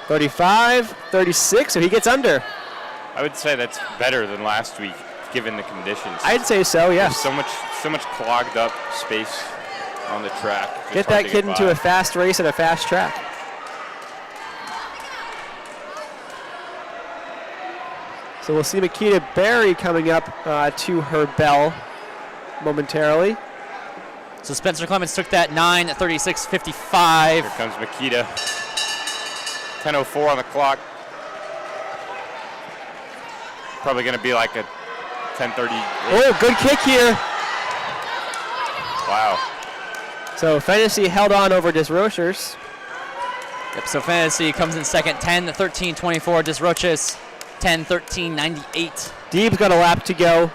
35, 36, so he gets under. I would say that's better than last week, given the conditions. I'd say so, yes. There's so much clogged up space on the track. Get that kid into a fast race and a fast track. So we'll see Makita Berry coming up to her bell momentarily. So Spencer Clemens took that 9:36.55. Here comes Makita. 10:04 on the clock. Probably going to be like a 10:30. Oh, good kick here. Wow. So Fantasy held on over Desrochers. Yep, so Fantasy comes in second, 10:13.24. Desroches, 10:13.98. Deeb's got a lap to go.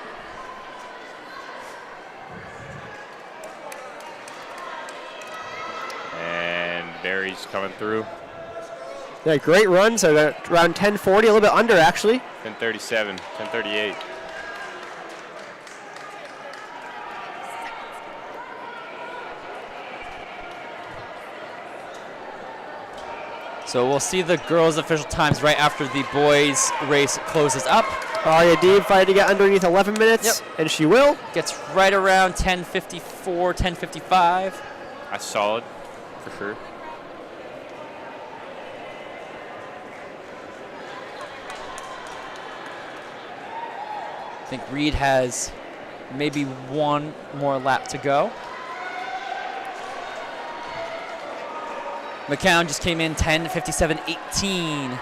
And Barry's coming through. Yeah, great run. So they're around 10:40, a little bit under actually. 10:37, 10:38. So we'll see the girls' official times right after the boys' race closes up. Aria Deeb fighting to get underneath 11 minutes, and she will. Gets right around 10:54, 10:55. That's solid, for sure. I think Reed has maybe one more lap to go. McCown just came in 10:57.18.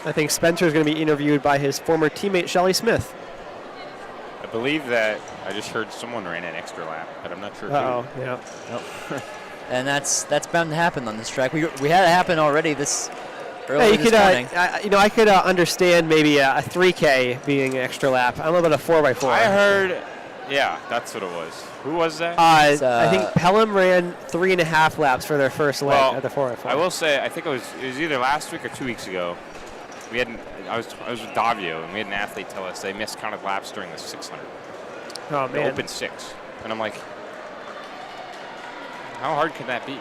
I think Spencer is going to be interviewed by his former teammate Shelly Smith. I believe that I just heard someone ran an extra lap, but I'm not sure Uh-oh, who. yeah. Nope. And that's bound to happen on this track. We had it happen already this early Yeah, you this could, morning. I could understand maybe a 3K being an extra lap. I don't know about a 4x4. I heard, yeah, that's what it was. Who was that? I think Pelham ran 3.5 laps for their first leg at the 4x4. I will say, I think it was either last week or 2 weeks ago. I was with Davio, and we had an athlete tell us they miscounted laps during the 600. Oh, The man. open 6. And I'm like, how hard can that be?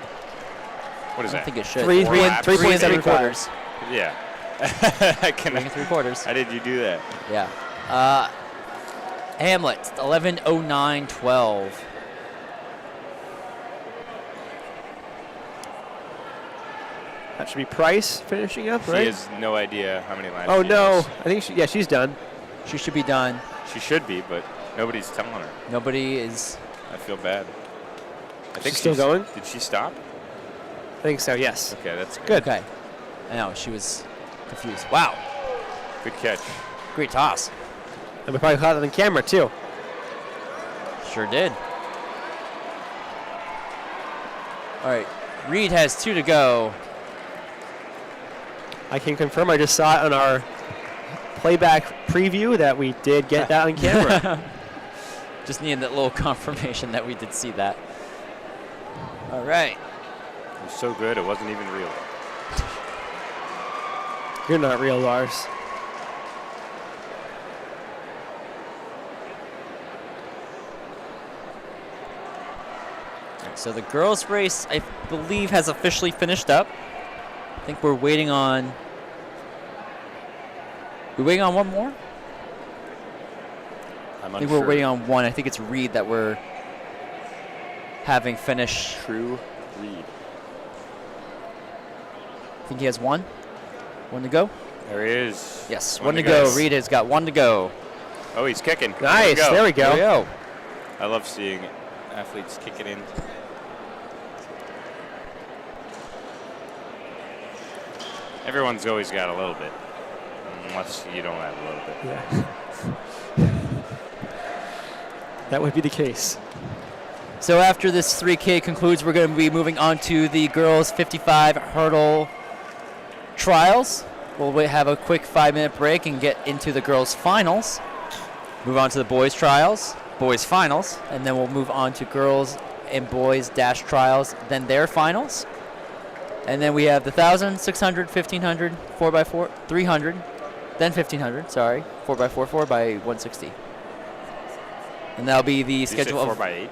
What is I that? think it should. 3.75 quarters. Yeah. I 3 3/4. How did you do that? Yeah. Hamlet, 11:09.12. That should be Price finishing up, She right? has no idea how many laps Oh, she no. has. I think she's done. She should be done. She should be, but nobody's telling her. Nobody is. I feel bad. I think She's still going? Did she stop? I think so, yes. Okay, that's Good. Okay. I know, she was confused. Wow. Good catch. Great toss. And we probably caught it on camera, too. Sure did. All right. Reed has 2 to go. I can confirm I just saw it on our playback preview that we did get that on camera. Just needed that little confirmation that we did see that. All right. It was so good, it wasn't even real. You're not real, Lars. So the girls' race, I believe, has officially finished up. I think we're waiting on. We're waiting on one more? I'm I think unsure. we're waiting on one. I think it's Reed that we're having finish. True Reed. I think he has one. One to go? There he is. Yes, one to go. Reed has got 1 to go. Oh, he's kicking. Nice. There we go. There we go. I love seeing athletes kick it in. Everyone's always got a little bit, unless you don't have a little bit. Yeah. That would be the case. So after this 3K concludes, we're going to be moving on to the girls' 55 hurdle trials. We'll have a quick 5-minute break and get into the girls' finals. Move on to the boys' trials, boys' finals, and then we'll move on to girls and boys' dash trials, then their finals. And then we have the 1,000, 600, 1,500, 4x4, 300, then 1,500, sorry, 4x4, 4x160. And that'll be the schedule of... 4x8?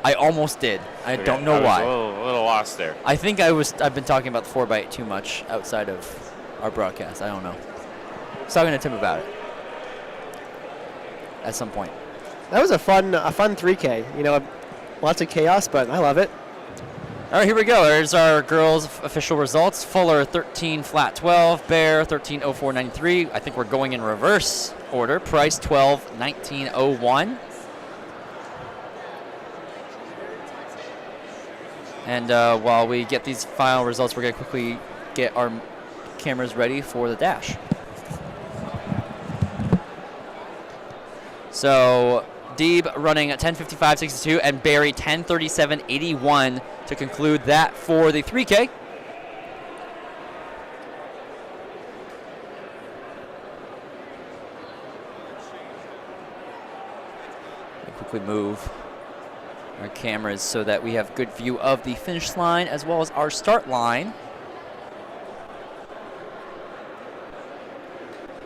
I almost did. I Okay, don't know I was why. A little lost there. I think I've been talking about the 4x8 too much outside of our broadcast. I don't know. I was talking to Tim about it at some point. That was a fun 3K. You know, lots of chaos, but I love it. All right, here we go. There's our girls' official results. Fuller 13 flat 12, Bear 13:04.93. I think we're going in reverse order. Price 12:19.01. And while we get these final results, we're going to quickly get our cameras ready for the dash. So Deeb running at 10:55.62 and Barry 10:37.81 to conclude that for the 3K. We'll quickly move our cameras so that we have good view of the finish line as well as our start line.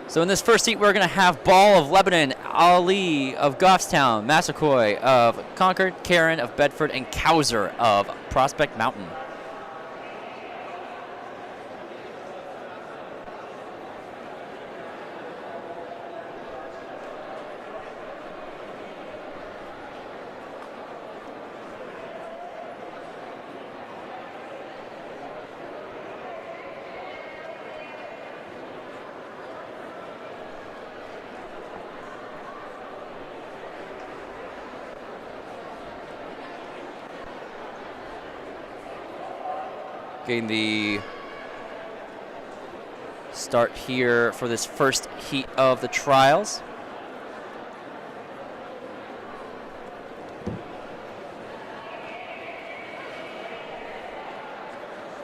So in this first heat, we're going to have Ball of Lebanon, Ali of Goffstown, Massaquoi of Concord, Karen of Bedford, and Cowser of Prospect Mountain. Getting the start here for this first heat of the trials.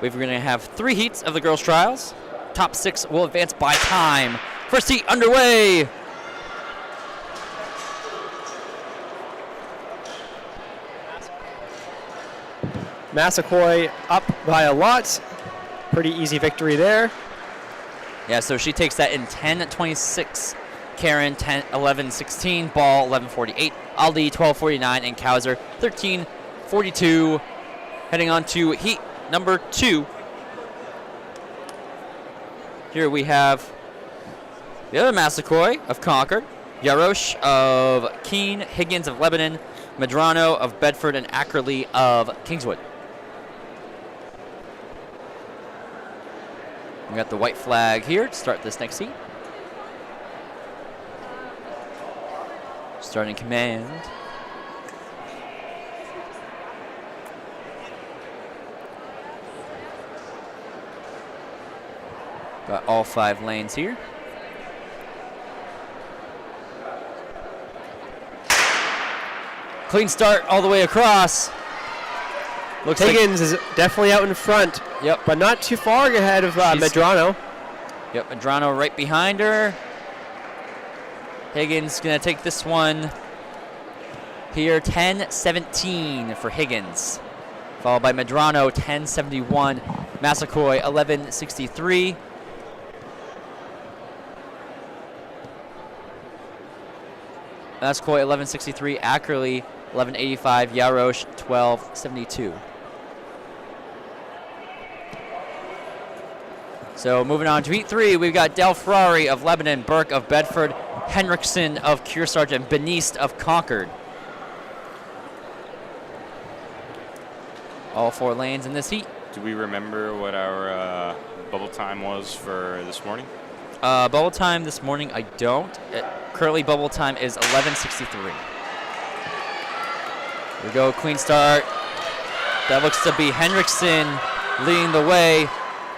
We're going to have 3 heats of the girls' trials. Top 6 will advance by time. First heat underway. Massaquoi up by a lot. Pretty easy victory there. Yeah, so she takes that in 10:26. Karen 11:16. Ball 11:48. Ali 12:49 and Cowser 13:42. Heading on to heat number 2. Here we have the other Massaquoi of Concord, Yarosh of Keene, Higgins of Lebanon, Medrano of Bedford, and Ackerley of Kingswood. We got the white flag here to start this next heat. Starting command. Got all 5 lanes here. Clean start all the way across. Looks Higgins is definitely out in front. Yep. But not too far ahead of Medrano. Yep, Medrano right behind her. Higgins going to take this one here, 10:17 for Higgins. Followed by Medrano, 10:71. Massaquoi, 11:63. Massaquoi, 11:63. Ackerley, 11:85. Yarosh, 12:72. So moving on to heat 3, we've got Del Ferrari of Lebanon, Burke of Bedford, Henriksen of Kearsarge, and Beniste of Concord. All 4 lanes in this heat. Do we remember what our bubble time was for this morning? Bubble time this morning, I don't. Currently, bubble time is 11:63. Here we go, clean start. That looks to be Henriksen leading the way.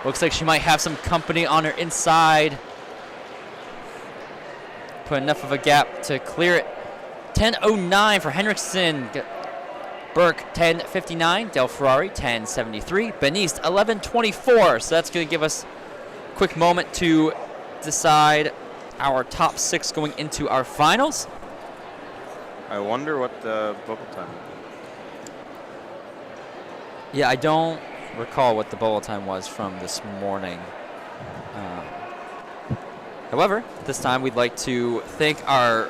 Looks like she might have some company on her inside. Put enough of a gap to clear it. 10:09 for Henriksen. Burke, 10:59. Del Ferrari, 10:73. Beniste, 11:24. So that's going to give us a quick moment to decide our top 6 going into our finals. I wonder what the bubble time is. Yeah, I don't recall what the bubble time was from this morning. However, this time we'd like to thank our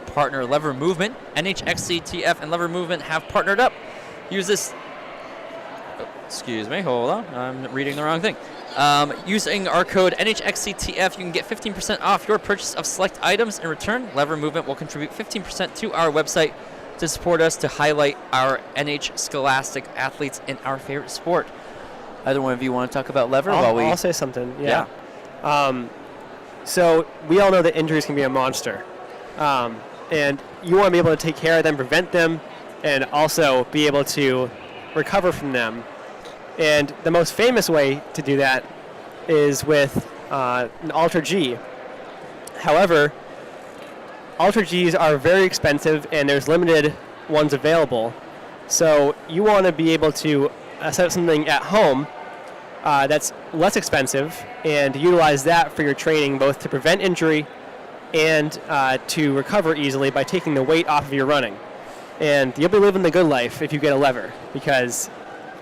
partner Lever Movement. NHXCTF and Lever Movement have partnered up. Use this. Oh, excuse me, hold on. I'm reading the wrong thing. Using our code NHXCTF, you can get 15% off your purchase of select items. In return, Lever Movement will contribute 15% to our website to support us to highlight our NH Scholastic athletes in our favorite sport. Either one of you want to talk about Lever? I'll say something. Yeah. So we all know that injuries can be a monster, and you want to be able to take care of them, prevent them, and also be able to recover from them. And the most famous way to do that is with an Ultra G. However, Ultra Gs are very expensive, and there's limited ones available. So you want to be able to set up something at home that's less expensive and utilize that for your training, both to prevent injury and to recover easily by taking the weight off of your running. And you'll be living the good life if you get a lever, because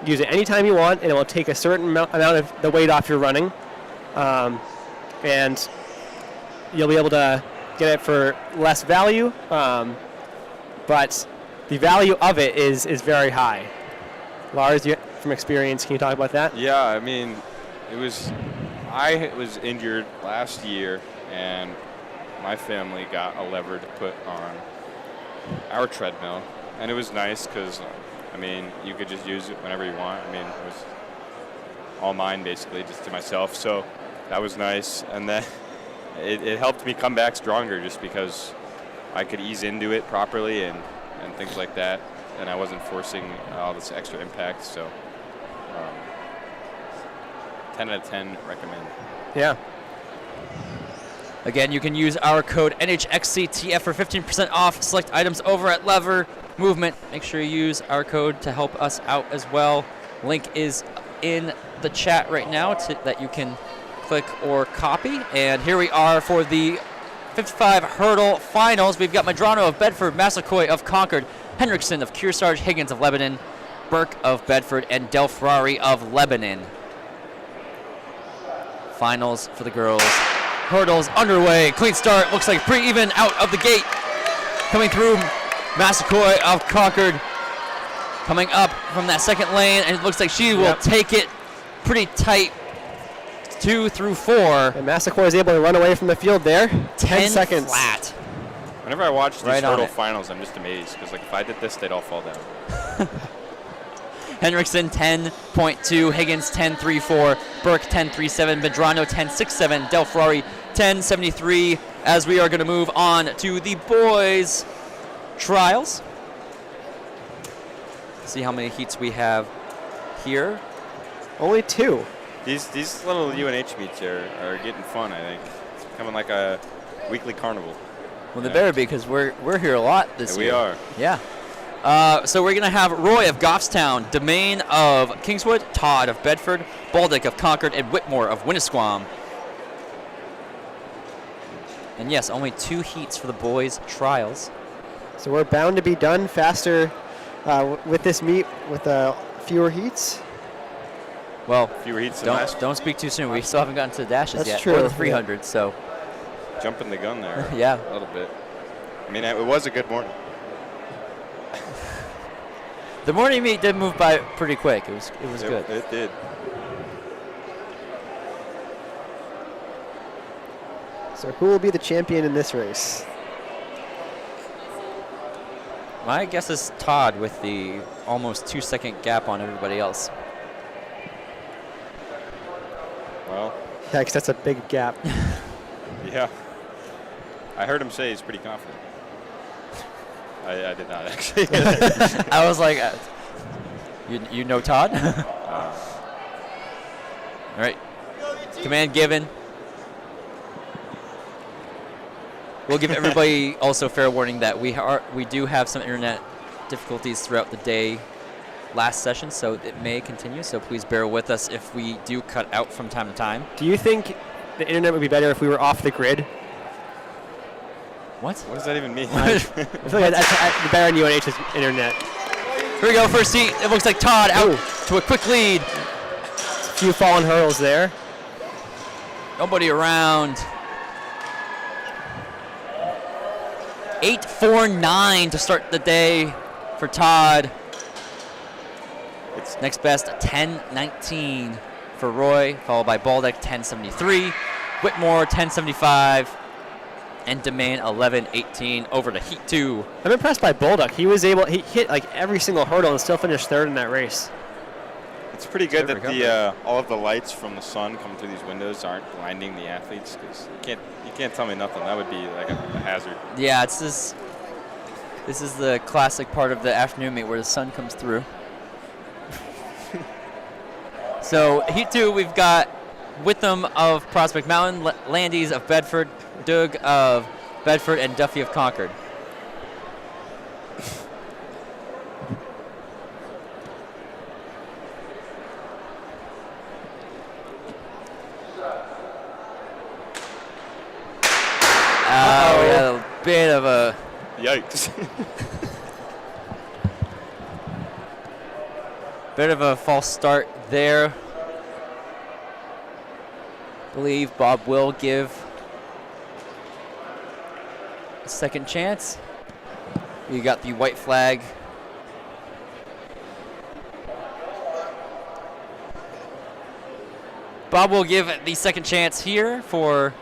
you use it anytime you want, and it will take a certain amount of the weight off your running, and you'll be able to get it for less value, but the value of it is very high. Lars, from experience, can you talk about that? Yeah, I mean, I was injured last year, and my family got a lever to put on our treadmill, and it was nice because, I mean, you could just use it whenever you want. I mean, it was all mine basically, just to myself, so that was nice. And then it helped me come back stronger just because I could ease into it properly and things like that, and I wasn't forcing all this extra impact, so 10 out of 10 recommend. Yeah. Again, you can use our code NHXCTF for 15% off select items over at Lever Movement. Make sure you use our code to help us out as well. Link is in the chat right now that you can click or copy. And here we are for the 55 hurdle finals. We've got Medrano of Bedford, Massaquoi of Concord, Hendrickson of Kearsarge, Higgins of Lebanon, Burke of Bedford, and Del Ferrari of Lebanon. Finals for the girls. Hurdles underway. Clean start. Looks like pretty even out of the gate. Coming through, Massaquoi of Concord. Coming up from that second lane, and it looks like she will take it pretty tight. 2 through 4. And Massaquoi is able to run away from the field there. 10 seconds. Flat. Whenever I watch these hurdle finals, I'm just amazed because, like, if I did this, they'd all fall down. Hendrickson 10.2, Higgins 10.34, Burke 10.37, Medrano 10.67, Del Ferrari 10.73. As we are going to move on to the boys' trials. See how many heats we have here. Only 2. These little UNH meets are getting fun, I think. It's becoming like a weekly carnival. Well, they better be, because we're here a lot this year. We are. Yeah. So we're going to have Roy of Goffstown, Domain of Kingswood, Todd of Bedford, Baldick of Concord, and Whitmore of Winnisquam. And yes, only 2 heats for the boys' trials. So we're bound to be done faster with this meet with fewer heats. Well, fewer heats than last. Don't speak too soon. We still haven't gotten to the dashes That's yet. true. Or the 300, so. Jumping the gun there. Yeah. A little bit. I mean, it was a good morning. The morning meet did move by pretty quick. It was good. It did. So who will be the champion in this race? My guess is Todd with the almost 2-second gap on everybody else. Well. Yeah, because that's a big gap. Yeah. I heard him say he's pretty confident. I did not, actually. I was like, you know Todd? All right. Command given. We'll give everybody also fair warning that we do have some internet difficulties throughout the day last session, so it may continue, so please bear with us if we do cut out from time to time. Do you think the internet would be better if we were off the grid? What? What does that even mean? I feel like that's better than UNH's internet. Here we go, first heat. It looks like Todd out to a quick lead. A few fallen hurdles there. Nobody around. 8.49 to start the day for Todd. It's next best 10.19 for Roy, followed by Baldock 10.73, Whitmore 10.75, and Demain 11.18 over to Heat 2. I'm impressed by Baldock. He hit like every single hurdle and still finished third in that race. It's pretty good that all of the lights from the sun coming through these windows aren't blinding the athletes, because you can't tell me nothing. That would be like a hazard. Yeah, it's this. This is the classic part of the afternoon meet where the sun comes through. So Heat 2, we've got Witham of Prospect Mountain, Landys of Bedford, Doug of Bedford, and Duffy of Concord. We had a bit of a... Yikes. Bit of a false start there. I believe Bob will give a second chance. You got the white flag. Bob will give the second chance here for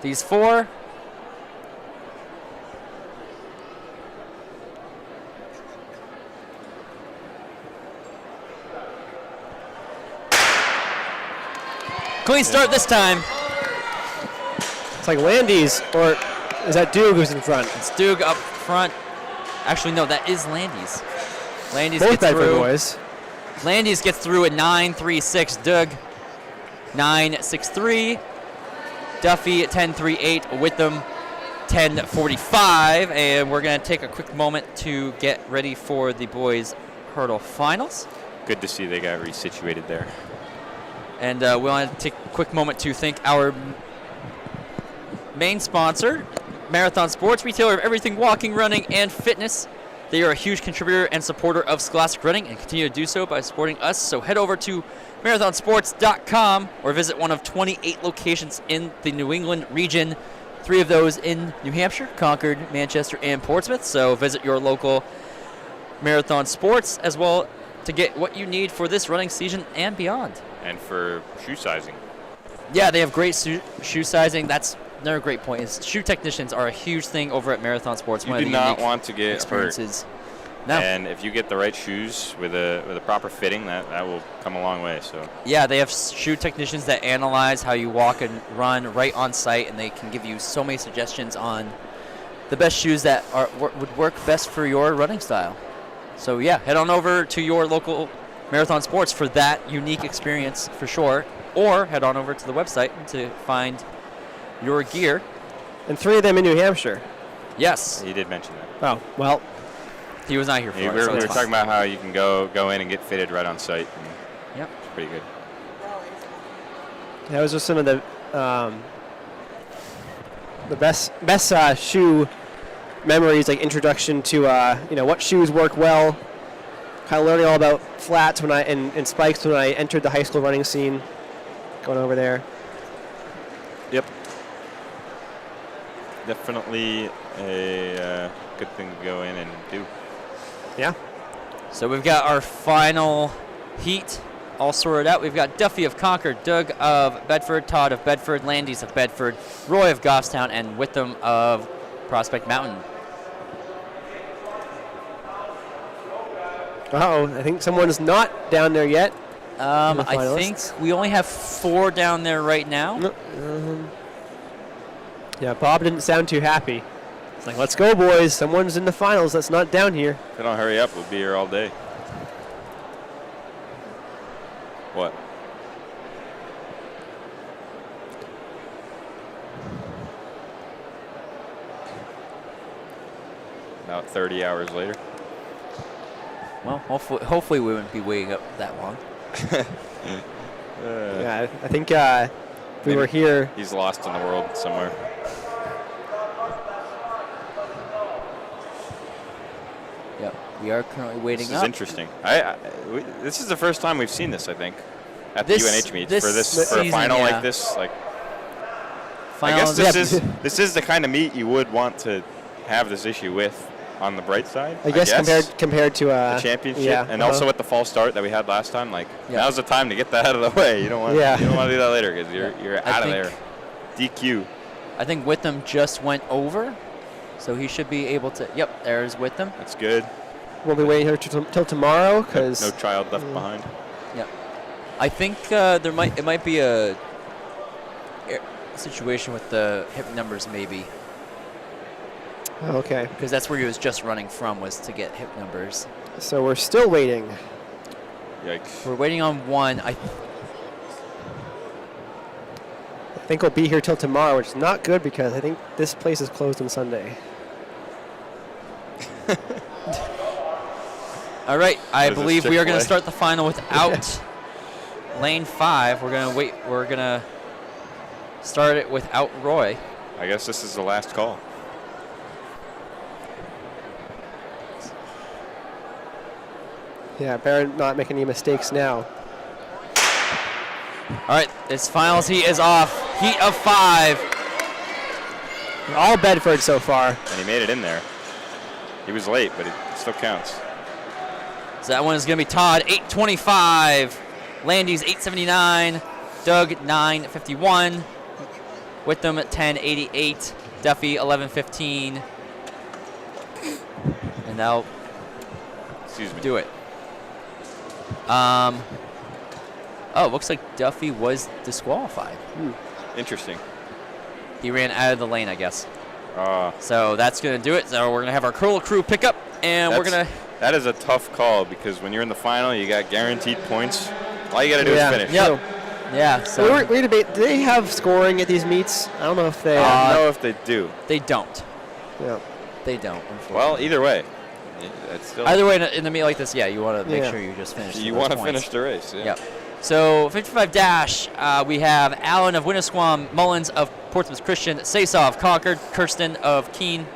these four. Clean start this time. It's like Landys, or is that Doug who's in front? It's Doug up front. Actually, no, that is Landys. Landys Both gets Bedford through. boys. Landys gets through at 9.36. Doug 9.63. Duffy at 10.38. Witham 10.45. And we're going to take a quick moment to get ready for the boys' hurdle finals. Good to see they got resituated there. And we want to take a quick moment to thank our main sponsor, Marathon Sports, retailer of everything walking, running, and fitness. They are a huge contributor and supporter of Scholastic Running and continue to do so by supporting us. So head over to marathonsports.com or visit one of 28 locations in the New England region, 3 of those in New Hampshire, Concord, Manchester, and Portsmouth. So visit your local Marathon Sports as well to get what you need for this running season and beyond. And for shoe sizing. Yeah, they have great shoe sizing. That's another great point. Is shoe technicians are a huge thing over at Marathon Sports. You do not want to get experiences. hurt. No. And if you get the right shoes with a proper fitting, that will come a long way. So. Yeah, they have shoe technicians that analyze how you walk and run right on site, and they can give you so many suggestions on the best shoes that would work best for your running style. So yeah, head on over to your local Marathon Sports for that unique experience for sure, or head on over to the website to find your gear. And 3 of them in New Hampshire. Yes. He did mention that. Oh, well. He was not here for it. We were talking about how you can go in and get fitted right on site. Yep. It's pretty good. That was just some of the best shoe memories, like introduction to what shoes work well. Kind of learning all about flats and spikes when I entered the high school running scene. Going over there. Yep. Definitely a good thing to go in and do. Yeah. So we've got our final heat all sorted out. We've got Duffy of Concord, Doug of Bedford, Todd of Bedford, Landys of Bedford, Roy of Goffstown, and Witham of Prospect Mountain. Uh-oh, I think someone's not down there yet. I think we only have 4 down there right now. Yeah, Bob didn't sound too happy. It's like, let's go, boys. Someone's in the finals that's not down here. If we don't hurry up, we'll be here all day. What? About 30 hours later. Well, hopefully we wouldn't be waiting up that long. Yeah, I think we were here. He's lost in the world somewhere. Yep, we are currently waiting This up. is interesting. This is the first time we've seen this, I think, at the UNH meet for a final yeah. like this. Like, Finals, I guess this is the kind of meet you would want to have this issue with on the bright side. I guess compared to the championship, yeah, and also with the false start that we had last time. Like Yeah. now's the time to get that out of the way. You don't want Yeah. you don't want to do that later because you're I out of think- there. DQ. I think Witham just went over, so he should be able to. Yep, there's Witham. That's good. we'll be waiting here till tomorrow because No child left behind. Yep. I think it might be a situation with the hip numbers maybe, okay. because that's where he was just running from, was to get hip numbers. So we're still waiting. Yikes. We're waiting on one. I think we'll be here till tomorrow, which is not good because I think this place is closed on Sunday. All right, I What is this, believe we are going to Chick-fil-A? start the final without lane 5. We're going to wait. We're going to start it without Roy. I guess this is the last call. Yeah, Baron not making any mistakes now. All right, this finals heat is off. Heat of 5. All Bedford so far. And he made it in there. He was late, but it still counts. So that one is going to be Todd, 825. Landy's 879. Doug, 951. Witham, 1088. Duffy, 1115. And now Excuse me. do it. Oh, looks like Duffy was disqualified. Interesting. He ran out of the lane, I guess. Uh, So that's going to do it. So we're going to have our curl crew pick up, and we're going to. That is a tough call because when you're in the final, you got guaranteed points. All you got to do Yeah. is finish. Yep. Yeah, so We debate. Do they have scoring at these meets? I don't know if they. I don't know if they do. they don't. yeah. They don't, unfortunately. Well, either way, it's still. Either way, in a meet like this, yeah, you want to make Yeah. sure you just finish. you those want to points. finish the race. Yeah. Yep. So 55 dash, we have Allen of Winnisquam, Mullins of Portsmouth Christian, Sasaw of Concord, Kirsten of Keene,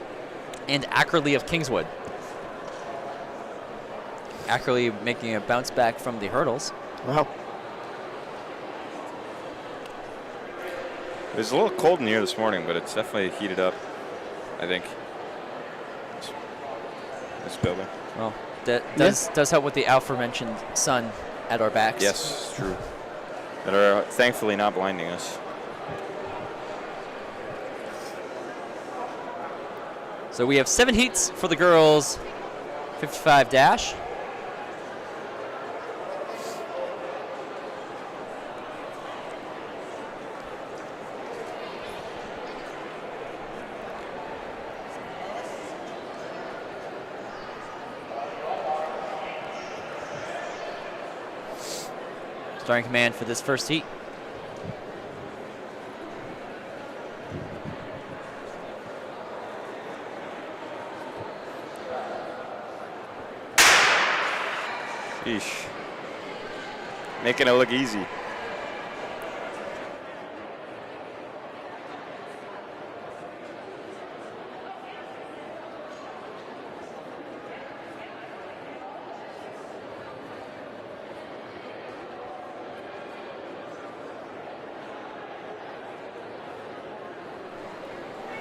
and Ackerley of Kingswood. Ackerley making a bounce back from the hurdles. Wow. It was a little cold in here this morning, but it's definitely heated up, I think. This building. Well, that does help with the aforementioned sun at our backs. Yes, true. That are thankfully not blinding us. So we have 7 heats for the girls, 55 dash. Starting command for this first heat. Sheesh. Making it look easy.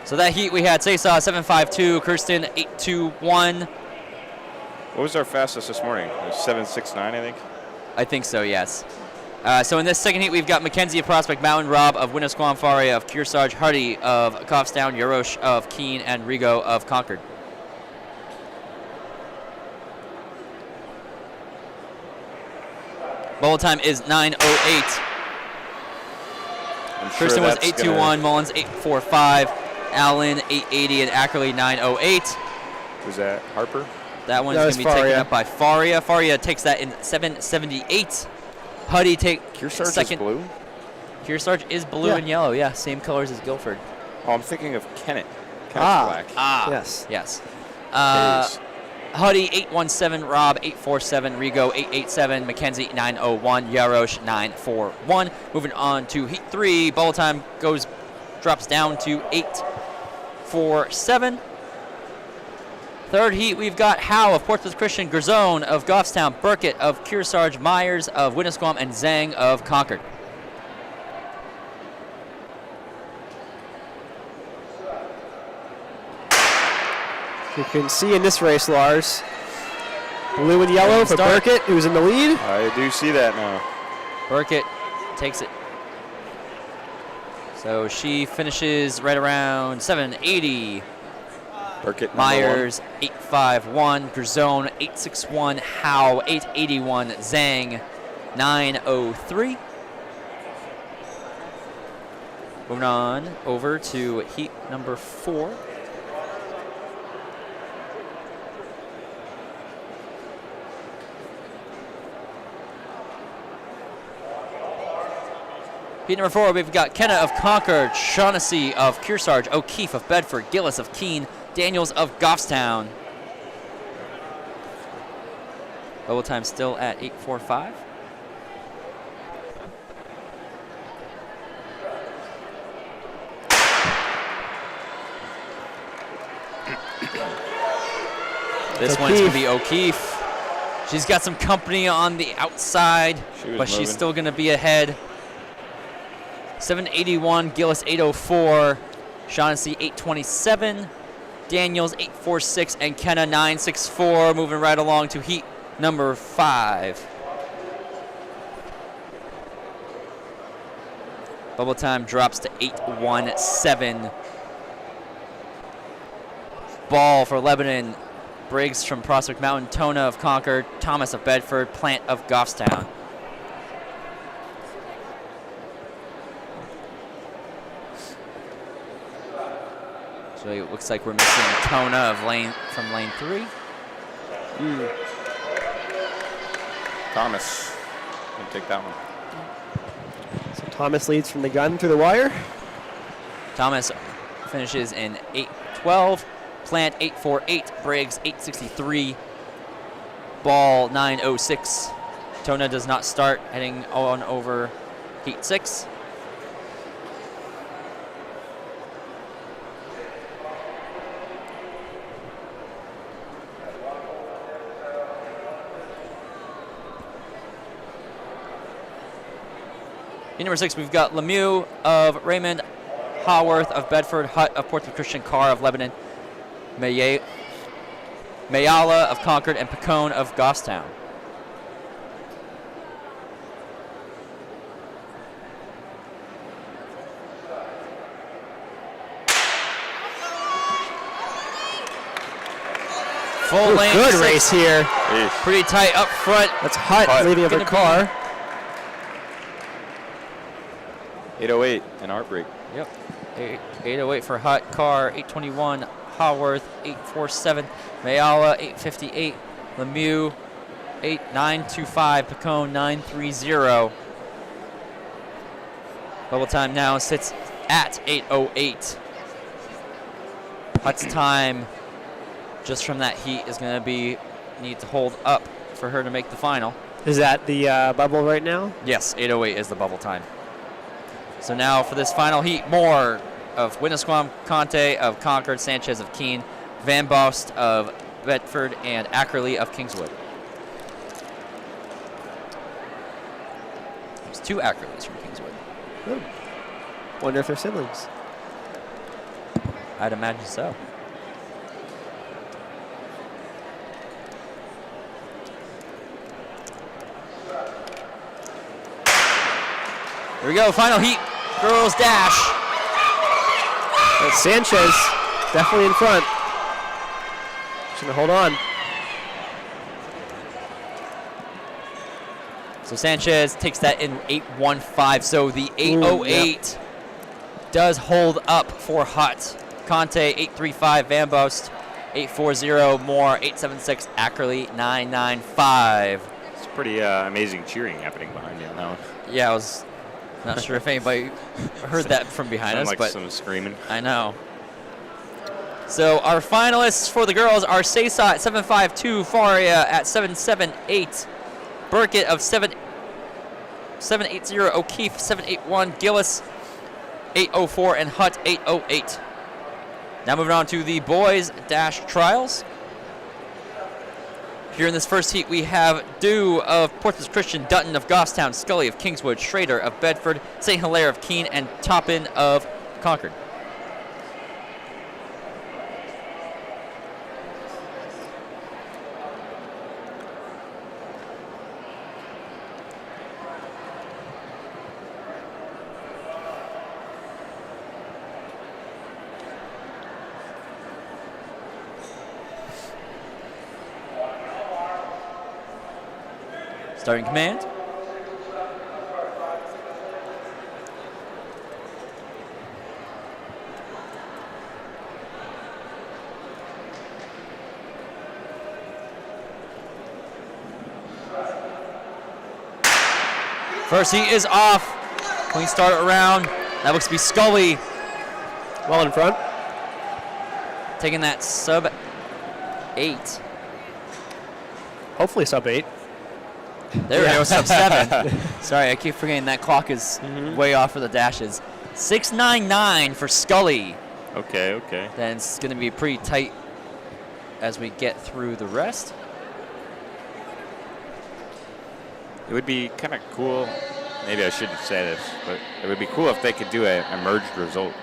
So that heat we had Sasaw 752, Kirsten 821. What was our fastest this morning? It was 7:69, I think. I think so, yes. So in this second heat, we've got Mackenzie of Prospect Mountain, Rob of Winnisquam, Faria of Kearsarge, Hardy of Coffstown, Yarosh of Keene, and Rigo of Concord. Ball time is 9:08. I'm sure Kirsten was that's 821, Mullins 845, Allen 880, and Ackerley 908. Was that Harper? That one's That going was to be taken Faria. up by Faria. Faria takes that in 778. Huddy take Kearsarge second. is blue? Kearsarge is blue Yeah. and yellow. Yeah, same colors as Guilford. Oh, I'm thinking of Kennett. Kennett's black. Yes. Yes. Hayes. Huddy 817, Rob 847, Rigo 887, Mackenzie 901, Yarosh 941. Moving on to Heat 3. Ball time drops down to 847. Third heat, we've got Howe of Portsmouth Christian, Gerzone of Goffstown, Burkett of Kearsarge, Myers of Winnisquam, and Zhang of Concord. Ooh, You can see in this race, Lars, blue and yellow for Burkett, who's in the lead. I do see that now. Burkett takes it. So she finishes right around 780. Burkett, Myers 851, Grzone 861, Howe 881, Zhang 903. Moving on over to heat number 4. Heat number 4, we've got Kenna of Concord, Shaughnessy of Kearsarge, O'Keefe of Bedford, Gillis of Keene, Daniels of Goffstown. Bubble time still at 8:45. This one's going to be O'Keefe. She's got some company on the outside, but she's still going to be ahead. 781, Gillis 804, Shaughnessy 827, Daniels 846, and Kenna 964. Moving right along to heat number 5. Bubble time drops to 8:17. Ball for Lebanon. Briggs from Prospect Mountain, Tona of Concord, Thomas of Bedford, Plant of Goffstown. So it looks like we're missing Tona of from lane 3. Thomas. I'll take that one. So Thomas leads from the gun through the wire. Thomas finishes in 8:12. Plant 848. Briggs 863. Ball 906. Tona does not start, heading on over heat 6. In number 6, we've got Lemieux of Raymond, Haworth of Bedford, Hutt of Portsmouth Christian, Carr of Lebanon, Mayala of Concord, and Picone of Goffstown. Full lane. Good 6. race here. Pretty tight up front. That's Hutt leading over Carr. 808 and Heartbreak. Yep. 808 for Hutt, Carr 821, Haworth 847, Mayala 858, Lemieux 8925, Picone 930. Bubble time now sits at 8:08. Hutt's time just from that heat is going to need to hold up for her to make the final. Is that the bubble right now? Yes, 8:08 is the bubble time. So now for this final heat, Moore of Winnisquam, Conte of Concord, Sanchez of Keene, Van Bost of Bedford, and Ackerley of Kingswood. There's 2 Ackerleys from Kingswood. Good. Wonder if they're siblings. I'd imagine so. Here we go, final heat, girls dash. But Sanchez definitely in front. She's gonna hold on. So Sanchez takes that in 8:15. So the 8:08 does hold up for Hutt. Conte 835, Van Bost 840, Moore 876, Ackerley 995. It's pretty amazing cheering happening behind you on that one. Yeah, I was not sure if anybody heard that from behind us, like but some screaming. I know. So our finalists for the girls are Sesa at 752, Faria at 778, Burkett of 780, O'Keefe 781, Gillis 804, and Hutt 808. Now moving on to the boys dash trials. Here in this first heat, we have Dew of Portsmouth Christian, Dutton of Goffstown, Scully of Kingswood, Schrader of Bedford, St. Hilaire of Keene, and Toppin of Concord. Starting command. First heat is off. Clean start around. That looks to be Scully. Well in front. Taking that sub 8. Hopefully sub 8. There we go, sub 7. Sorry, I keep forgetting that clock is way off for the dashes. 6.99 for Scully. Okay, okay. Then it's going to be pretty tight as we get through the rest. It would be kind of cool. Maybe I shouldn't say this, but it would be cool if they could do a merged result.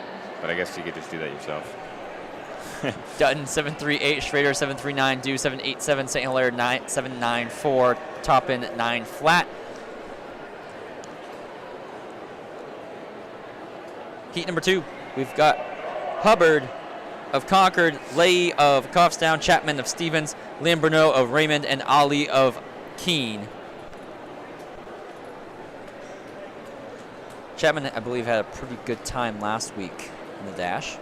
But I guess you could just do that yourself. Dutton 7.38, Schrader 7.39, Dew 7.87, St. Hilaire 7.94, Toppin 9 flat. Heat number 2, we've got Hubbard of Concord, Leahy of Coffstown, Chapman of Stevens, Liam Bruneau of Raymond, and Ali of Keene. Chapman, I believe, had a pretty good time last week in the dash.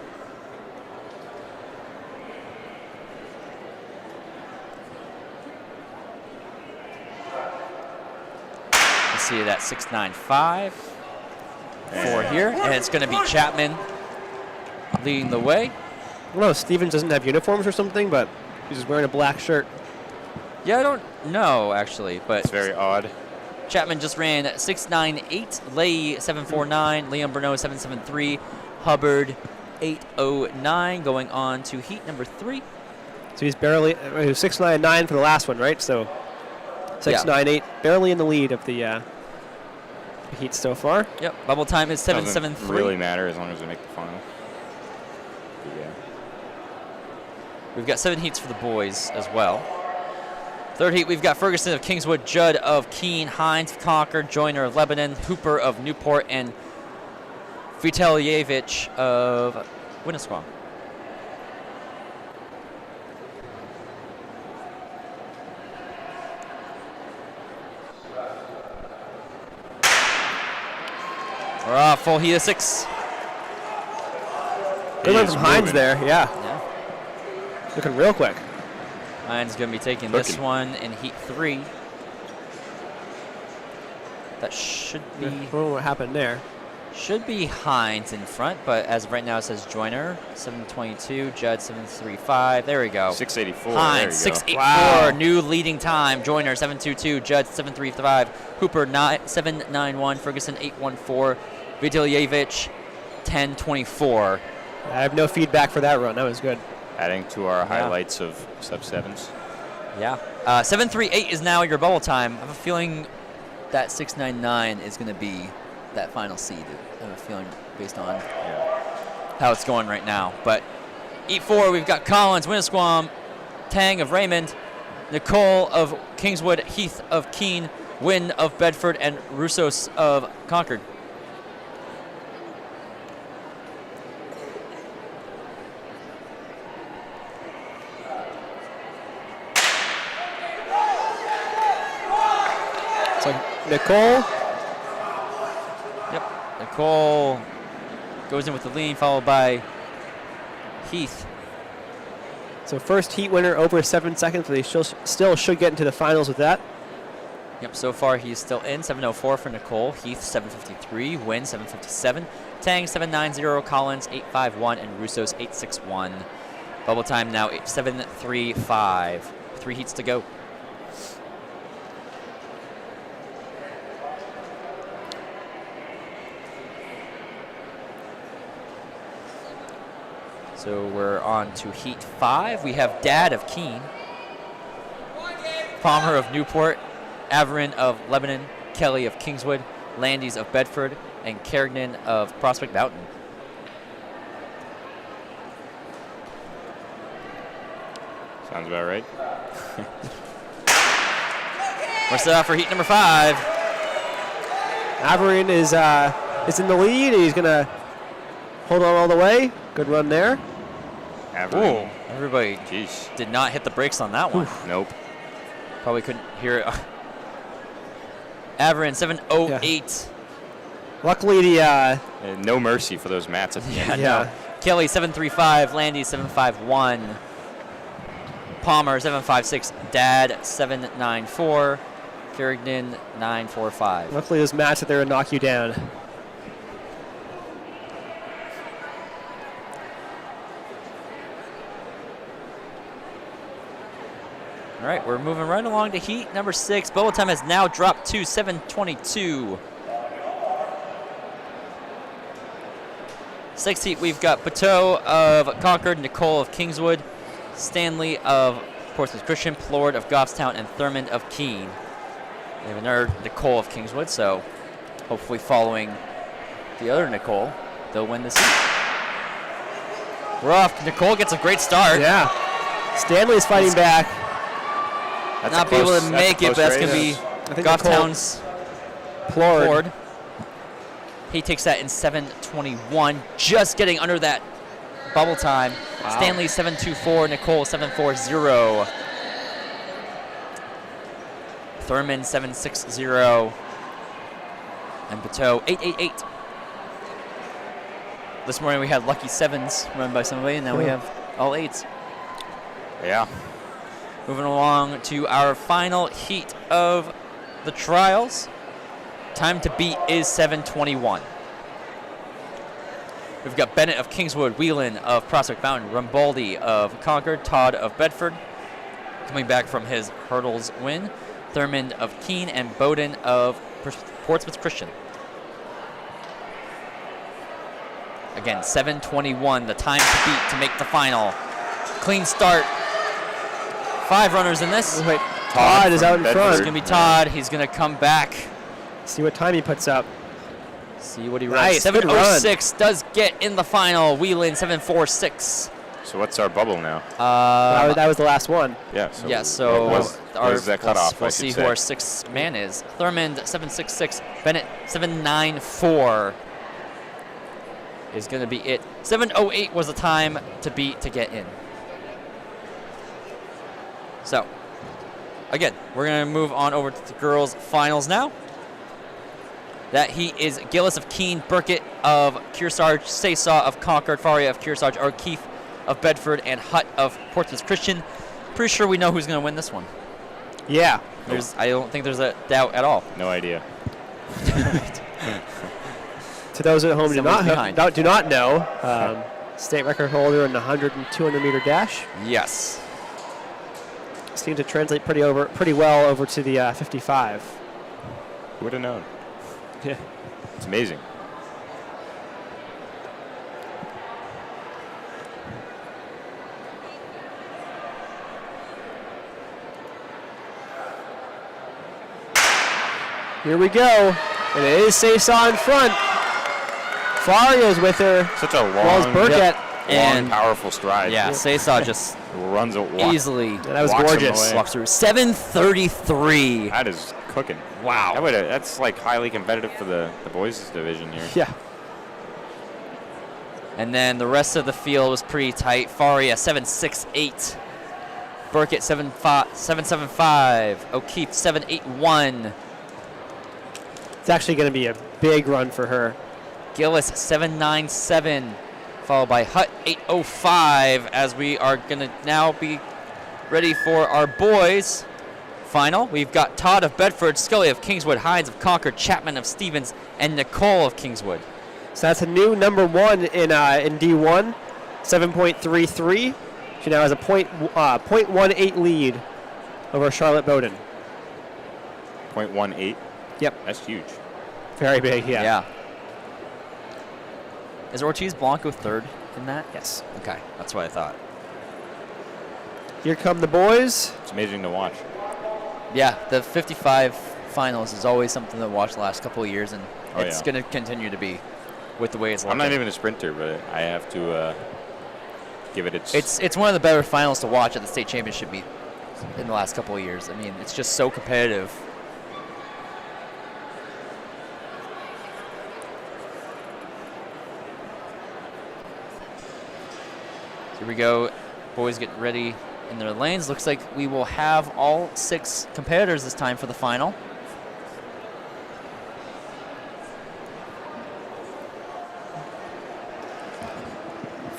Let's see that 6.95 for here, and it's going to be Chapman leading the way. I don't know if Stevens doesn't have uniforms or something, but he's just wearing a black shirt. Yeah, I don't know, actually, but It's very odd. Chapman just ran 6.98, Leahy 7.49, Liam Bruneau 7.73, Hubbard 8.09, going on to heat number 3. So he's barely, he was 6.99 for the last one, right? So 6.98, barely in the lead of the heat so far. Yep, bubble time is 7.73. Doesn't really matter as long as we make the final. Yeah. We've got 7 heats for the boys as well. Third heat, we've got Ferguson of Kingswood, Judd of Keene, Hines of Concord, Joyner of Lebanon, Hooper of Newport, and Vitalyevich of Winnisquam. We're off, full heat of 6. Good one from Hines moving. there, yeah. Yeah. Looking real quick. Hines going to be taking this one in heat 3. That should be... I don't know what happened there. Should be Hines in front, but as of right now it says Joyner, 7.22, Judd 7.35. There we go. 6.84. Hines, there you go. 6.84, Wow. new leading time. Joyner 7.22, Judd 7.35, Hooper 7.91, Ferguson 8.14, Vitalyevich 10.24. I have no feedback for that run. That was good. Adding to our highlights of sub-7s. Yeah. 7.38 is now your bubble time. I have a feeling that 6.99 is going to be that final seed. I have a feeling based on how it's going right now. But heat 4, we've got Collins, Winnisquam, Tang of Raymond, Nicole of Kingswood, Heath of Keene, Wynn of Bedford, and Russos of Concord. So Nicole, Nicole goes in with the lean, followed by Heath. so first heat winner over 7 seconds, but they still should get into the finals with that. Yep, so far he's still in. 7.04 for Nicole, Heath 7.53, Wynn 7.57, Tang 7.90, Collins 8.51, and Russos 8.61. Bubble time now 7.35. 3 heats to go. So we're on to heat 5. We have Dad of Keene, Palmer of Newport, Averin of Lebanon, Kelly of Kingswood, Landys of Bedford, and Carignan of Prospect Mountain. Sounds about right. We're set up for heat number 5. Averin is in the lead. He's gonna hold on all the way. Good run there. Avery. Everybody Jeez. did not hit the brakes on that one. Nope. Probably couldn't hear it Averin 7:08. Luckily, the And no mercy for those mats at the end. yeah. Kelly 7:35. Landy 7:51. Palmer 7:56. Dad 7:94. Kerrigan 9:45. Luckily, those mats are there to knock you down. All right, we're moving right along to heat number 6. Bubble time has now dropped to 7:22. Sixth heat, we've got Bateau of Concord, Nicole of Kingswood, Stanley of Portsmouth Christian, Plord of Goffstown, and Thurmond of Keene. We have another Nicole of Kingswood, so hopefully following the other Nicole, they'll win this heat. We're off. Nicole gets a great start. Yeah. Stanley's fighting back. That's Not be able to make it, but that's going to be I think Goffstown's Plord. Plord. He takes that in 7:21, just getting under that bubble time. Wow. Stanley 7:24, Nicole 7:40. Thurman 7:60, and Bateau 8:88. This morning we had lucky 7s run by somebody, and now we have all 8s. Yeah. Moving along to our final heat of the trials. Time to beat is 7:21. We've got Bennett of Kingswood, Whelan of Prospect Mountain, Rambaldi of Concord, Todd of Bedford, coming back from his hurdles win, Thurmond of Keene, and Bowden of Portsmouth Christian. Again, 7:21, the time to beat to make the final. Clean start. 5 runners in this. Wait, Todd is out in Bedford. It's front. going to be Todd. He's going to come back. See what time he puts up. See what he Nice, runs. good run. 7:06 does get in the final. Whelan 7:46. So what's our bubble now? That was the last one. Yeah. So what is that cutoff? We'll see who our 6th man is. Thurmond 7:66. Bennett 7:94 is going to be it. 7:08 was the time to beat to get in. So, again, we're going to move on over to the girls' finals now. That heat is Gillis of Keene, Burkett of Kearsarge, Saysaw of Concord, Faria of Kearsarge, O'Keefe of Bedford, and Hutt of Portsmouth Christian. Pretty sure we know who's going to win this one. Yeah. I don't think there's a doubt at all. No idea. To those at home who Someone's behind. do not know, state record holder in the 100 and 200 meter dash. Yes. Seemed to translate pretty well over to the 55. Who would have known? Yeah. It's amazing. Here we go. And it is Saysaw in front. Faria's with her. Such a Well, long, Burkett. And- powerful stride. Yeah, Saysaw just Runs it. easily That was Walks him gorgeous. away. walks through. 7:33. That is cooking. Wow. That's like highly competitive for the boys' division here. Yeah. And then the rest of the field was pretty tight. Faria 7:68. Burkett 7:75. O'Keefe 7:81. It's actually going to be a big run for her. Gillis 7:97. Followed by Hutt 8:05 as we are going to now be ready for our boys' final. We've got Todd of Bedford, Scully of Kingswood, Hines of Concord, Chapman of Stevens, and Nicole of Kingswood. So that's a new number 1 in D1, 7.33. She now has a 0.18 lead over Charlotte Bowden. 0.18. Yep. That's huge. Very big, yeah. Is Ortiz Blanco third in that? Yes. Okay, that's what I thought. Here come the boys. It's amazing to watch. Yeah, the 55 finals is always something to watch the last couple of years, and Oh, it's yeah. going to continue to be with the way it's I'm looking. not even a sprinter, but I have to give it its. It's one of the better finals to watch at the state championship meet in the last couple of years. I mean, it's just so competitive. Here we go. Boys get ready in their lanes. Looks like we will have all 6 competitors this time for the final.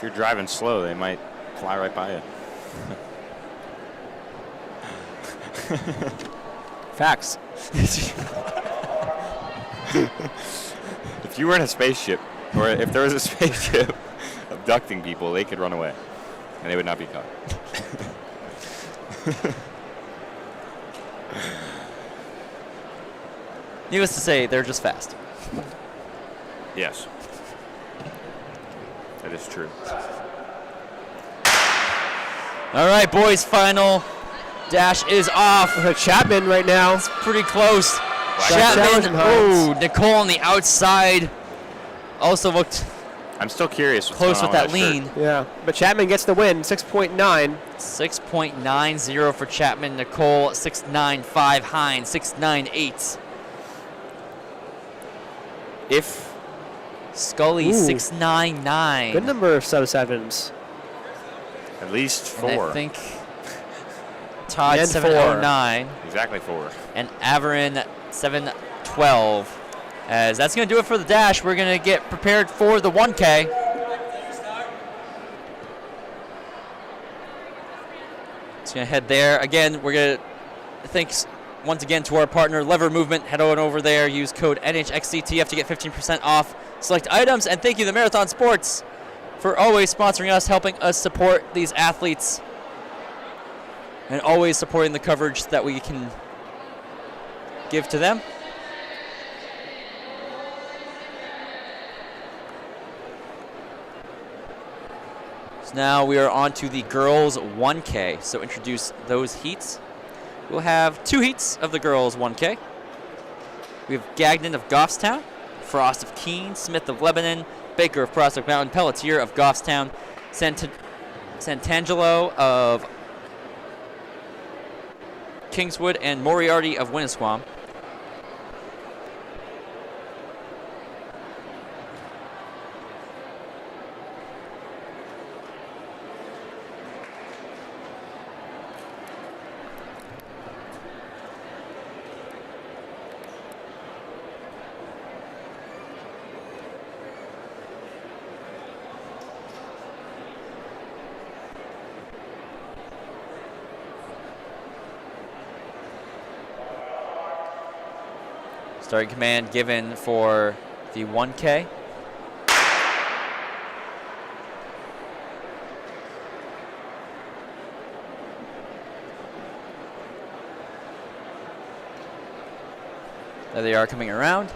you're driving slow, they might fly right by you. Facts. If you were in a spaceship, or if there was a spaceship abducting people, they could run away, and they would not be caught. Needless to say, they're just fast. Yes. That is true. All right, boys, final dash is off. Chapman right now. It's pretty close. Chapman Chapman, oh, Nicole on the outside. Also looked I'm still curious what's close going with on that lean. Yeah, but Chapman gets the win, 6.9. 6.90 for Chapman. Nicole, 6.95. Hines, 6.98. If Scully, Ooh. 6.99. Good number of sub-sevens. at least And 4. I think Todd, And 7.09. Exactly 4. And Averin, 7.12. As that's going to do it for the dash, we're going to get prepared for the 1K. It's going to head there. Again, we're going to thanks once again to our partner, Lever Movement. Head on over there. Use code NHXCTF to get 15% off select items. And thank you to Marathon Sports for always sponsoring us, helping us support these athletes, and always supporting the coverage that we can give to them. So now we are on to the girls 1K. So introduce those heats. We'll have 2 heats of the girls 1K. We have Gagnon of Goffstown, Frost of Keene, Smith of Lebanon, Baker of Prospect Mountain, Pelletier of Goffstown, Santangelo of Kingswood, and Moriarty of Winnisquam. Starting command given for the 1K. There they are coming around.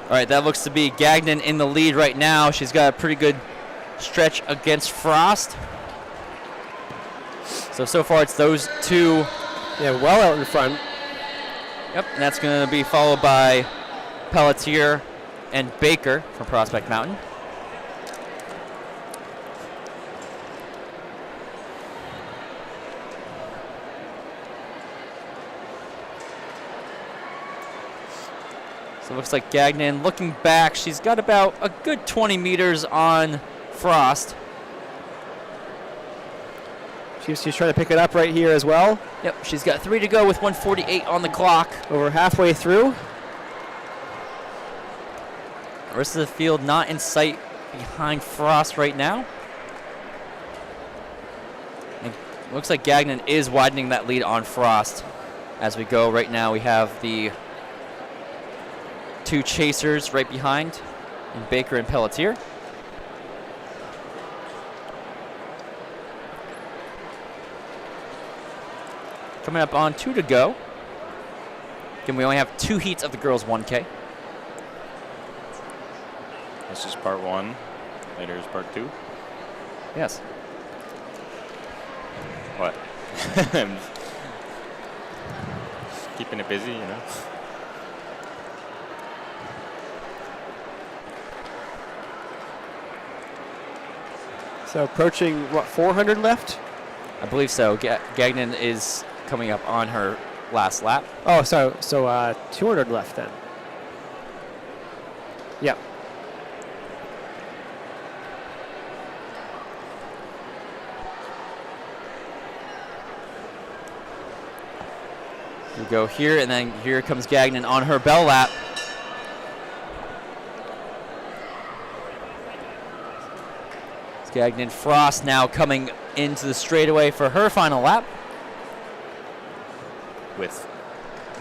All right, that looks to be Gagnon in the lead right now. She's got a pretty good stretch against Frost. So far it's those two. Yeah, well out in front. Yep, and that's going to be followed by Pelletier and Baker from Prospect Mountain. So it looks like Gagnon looking back. She's got about a good 20 meters on Frost. She's trying to pick it up right here as well. Yep, she's got 3 to go with 1:48 on the clock. Over halfway through. The rest of the field not in sight behind Frost right now. And looks like Gagnon is widening that lead on Frost as we go. Right now we have the 2 chasers right behind in Baker and Pelletier. Coming up on 2 to go. Again, we only have 2 heats of the girls 1K. This is part 1. Later is part 2. Yes. What? I'm just keeping it busy, you know. So approaching, what, 400 left? I believe so. Gagnon is coming up on her last lap. Oh, so 200 left then. Yep. We go here, and then here comes Gagnon on her bell lap. It's Gagnon Frost now coming into the straightaway for her final lap. With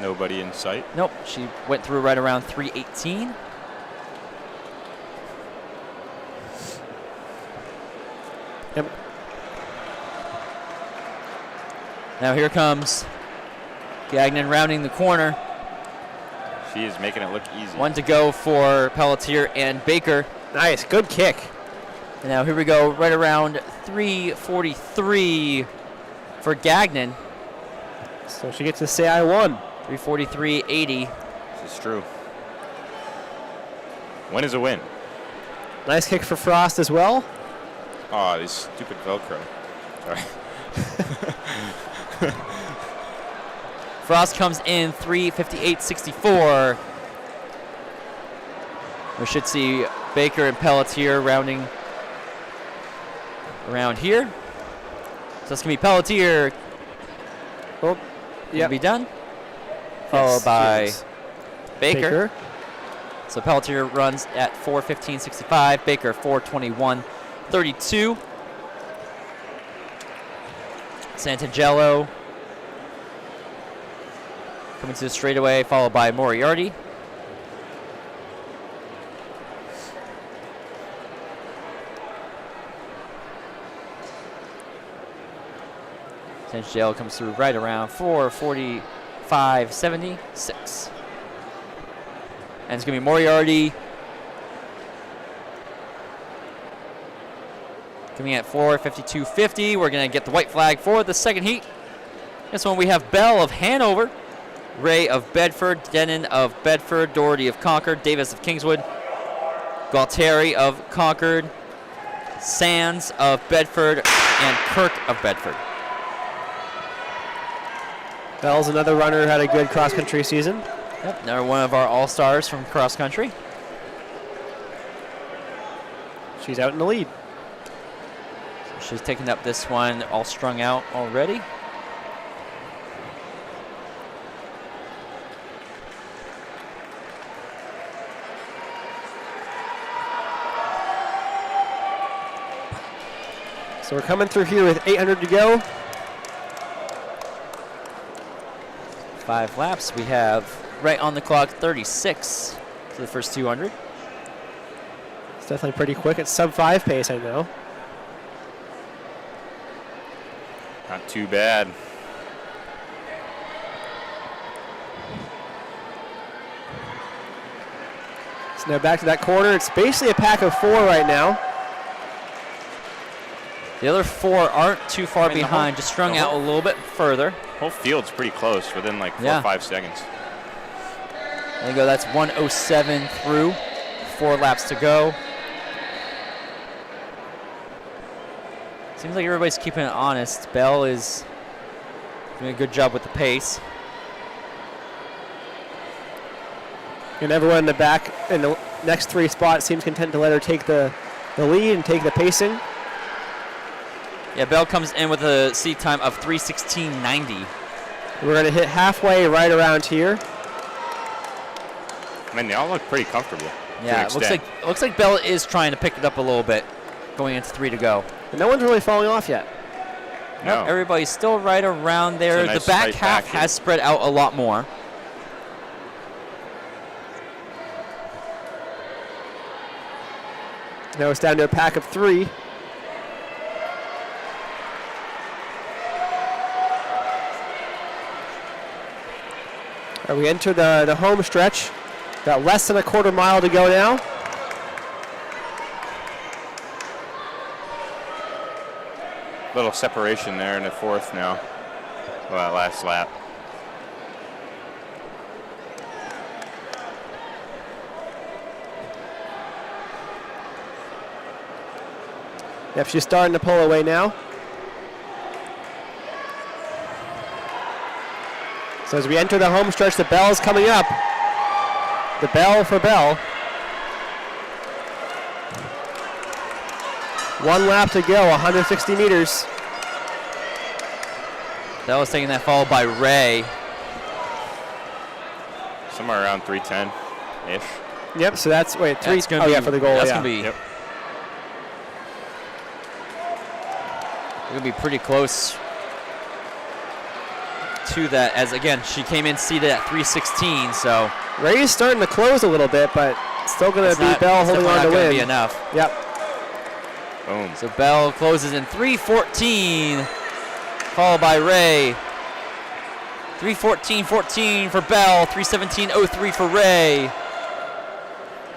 nobody in sight. Nope, she went through right around 3:18. Yep. Now here comes Gagnon rounding the corner. She is making it look easy. 1 to go for Pelletier and Baker. Nice, good kick. And now here we go, right around 3:43 for Gagnon. So she gets to say I won. 3:43.80. This is true. Win is a win. Nice kick for Frost as well. Oh, this stupid Velcro. Sorry. Frost comes in 3:58.64. We should see Baker and Pelletier rounding around here. So that's going to be Pelletier. Oh, Gonna be done. Followed by Baker. So Pelletier runs at 4:15.65. Baker 4:21.32. Santangelo coming to the straightaway, followed by Moriarty. Santangelo comes through right around 4:45.76. And it's going to be Moriarty coming at 4:52.50. We're going to get the white flag for the second heat. This one we have Bell of Hanover, Ray of Bedford, Denon of Bedford, Doherty of Concord, Davis of Kingswood, Galtieri of Concord, Sands of Bedford, and Kirk of Bedford. Bell's another runner who had a good cross-country season. Yep, another one of our all-stars from cross country. She's out in the lead. So she's taking up this one all strung out already. So we're coming through here with 800 to go. 5 laps. We have right on the clock 36 for the first 200. It's definitely pretty quick. It's sub-5 pace, I know. Not too bad. So now back to that corner. It's basically a pack of 4 right now. The other 4 aren't too far behind, just strung out a little bit further. Whole field's pretty close, within like 4 or 5 seconds. There you go. That's 1:07 through. 4 laps to go. Seems like everybody's keeping it honest. Bell is doing a good job with the pace. And everyone in the back in the next 3 spots seems content to let her take the lead and take the pacing. Yeah, Bell comes in with a seat time of 3:16.90. We're going to hit halfway right around here. I mean, they all look pretty comfortable. Yeah, it looks like Bell is trying to pick it up a little bit going into 3 to go. And no one's really falling off yet. No. Everybody's still right around there. Nice the back straight half back has spread out a lot more. Now it's down to a pack of 3. All right, we enter the home stretch. Got less than a quarter mile to go now. Little separation there in the fourth now. Well, that last lap. Yep, she's starting to pull away now. So as we enter the home stretch, the bell's coming up. The bell for Bell. 1 lap to go, 160 meters. That was taking that followed by Ray. Somewhere around 310-ish. Yep, so that's, wait, three. That's gonna Oh, be, yeah, for the goal, That's yeah. going to be, Yep. Going to be pretty close to that, as again, she came in seated at 316, so Ray's starting to close a little bit, but still going to be Bell holding on to win. win. Be enough. Yep. Boom. So Bell closes in 3:14, followed by Ray. 3:14.14 for Bell, 3:17.03 for Ray.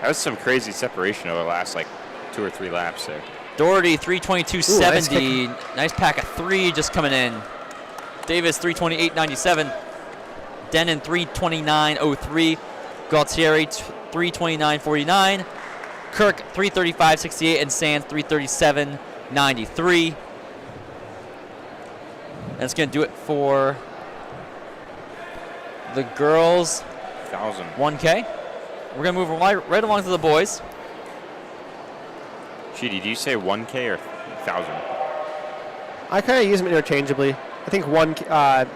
That was some crazy separation over the last like 2 or 3 laps there. Doherty 3:22.70. Nice Nice pack of 3 just coming in. Davis 3:28.97. Denon 3:29.03. Galtieri 3:29.49. Kirk 3:35.68 and Sands 3:37.93. That's going to do it for the girls 1,000. 1K. We're going to move right along to the boys. Sheedy, do you say 1K or 1,000? I kind of use them interchangeably. I think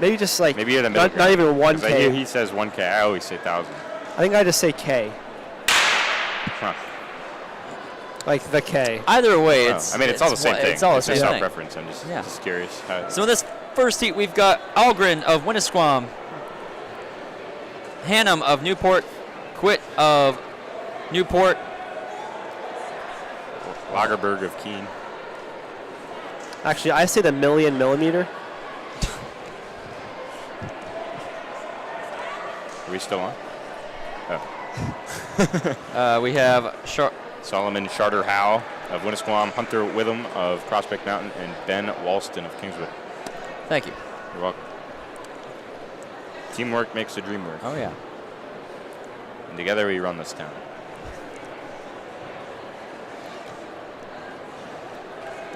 maybe just like, Maybe you're the middle not even 'Cause I hear 1K. he says 1K. I always say 1,000. I think I just say K. Huh. Like the K. Either way, Oh, it's I mean, it's all the same thing. It's all the It's same just our thing. preference. I'm just curious. So in this first heat, we've got Algren of Winnisquam, Hannum of Newport, Quit of Newport, Lagerberg of Keene. Actually, I say the millimeter. Are we still on? we have Solomon Charter Howe of Winnisquam, Hunter Witham of Prospect Mountain, and Ben Walston of Kingswood. Thank you. You're welcome. Teamwork makes the dream work. Oh yeah. And together we run this town.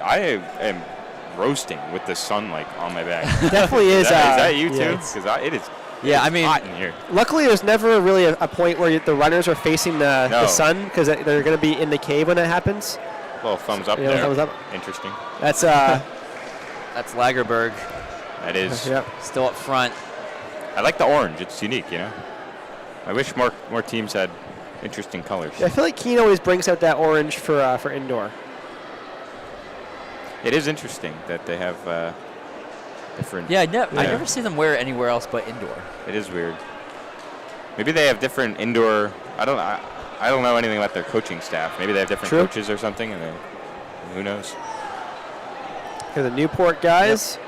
I am roasting with the sun like on my back. Definitely is. Is that you too? yeah, Because it is. Yeah, it's I mean, hot in here. Luckily, there's never really a point where the runners are facing the No. sun because they're going to be in the cave when that happens. Little thumbs up Yeah, there. thumbs up. Interesting. That's That's Lagerberg That is. yep. still up front. I like the orange. It's unique, you know. I wish more teams had interesting colors. I feel like Keene always brings out that orange for indoor. It is interesting that they have different. Yeah, I Yeah. never see them wear it anywhere else but indoor. It is weird. Maybe they have different indoor. I don't know anything about their coaching staff. Maybe they have different True. coaches or something, and who knows. Here are the Newport guys,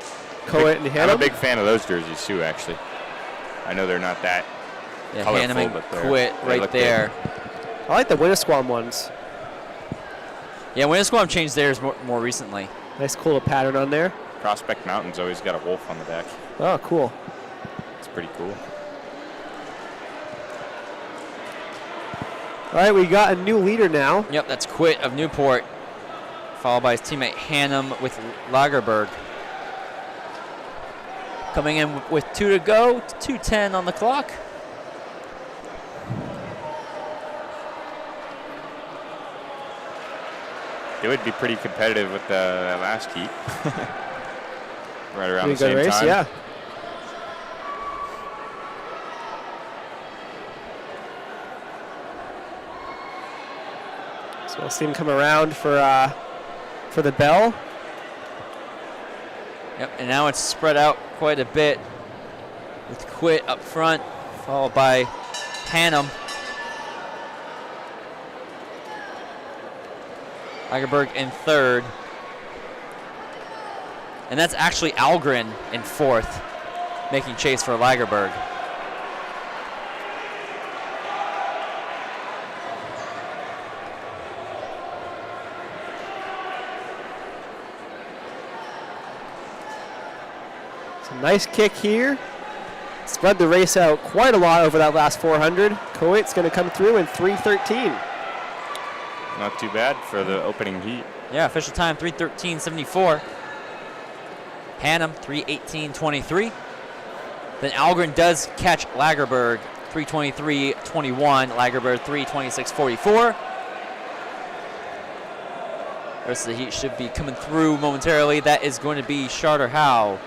Coet and I'm a Hannum. big fan of those jerseys too. Actually, I know they're not that. Yeah, Colorful, Hannum but and Quit they right look there. I like the Winnisquam ones. Yeah, Winnisquam changed theirs more recently. Nice cool pattern on there. Prospect Mountain's always got a wolf on the back. Oh, cool. It's pretty cool. All right, we got a new leader now. Yep, that's Quit of Newport, followed by his teammate Hannum with Lagerberg. Coming in with 2 to go, 2:10 on the clock. It would be pretty competitive with the last heat. Right around Pretty the same good race, time. yeah. So we'll see him come around for the bell. Yep, and now it's spread out quite a bit with Quit up front, followed by Hannum. Lagerberg in third. And that's actually Algren in fourth, making chase for Lagerberg. It's a nice kick here. Spread the race out quite a lot over that last 400. Coit's going to come through in 3:13. Not too bad for the opening heat. Yeah, official time 3:13.74. Hannum 3:18.23. Then Algren does catch Lagerberg 3:23.21. Lagerberg 3:26.44. The rest of the heat should be coming through momentarily. That is going to be Charter Howe.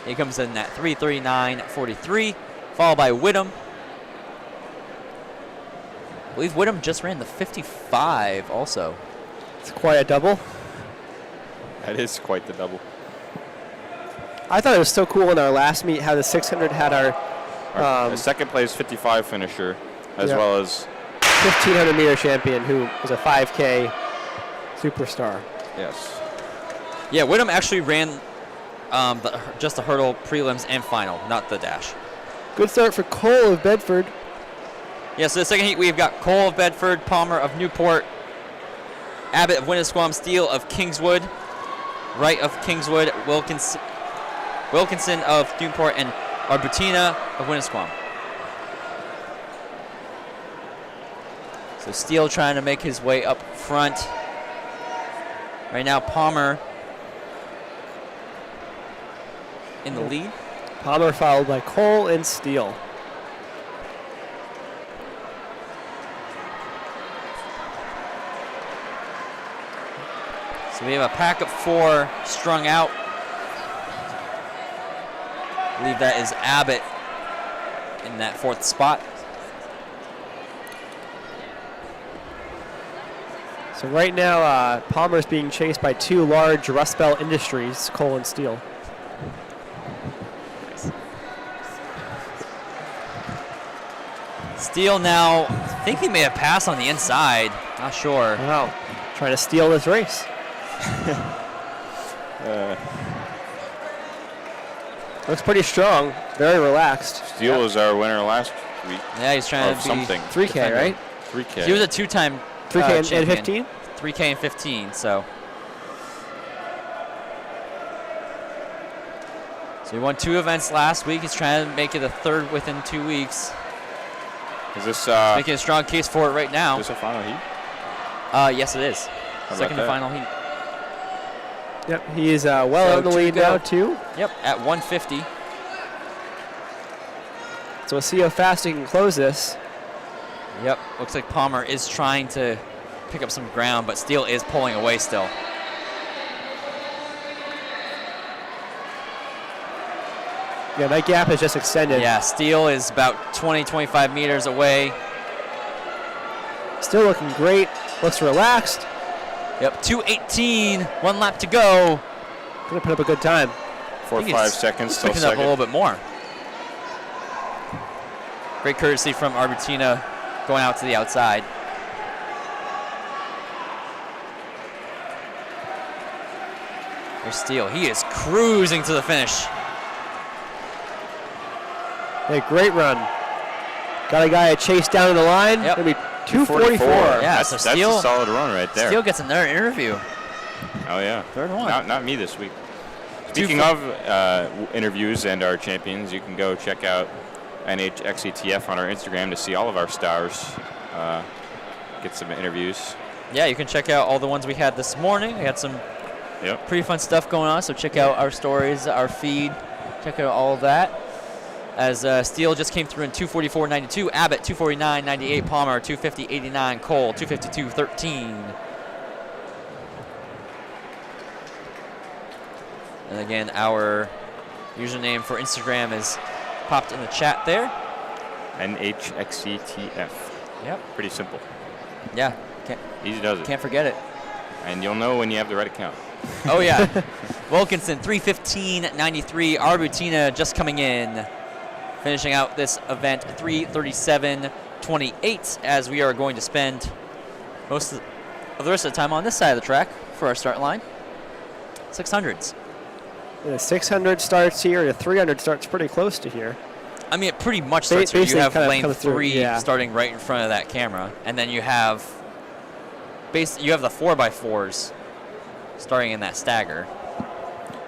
He comes in at 3:39.43, followed by Whittam. I believe Whittam just ran the 55 also. It's quite a double. That is quite the double. I thought it was so cool in our last meet how the 600 had our The second place 55 finisher, as Yeah. well as 1,500 meter champion who was a 5K superstar. yes. Yeah, Whittam actually ran just the hurdle, prelims, and final, not the dash. Good start for Cole of Bedford. Yeah, so the second heat we've got Cole of Bedford, Palmer of Newport, Abbott of Winnisquam, Steele of Kingswood, Wright of Kingswood, Wilkinson of Newport, and Arbutina of Winnisquam. So Steele trying to make his way up front. Right now, Palmer in the lead. Palmer followed by Cole and Steele. So we have a pack of 4 strung out. I believe that is Abbott in that 4th spot. So right now, Palmer's being chased by 2 large Rust Belt Industries, Cole and Steele. Steele now, I think he made a pass on the inside. Not sure. Wow, trying to steal this race. Looks pretty strong, very relaxed. Steele was our winner last week. Yeah, he's trying Of to be something. 3K, defender. right? 3K. He was a 2-time 3K and champion. 15? 3K and 15, so he won 2 events last week. He's trying to make it a 3rd within 2 weeks. Is this Making a strong case for it right now. is this a final heat? Yes, it is. How about Second and that? final heat. Yep, he is well So out in the 2 lead to now, go. too. Yep, at 150. So we'll see how fast he can close this. Yep, looks like Palmer is trying to pick up some ground, but Steele is pulling away still. Yeah, that gap has just extended. Yeah, Steele is about 20, 25 meters away. Still looking great. Looks relaxed. Yep, 2:18, 1 lap to go. Gonna put up a good time. 4 or I think 5 he's seconds till Picking up a second. little bit more. Great courtesy from Arbutina going out to the outside. There's Steele. He is cruising to the finish. Hey, great run. Got a guy chased down to the line. Yep. Gonna be 244. Yeah, That's, so that's Steele- a solid run right there. Steele gets another interview. Oh yeah. 3rd one. Not me this week. Speaking of interviews and our champions, you can go check out NHXETF on our Instagram to see all of our stars. Get some interviews. Yeah, you can check out all the ones we had this morning. We had some Yep. pretty fun stuff going on, so check out our stories, our feed. Check out all of that. As Steele just came through in 244.92, Abbott 249.98, Palmer 250.89, Cole 252.13. And again, our username for Instagram is popped in the chat there. NHXETF. Yep. Pretty simple. Yeah, Easy does it. can't forget it. And you'll know when you have the right account. Oh yeah. Wilkinson 315.93, Arbutina just coming in. Finishing out this event 3:37.28 as we are going to spend most of the rest of the time on this side of the track for our start line. 600s. The 600 starts here. The 300 starts pretty close to here. I mean, it pretty much starts here. You basically have kind of lane comes through, 3 yeah. starting right in front of that camera, and then you have you have the 4x4s starting in that stagger.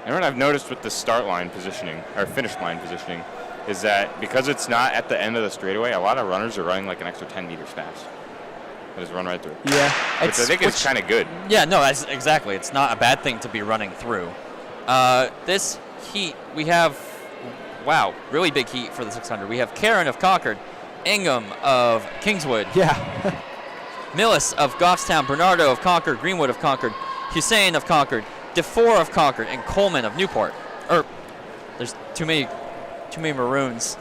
And what I've noticed with the start line positioning, or finish line positioning, is that because it's not at the end of the straightaway, a lot of runners are running like an extra 10 meters fast. They just run right through. Yeah. Which I think is kind of good. Yeah, no, exactly. It's not a bad thing to be running through. This heat, we have, wow, really big heat for the 600. We have Karen of Concord, Ingham of Kingswood, Yeah. Millis of Goffstown, Bernardo of Concord, Greenwood of Concord, Hussein of Concord, DeFore of Concord, and Coleman of Newport. There's too many maroons.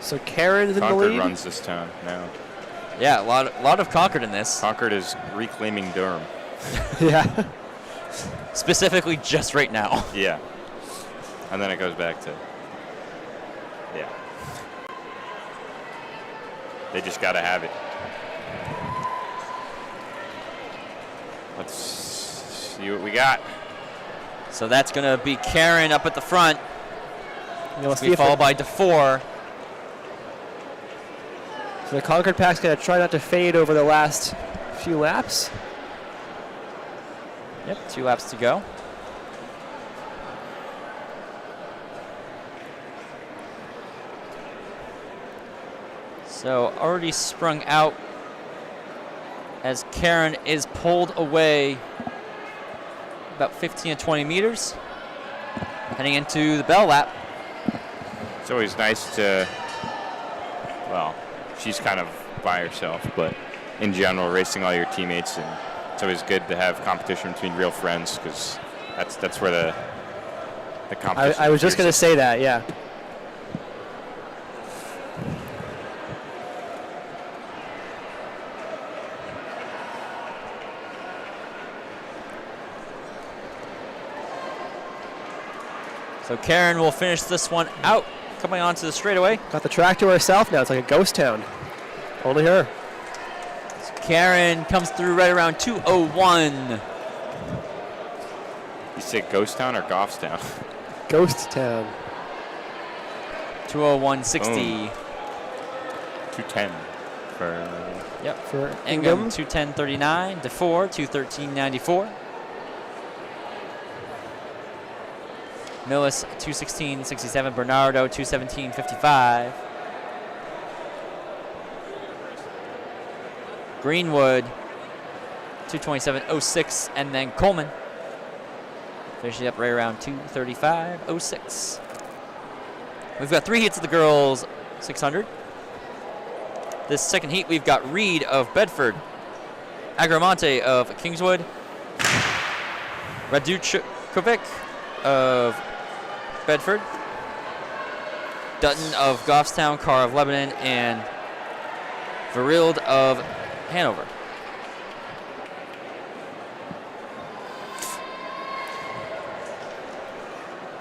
So Karen's in the Concord lead. runs this town now. Yeah, a lot of Concord in this. Concord is reclaiming Durham. Yeah. Specifically just right now. Yeah. And then it goes back to, yeah. They just got to have it. Let's see what we got. So that's going to be Karen up at the front. Yeah, let's see We if followed by DeFore. So the Concord Pack's going to try not to fade over the last few laps. Yep, 2 laps to go. So already sprung out as Karen is pulled away about 15 to 20 meters. Heading into the bell lap. It's always nice to, well, she's kind of by herself, but in general, racing all your teammates, and it's always good to have competition between real friends, because that's where the competition. I was just going to say that, yeah. So Karen will finish this one out, coming onto the straightaway. Got the track to herself now. It's like a ghost town. Only her. So Karen comes through right around 2:01. You say Ghost Town or Goffstown? Ghost town. 2:01.60. 210 for. Yep. For Ingham Ingham. 2:10.39. DeFore 2:13.94. Millis 2:16.67. Bernardo 2:17.55. Greenwood 2:27.06, and then Coleman finishing up right around 2:35.06. We've got 3 heats of the girls 600. This second heat, we've got Reed of Bedford, Agramonte of Kingswood, Radukovic of Bedford, Dutton of Goffstown, Carr of Lebanon, and Verild of Hanover.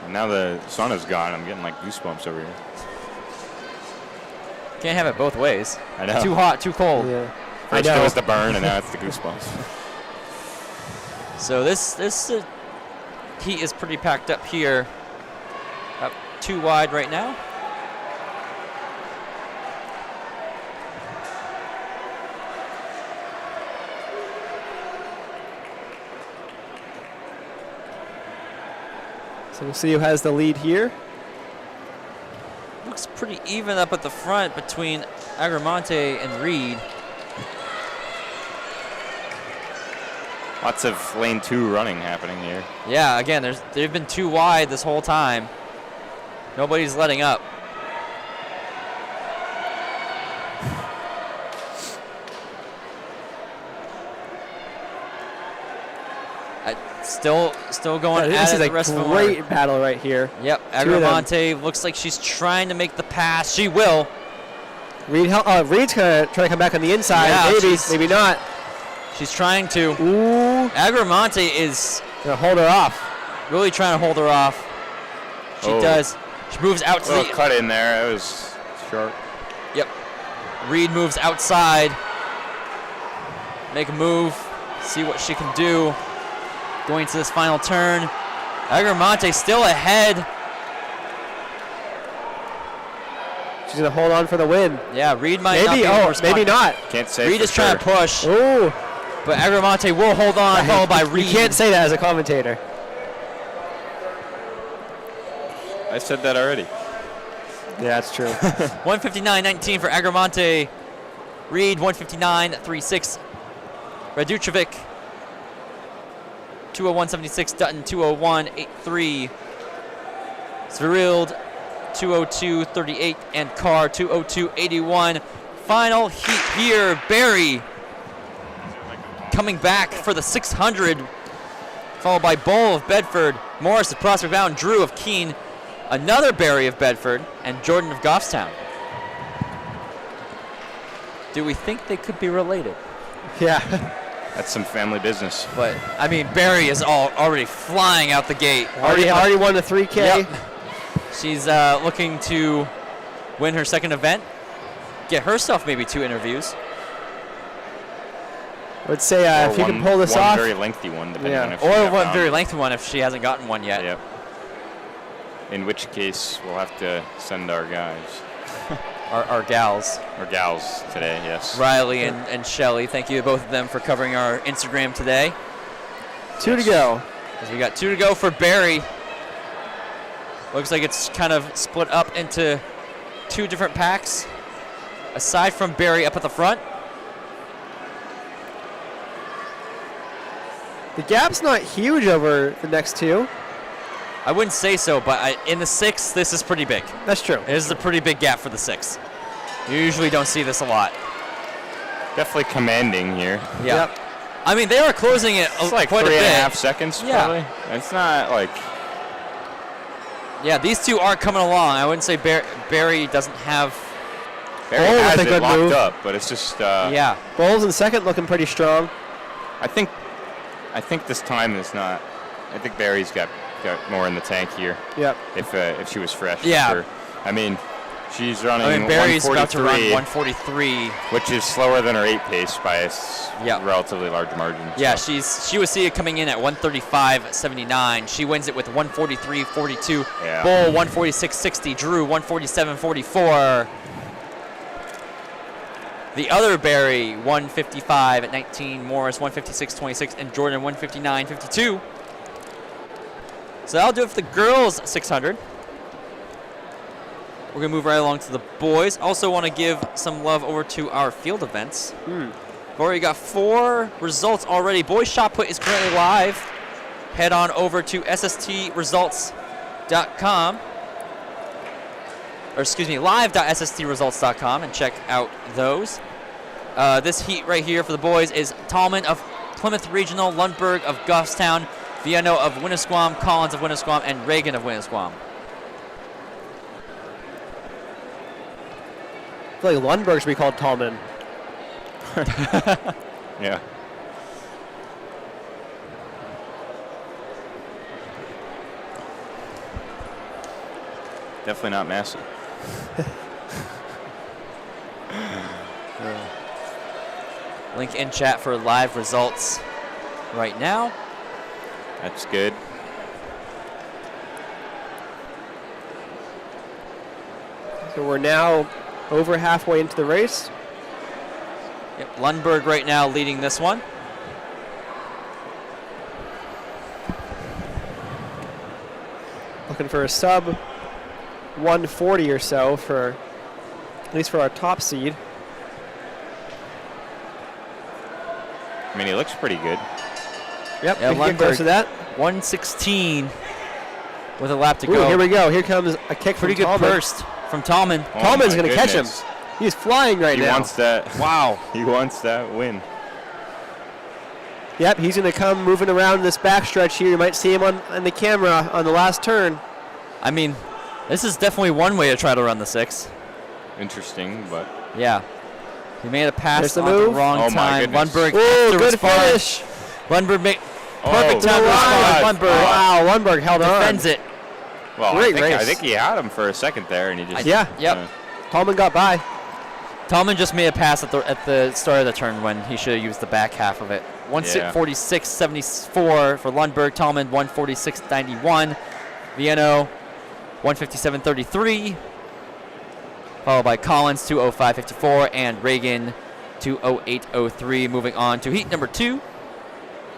Now the sun is gone. I'm getting like goosebumps over here. Can't have it both ways. I know. Too hot, too cold. Yeah. First I it know. was the burn, and now it's the goosebumps. So this heat is pretty packed up here. About 2 wide right now. So we'll see who has the lead here. Looks pretty even up at the front between Agramonte and Reed. Lots of lane 2 running happening here. Yeah, again, they've been 2 wide this whole time. Nobody's letting up. Still going Yeah, at this it is the a rest of them. great battle right here. Yep, Two of them. Agramonte looks like she's trying to make the pass. She will. Reed's going to try to come back on the inside. Yeah, Maybe, she's- maybe not. She's trying to. Ooh. Agramonte is Gonna hold her off. really trying to hold her off. She Oh. does. She moves out to Little the. cut in there. It was sharp. Yep. Reed moves outside. Make a move. See what she can do. Going to this final turn. Agramonte still ahead. She's gonna hold on for the win. Yeah, Reed might not Maybe. be Oh, first maybe spot. not. Can't say Reed for is trying to sure. push. Ooh. But Agramonte will hold on, followed by Reed. You can't say that as a commentator. I said that already. Yeah, that's true. 159.19 for Agramonte. Reed 159.36. Raducevic 201.76. Dutton 201.83. Sverild 202.38. And Carr 202.81. Final heat here. Barry coming back for the 600. Followed by Bull of Bedford. Morris of Prospect Mountain. Drew of Keene. Another Barry of Bedford. And Jordan of Goffstown. Do we think they could be related? Yeah. That's some family business. But, I mean, Barry is already flying out the gate. Already won the 3K. Yep. She's looking to win her second event. Get herself maybe 2 interviews. I would say if you can pull this one off. very lengthy one, depending on if she Or got one round. very lengthy one if she hasn't gotten one yet. Yep. In which case, we'll have to send our guys. Our gals. Or gals today, yes. Riley and Shelly. Thank you to both of them for covering our Instagram today. 2 to go. As we got 2 to go for Barry. Looks like it's kind of split up into 2 different packs. Aside from Barry up at the front. The gap's not huge over the next 2. I wouldn't say so, but in the 6, this is pretty big. That's true. This is a pretty big gap for the 6. You usually don't see this a lot. Definitely commanding here. Yeah. Yep. I mean, they are closing it It's like quite a 3.5 bit. seconds, Yeah. probably. It's not like... Yeah, these 2 are coming along. I wouldn't say Barry doesn't have... Barry Oh, has with a it good locked move. up, but it's just... yeah. Bulls in second looking pretty strong. I think this time is not... I think Barry's got more in the tank here. Yep. If she was fresh. for Yeah. sure. I mean, she's running I mean, Barry's about to run 143, 143. which is slower than her 8 pace by a Yeah. relatively large margin. Yeah, so. she was seated coming in at 135.79. She wins it with 143.42. Yeah. Bull 146.60. Drew 147.44. The other Barry 155.19. Morris 156.26, and Jordan 159.52. So that'll do it for the girls 600. We're gonna move right along to the boys. Also want to give some love over to our field events. We've already got 4 results already. Boys shot put is currently live. Head on over to sstresults.com. Or excuse me, live.sstresults.com and check out those. This heat right here for the boys is Tallman of Plymouth Regional, Lundberg of Goffstown, Viano of Winnisquam, Collins of Winnisquam, and Reagan of Winnisquam. I feel like Lundberg should be called Tallman. Yeah. Definitely not massive. Link in chat for live results right now. That's good. So we're now over halfway into the race. Yep, Lundberg right now leading this one. Looking for a sub 140 or so for at least for our top seed. I mean, he looks pretty good. Yep, Yeah, we can get close Lundberg. to that. 116 with a lap to Ooh, go. here we go. Here comes a kick Pretty from good Tallman. burst from Tallman. Oh Tallman's my going to catch him. goodness. He's flying right He now. wants that. Wow. He wants that win. Yep, he's going to come moving around this backstretch here. You might see him on the camera on the last turn. I mean, this is definitely one way to try to run the 6. Interesting, but Yeah. He made a pass There's the on the move. wrong Oh my time. goodness. Lundberg Oh, has to good respond. finish. Lundberg make Oh, perfect time to God. respond. Lundberg Wow, Lundberg held defends on. it. well, Great I race. think he had him for a second there, and he just Yeah. Yep. Tallman got by. Tallman just made a pass at the start of the turn when he should have used the back half of it. 146.74 for Lundberg. Tallman 146.91. Viano 157.33. Followed by Collins 205.54 and Reagan 22:08:03. Moving on to heat number 2.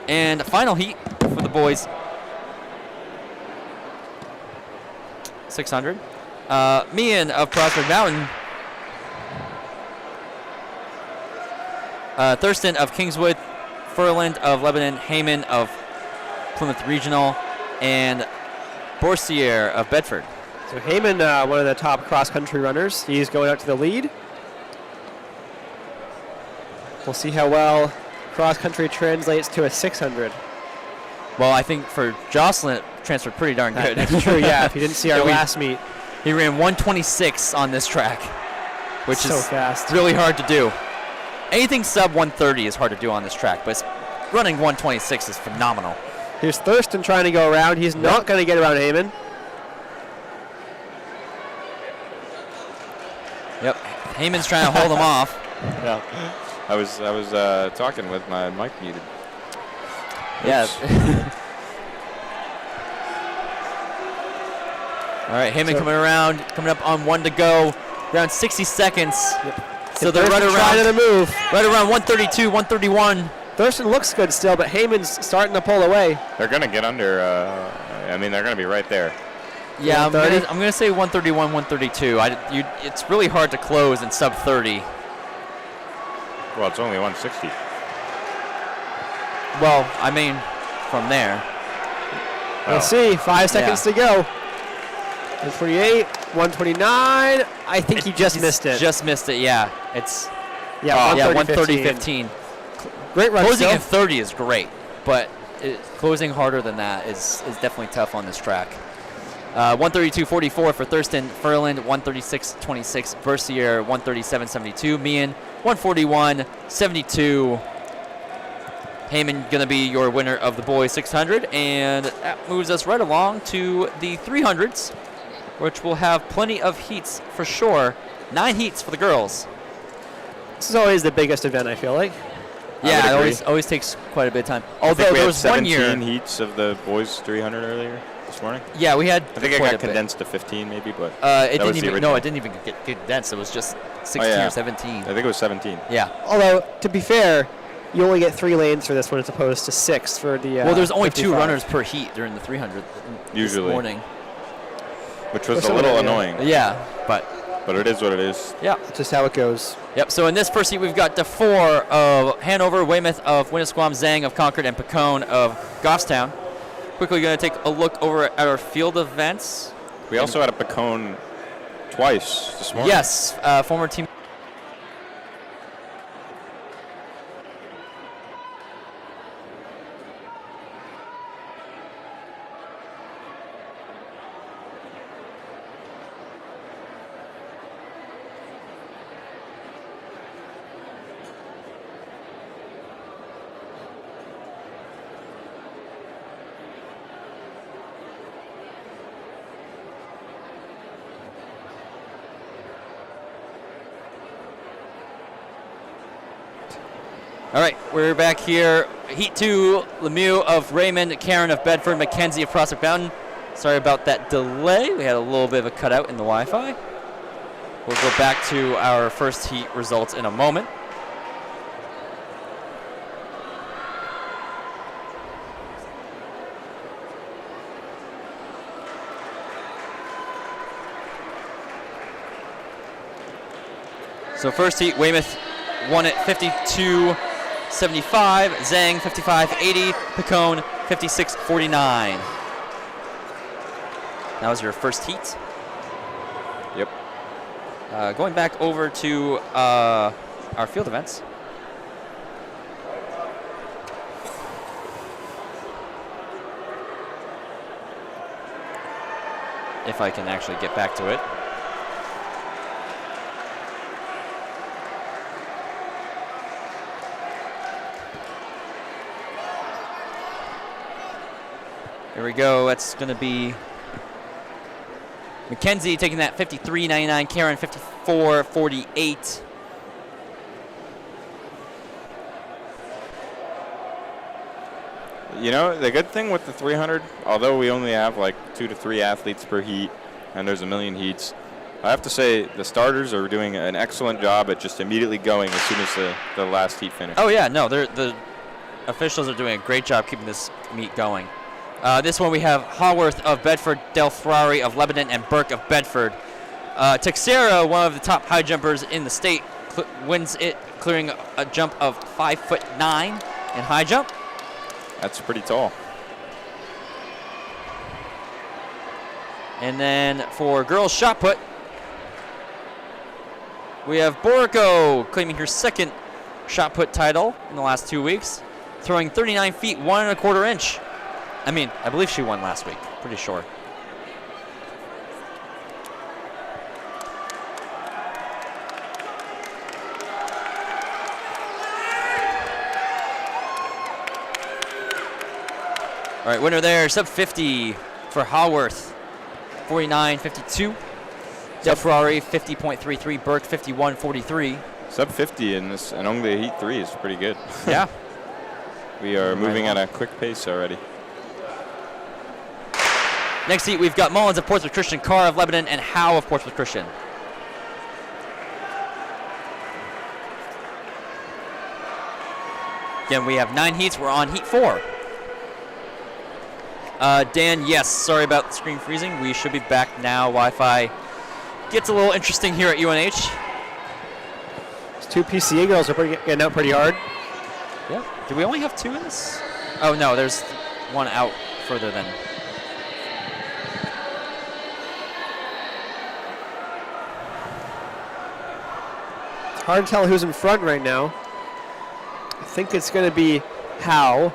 And final heat for the boys. 600. Meehan of Prospect Mountain. Thurston of Kingswood. Furland of Lebanon. Heyman of Plymouth Regional. And Borsier of Bedford. So Heyman, one of the top cross-country runners. He's going out to the lead. We'll see how well cross-country translates to a 600. Well, I think for Jocelyn, it transferred pretty darn good. That's true, yeah. If you didn't see our last meet. He ran 126 on this track, which so is fast. Really hard to do. Anything sub 130 is hard to do on this track, but running 126 is phenomenal. Here's Thurston trying to go around. He's not going to get around Heyman. Yep, Heyman's trying to hold him off. Yeah, I was talking with my mic muted. Yeah. All right, Heyman coming around, coming up on 1 to go. Around 60 seconds. Yep. So they're right around 132, 131. Thurston looks good still, but Heyman's starting to pull away. They're going to get under. They're going to be right there. Yeah, I'm gonna say 131, 132. It's really hard to close in sub 30. Well, it's only 160. Well, I mean, from there. We'll see. 5 seconds to go. 148, 129. I think he just missed it. Just missed it. Yeah, it's 130-15. Great run. Closing in 30 is great, but closing harder than that is definitely tough on this track. 132.44 for Thurston. Furland 136.26. Bercier 137.72. Meehan 141.72. Heyman going to be your winner of the boys 600, and that moves us right along to the 300s, which will have plenty of heats for sure. 9 heats for the girls. This is always the biggest event, I feel like. Yeah, it always takes quite a bit of time. Although there was 17 heats of the boys 300 earlier this morning. Yeah, we had. I think it got condensed to 15 maybe, but it didn't even get condensed. It was just 16 or 17. I think it was 17. Yeah. Although to be fair, you only get 3 lanes for this one as opposed to 6 for the. Well, there's only 55. 2 runners per heat during the 300 usually this morning, which was a little annoying. Yeah, but it is what it is. Yeah, that's just how it goes. Yep. So in this first heat, we've got DeFore of Hanover, Weymouth of Winnisquam, Zhang of Concord, and Picone of Goffstown. Quickly going to take a look over at our field events. We also had a Picone twice this morning. Yes, former team. All right, we're back here. Heat 2, Lemieux of Raymond, Karen of Bedford, Mackenzie of Prospect Mountain. Sorry about that delay. We had a little bit of a cutout in the Wi-Fi. We'll go back to our first heat results in a moment. So first heat, Weymouth won it 52-75, Zhang 55-80, Picone 56-49. That was your first heat. Yep. Going back over to our field events. If I can actually get back to it. Here we go. That's going to be Mackenzie taking that 53.99, Karen 54.48. You know, the good thing with the 300, although we only have like 2 to 3 athletes per heat, and there's a million heats, I have to say the starters are doing an excellent job at just immediately going as soon as the last heat finished. Oh, yeah, no, the officials are doing a great job keeping this meet going. This one we have Haworth of Bedford, Del Ferrari of Lebanon, and Burke of Bedford. Texera, one of the top high jumpers in the state, wins it, clearing a jump of 5'9" in high jump. That's pretty tall. And then for girls shot put, we have Borico claiming her second shot put title in the last 2 weeks, throwing 39 feet 1 1/4 inch. I mean, I believe she won last week, pretty sure. All right, winner there, sub 50 for Haworth, 49.52. Del Ferrari, 50.33. Burke, 51.43. Sub 50 in this and only heat 3 is pretty good. Yeah. We are moving at a quick pace already. Next heat, we've got Mullins of Portsmouth Christian, Carr of Lebanon, and Howe of Portsmouth Christian. Again, we have 9 heats. We're on heat 4. Dan, yes, sorry about the screen freezing. We should be back now. Wi-Fi gets a little interesting here at UNH. These 2 PCA girls are getting out pretty hard. Yeah. Do we only have 2 in this? Oh, no, there's one out further than. It's hard to tell who's in front right now. I think it's going to be Howe.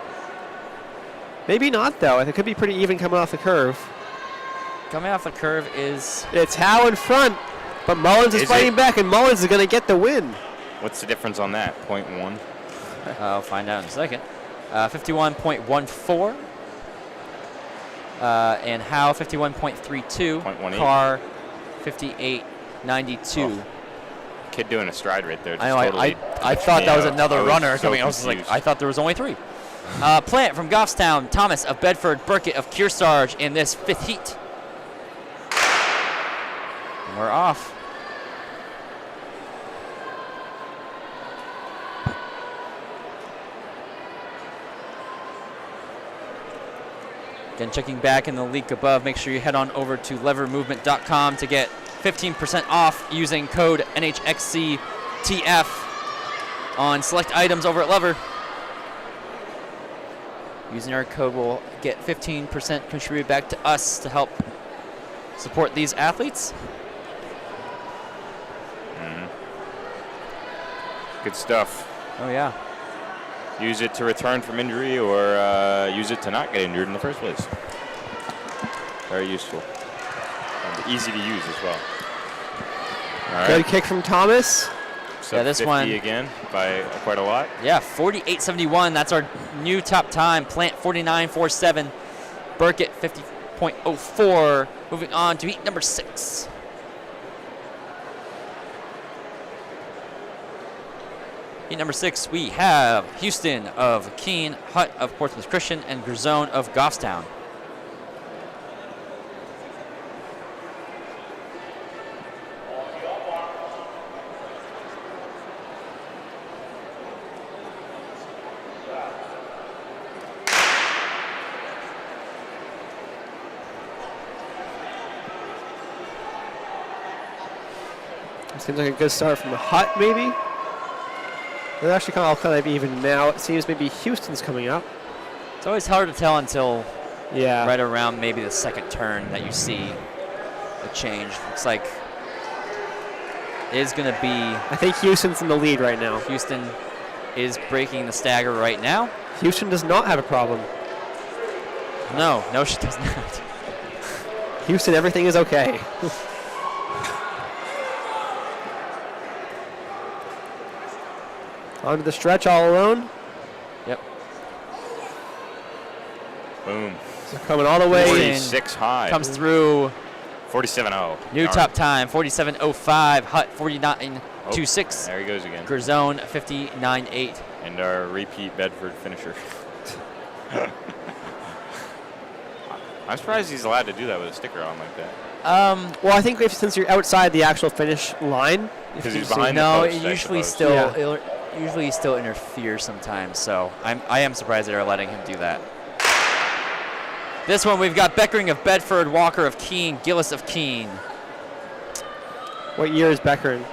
Maybe not, though. It could be pretty even coming off the curve. Coming off the curve is. It's Howe in front, but Mullins is fighting back, and Mullins is going to get the win. What's the difference on that? 0.1? I'll find out in a second. 51.14. And Howe, 51.32. 0.18. Carr, 58.92. Oh. Kid doing a stride right there. I know. I thought that was another runner coming. I was like, confused. I thought there was only 3. Plant from Goffstown, Thomas of Bedford, Burkett of Kearsarge in this 5th heat. And we're off. Again, checking back in the link above, make sure you head on over to levermovement.com to get 15% off using code NHXCTF on select items over at Lever. Using our code, we'll get 15% contributed back to us to help support these athletes. Good stuff. Oh, yeah. Use it to return from injury or use it to not get injured in the first place. Very useful. And easy to use as well. All Good right. kick from Thomas. Yeah, this 50 one again by quite a lot. Yeah, 48.71. That's our new top time. Plant 49.47. Burkett 50.04. Moving on to heat number 6. Heat number 6, we have Houston of Keene, Hutt of Portsmouth Christian, and Grzone of Goffstown. Seems like a good start from the Hutt, maybe. They're actually kind of even now. It seems maybe Houston's coming up. It's always hard to tell until Yeah. right around maybe the second turn that you see a change. Looks like it is going to be. I think Houston's in the lead right now. Houston is breaking the stagger right now. Houston does not have a problem. No, she does not. Houston, everything is okay. Onto the stretch all alone. Yep. Boom. So coming all the way in. 46 high. Comes through. 47.0. New top time, 47.05. Hutt, 49.26. There he goes again. Grzone, 59.8. And our repeat Bedford finisher. I'm surprised he's allowed to do that with a sticker on like that. Well, I think since you're outside the actual finish line, Because if he's you behind see- the No, post, it I usually suppose. still Yeah. usually he still interferes sometimes. So I am surprised they're letting him do that. This one we've got Beckering of Bedford, Walker of Keene, Gillis of Keene. What year is Beckering?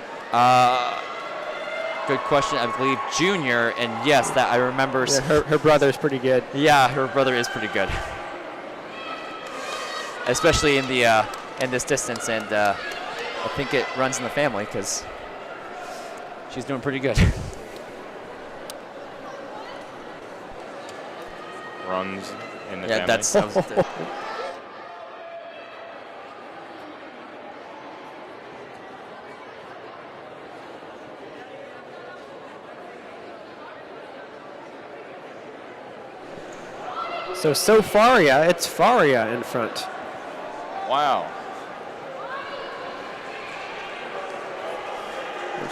Good question. I believe junior, and yes, that I remember. Yeah, her brother's pretty good. Yeah, her brother is pretty good, especially in the in this distance, and I think it runs in the family because she's doing pretty good. Runs in the Yeah, family. that was So Faria, it's Faria in front. Wow.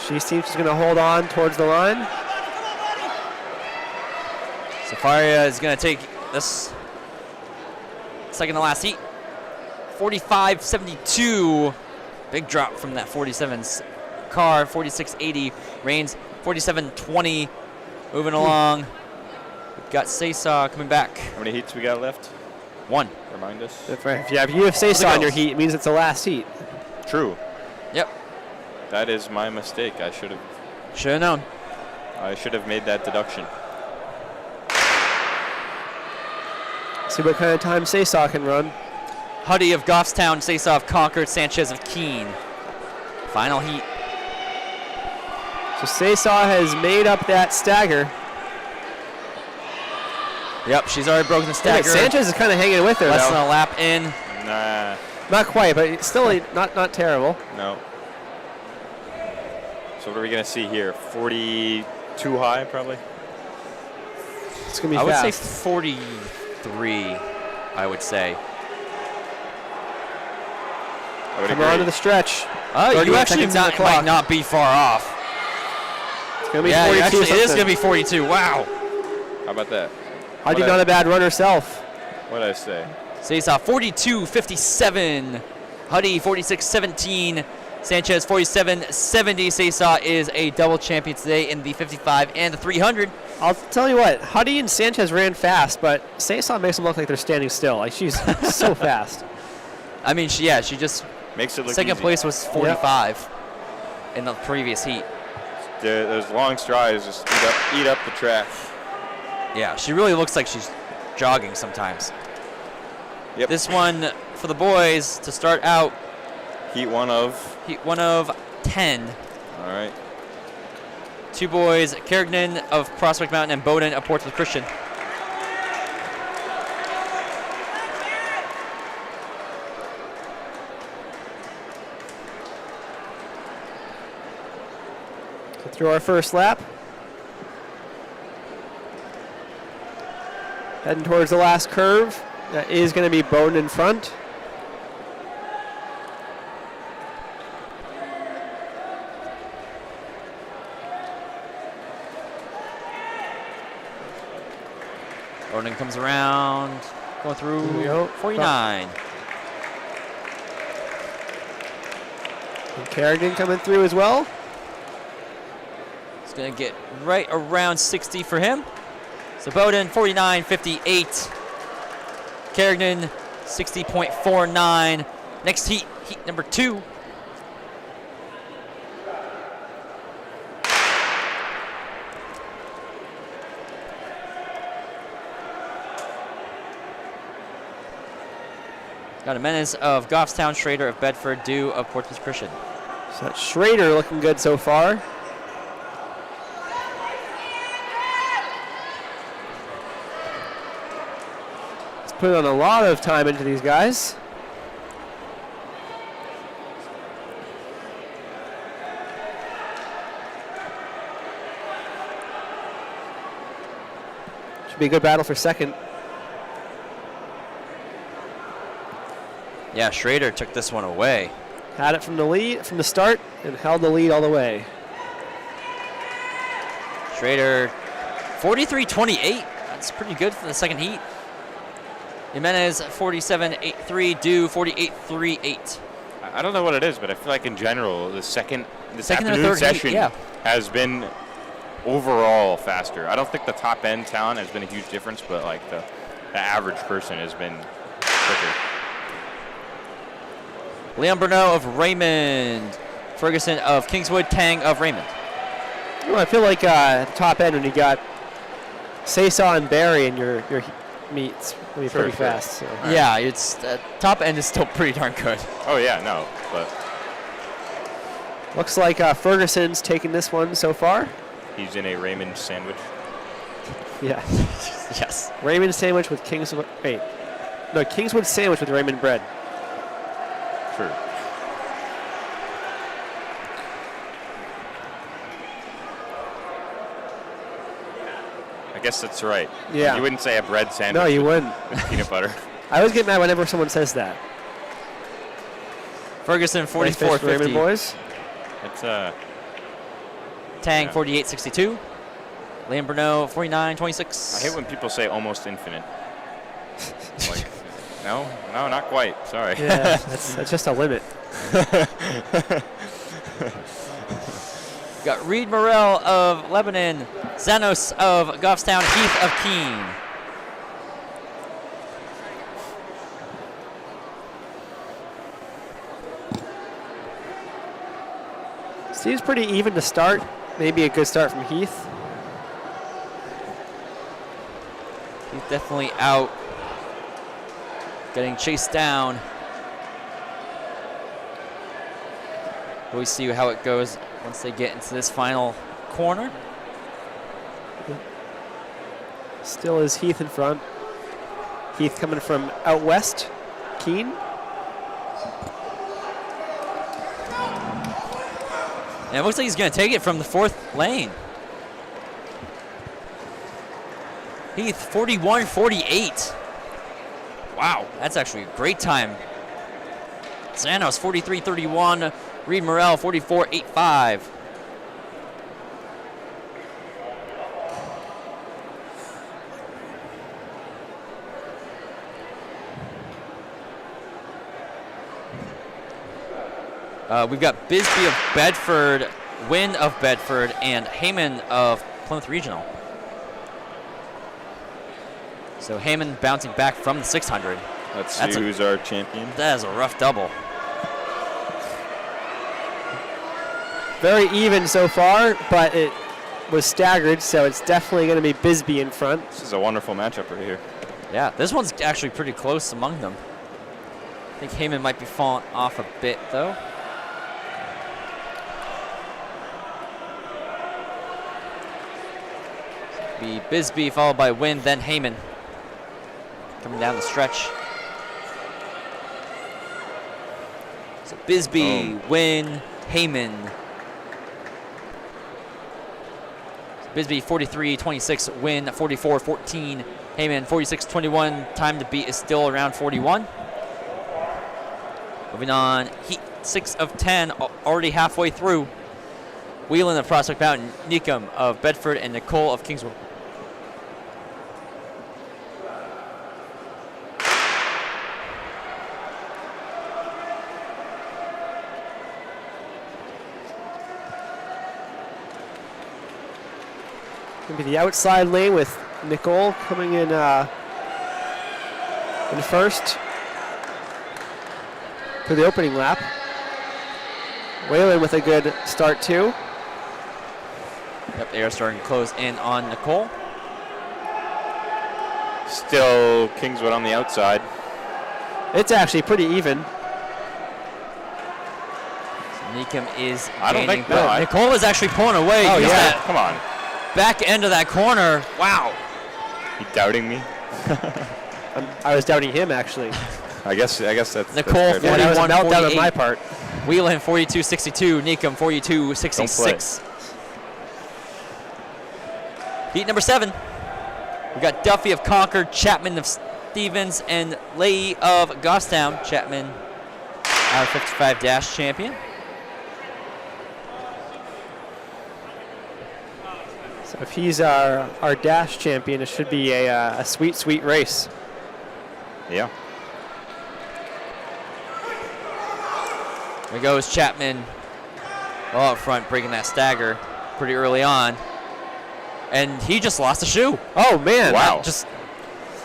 She seems she's going to hold on towards the line. Safaria is going to take this second to last heat. 45.72. Big drop from that 47's car. 46.80. Reigns 47.20. Moving along. We've got Seesaw coming back. How many heats we got left? 1. Remind us. If you have Seesaw in your girls. heat, it means it's the last heat. True. Yep. That is my mistake. I should Should have known. have made that deduction. See what kind of time Seesaw can run. Huddy of Goffstown, Seesaw of Concord, Sanchez of Keene. Final heat. So Seesaw has made up that stagger. Yep, she's already broken the Look at stagger. Sanchez is kind of hanging with her, Less than though. a lap in. Nah. Not quite, but still not terrible. No. So what are we going to see here? 42 high, probably? It's going to be I would say fast. 43, I would say. I would Come agree. on to the stretch. Oh, 38 you actually seconds on the might clock. not be far off. It's going to be Yeah, 42 actually, it is something. going to be 42. Wow. How about that? Huddy What not a bad run herself. What did I say? Seesaw 42.57. Huddy 46.17. Sanchez 47.70. Seesaw is a double champion today in the 55 and the 300. I'll tell you what, Huddy and Sanchez ran fast, but Seesaw makes them look like they're standing still. Like, she's so fast. I mean, she just Makes it look second easy. place was 45 in the previous heat. Those long strides just eat up the track. Yeah, she really looks like she's jogging sometimes. Yep. This one for the boys to start out. Heat one of. Heat 1 of 10. All right. 2 boys, Carignan of Prospect Mountain and Bowdoin of Portsmouth Christian. Through our first lap. Heading towards the last curve. That is going to be Bowden in front. Bowdoin comes around, going through Here we go. 49. And Carrigan coming through as well. It's going to get right around 60 for him. So Bowdoin 49.58. Carignan 60.49. Next heat, heat number 2. Got a Menace of Goffstown, Schrader of Bedford, Dew of Portsmouth Christian. So that's Schrader looking good so far. Let's put on a lot of time into these guys. Should be a good battle for second. Yeah, Schrader took this one away. Had it from the lead, from the start, and held the lead all the way. Schrader 43.28. That's pretty good for the second heat. Jimenez 47.83, Dew 48.38. I don't know what it is, but I feel like in general, this Second and afternoon third heat, session yeah. has been overall faster. I don't think the top end talent has been a huge difference, but like the average person has been quicker. Leon Bruneau of Raymond. Ferguson of Kingswood. Tang of Raymond. Well, I feel like top end when you got Saysaw and Barry in your meets will be pretty fast. So. Yeah, it's top end is still pretty darn good. Oh yeah, no, but Looks like Ferguson's taking this one so far. he's in a Raymond sandwich. Yeah. Yes. Raymond sandwich with Kingswood. Wait. No, Kingswood sandwich with Raymond bread. Sure. I guess that's right. Yeah. You wouldn't say a bread sandwich. No, you with- wouldn't. with peanut butter. I always get mad whenever someone says that. Ferguson Nice fish for Raymond 44.50. boys. It's Tang Yeah. 48.62. Leon Bruneau I 49.26. hate when people say almost infinite. Like, no, not quite. Sorry. Yeah, that's just a limit. Got Reed Morrell of Lebanon. Zanos of Goffstown. Heath of Keene. Seems pretty even to start. Maybe a good start from Heath. He's definitely out. Getting chased down. We'll see how it goes once they get into this final corner. Still is Heath in front. Heath coming from out west. Keene. And it looks like he's going to take it from the fourth lane. Heath 41.48. Wow, that's actually a great time. Zanos 43.31. Reed Morrell 44.85. We've got Bisbee of Bedford, Wynn of Bedford, and Heyman of Plymouth Regional. So Heyman bouncing back from the 600. Let's That's see a- who's our champion. That is a rough double. Very even so far, but it was staggered, so it's definitely going to be Bisbee in front. This is a wonderful matchup right here. Yeah, this one's actually pretty close among them. I think Heyman might be falling off a bit, though. Be Bisbee followed by Wynn, then Heyman. Coming down the stretch. So Bisbee, Wynn, Heyman. So Bisbee 43.26, Wynn 44.14, Heyman 46.21. Time to beat is still around 41. Moving on, Heat 6 of 10, already halfway through. Whelan of Prospect Mountain, Neekum of Bedford, and Nicole of Kingswood. Maybe the outside lane with Nicole coming in first for the opening lap. Whalen with a good start too. Yep, they are starting to close in on Nicole. Still Kingswood on the outside. It's actually pretty even. Neekum is I don't gaining, think- no, but I- Nicole is actually pulling away. Oh, He's yeah. that Come on. back end of that corner. Wow. You doubting me? I was doubting him actually. I guess that's Nicole that's fair. Yeah, that was a 41, meltdown on 48. my part. Whelan 42.62, Neekum 42.66. Heat number 7. We got Duffy of Concord, Chapman of Stevens, and Leahy of Goffstown. Chapman, our 55 dash champion. So if he's our dash champion, it should be a sweet, sweet race. Yeah. There goes Chapman. Well, up front, breaking that stagger pretty early on. And he just lost a shoe. Oh, man. Wow. Just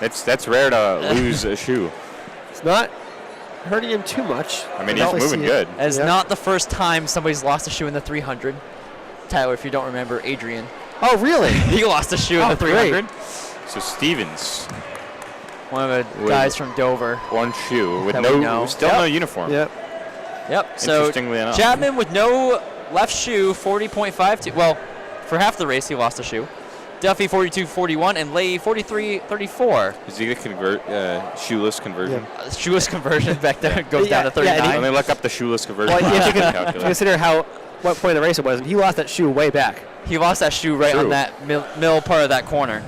That's rare to lose a shoe. It's not hurting him too much. I mean, he's moving good. It's not the first time somebody's lost a shoe in the 300. Tyler, if you don't remember, Adrian. Oh, really? He lost a shoe in the 300. Great. So Stevens, One of the guys from Dover. one shoe with That we know. no uniform. Yep. Yep. So Interestingly enough. Chapman with no left shoe, 40.52. Well, for half the race, he lost a shoe. Duffy 42.41 and Lay 43.34. Is he going to shoeless conversion? Yeah. Shoeless conversion back there goes down to Yeah, 39. Let me look up the shoeless conversion. Well, if you can calculator. consider what point of the race it was, and he lost that shoe way back. He lost that shoe right on True. that middle part of that corner.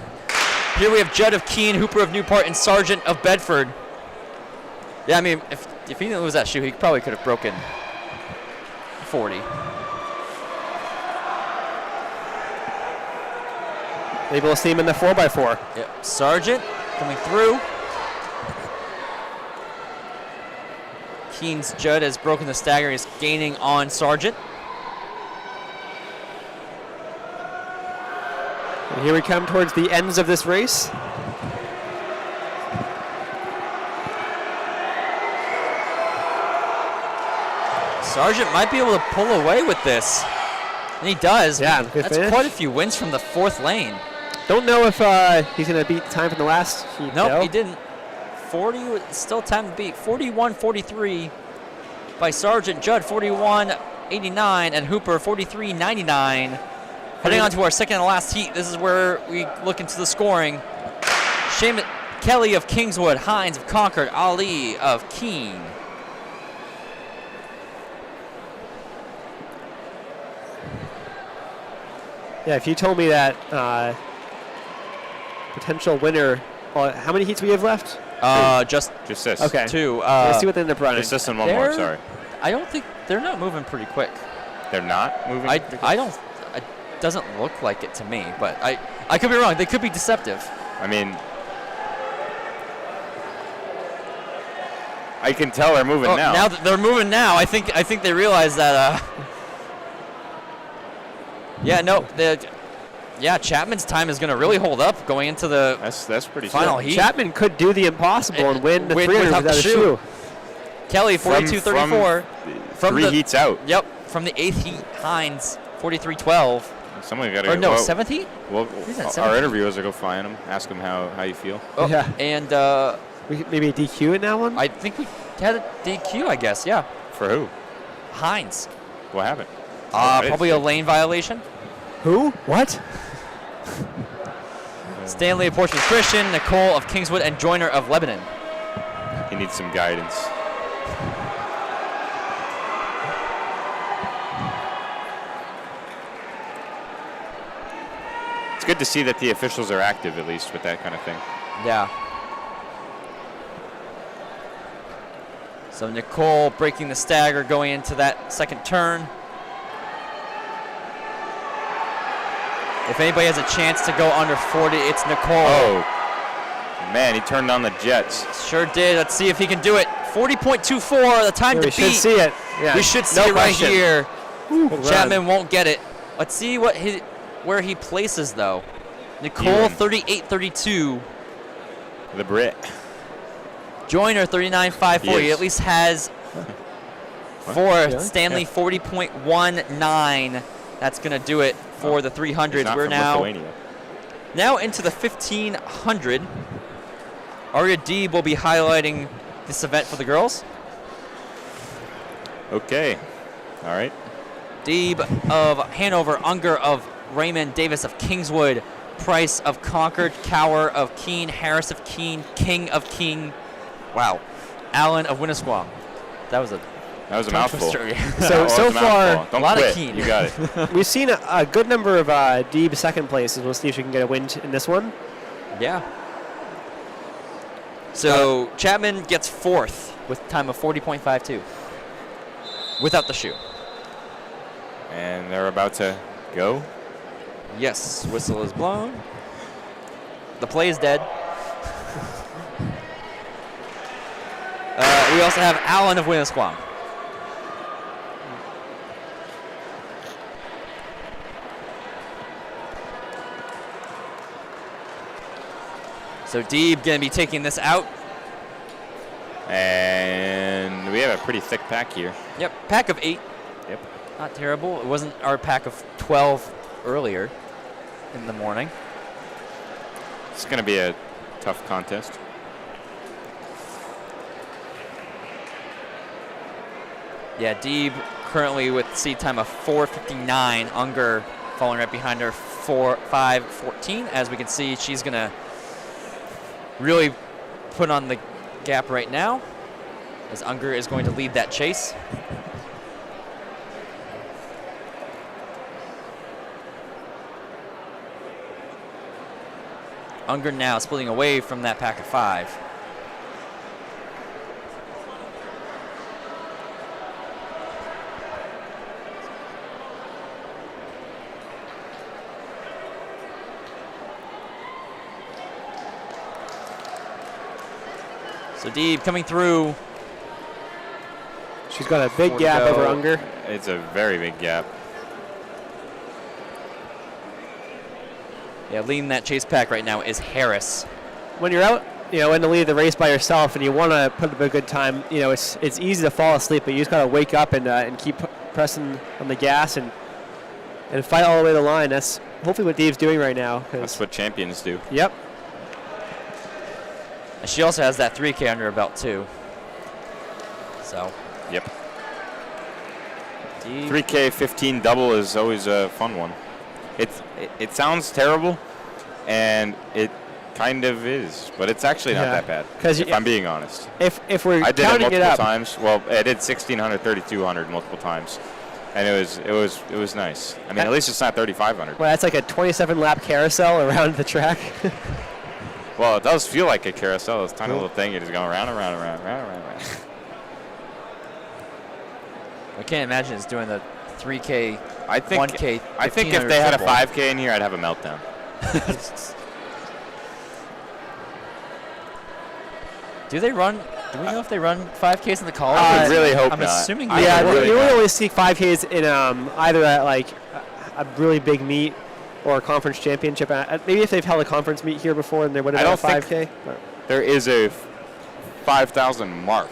Here we have Judd of Keene, Hooper of Newport, and Sargent of Bedford. Yeah, I mean, if he didn't lose that shoe, he probably could have broken 40. Maybe we'll see him in the 4x4. Yep, Sargent coming through. Keene's Judd has broken the stagger. He's gaining on Sargent. And here we come towards the ends of this race. Sargent might be able to pull away with this. And he does. Yeah, good That's finish. quite a few wins from the fourth lane. Don't know if he's going to beat time from the last heat. Nope, though. he didn't. 40, still time to beat. 41.43 by Sargent. Judd 41.89 and Hooper 43.99. Heading on to our second and last heat. This is where we look into the scoring. Kelly of Kingswood, Hines of Concord, Ali of Keene. Yeah, if you told me that potential winner, how many heats we have left? Just Just this. Okay. 2. Let's see what they end up running. Just this and one more, sorry. I don't think they're not moving pretty quick. They're not moving? I don't. It doesn't look like it to me, but I could be wrong. They could be deceptive. I mean, I can tell they're moving now. Now that they're moving now, I think they realize that. Chapman's time is going to really hold up going into the That's pretty final sick. heat. Chapman could do the impossible and win the 300 without without the a shoe. shoe. Kelly 42.34 from Three the heats out. Yep, from the 8th heat. Hines 43.12. Someone got to Or go. no, well, 7th heat. Well, He's at our 7th. interviewers will go find him, ask him how you feel. Oh, Yeah. and We could maybe a DQ in that one? I think we had a DQ. I guess yeah. For who? Hines. What happened? I didn't Probably a see. lane violation. Who? What? Stanley of Portsmouth Christian, Nicole of Kingswood, and Joyner of Lebanon. He needs some guidance. It's good to see that the officials are active, at least, with that kind of thing. Yeah. So Nicole breaking the stagger going into that second turn. If anybody has a chance to go under 40, it's Nicole. Oh, man, he turned on the Jets. Sure did. Let's see if he can do it. 40.24, the time Yeah, to we beat. should see it. Yeah. We should see No it right question. here. Good run. Chapman won't get it. Let's see where he places, though. Nicole, Ewan. 38.32. The Brit. Joyner, 39.54. He Yes. at least has fourth. Yeah. Stanley, 40.19. That's going to do it for the He's 300s. not We're from now Lithuania. into the 1500. Aria Deeb will be highlighting this event for the girls. Okay. All right. Deeb of Hanover, Unger of Raymond, Davis of Kingswood, Price of Concord, Cower of Keene, Harris of Keene, King of Keene. Wow. Allen of Winnisquam. That was a mouthful. twister. So That was a far, mouthful. Don't a lot of quit. Keene. You got it. we've seen a good number of Deeb second places. We'll see if we can get a win in this one. Yeah. So Chapman gets fourth with time of 40.52 without the shoe. And they're about to go. Yes, whistle is blown. The play is dead. We also have Allen of Winnisquam. So Deeb going to be taking this out. And we have a pretty thick pack here. Yep, pack of 8. Yep. Not terrible. It wasn't our pack of 12 earlier in the morning. It's going to be a tough contest. Yeah, Deeb currently with seed time of 4:59. Unger falling right behind her, 5:14. As we can see, she's going to really put on the gap right now, as Unger is going to lead that chase. Unger now splitting away from that pack of 5. So Deeb coming through. She's got a big gap over Unger. It's a very big gap. Yeah, leading that chase pack right now is Harris. When you're out, in the lead of the race by yourself and you want to put up a good time, it's easy to fall asleep, but you just got to wake up and keep pressing on the gas and fight all the way to the line. That's hopefully what Deeb's doing right now. That's what champions do. Yep. And she also has that 3K under her belt too. So. Yep. 3K 15 double is always a fun one. It sounds terrible, and it kind of is, but it's actually not that bad. If I'm being honest. If we're I did it counting multiple up, times. Well, I did 1600, 3200 multiple times, and it was nice. I mean, at least it's not 3500. Well, that's like a 27 lap carousel around the track. Well, it does feel like a carousel. It's a tiny little thing. You're just going round and round and round and round and round. I can't imagine it's doing the 3K, I think 1K. I think if they had a 5K in here, I'd have a meltdown. Do they run? Do we know if they run 5Ks in the college? I really hope I'm not. assuming. Yeah, really you not. only see 5Ks in either at like a really big meet or a conference championship. Maybe if they've held a conference meet here before, and they would have had a 5K. There is a 5,000 mark,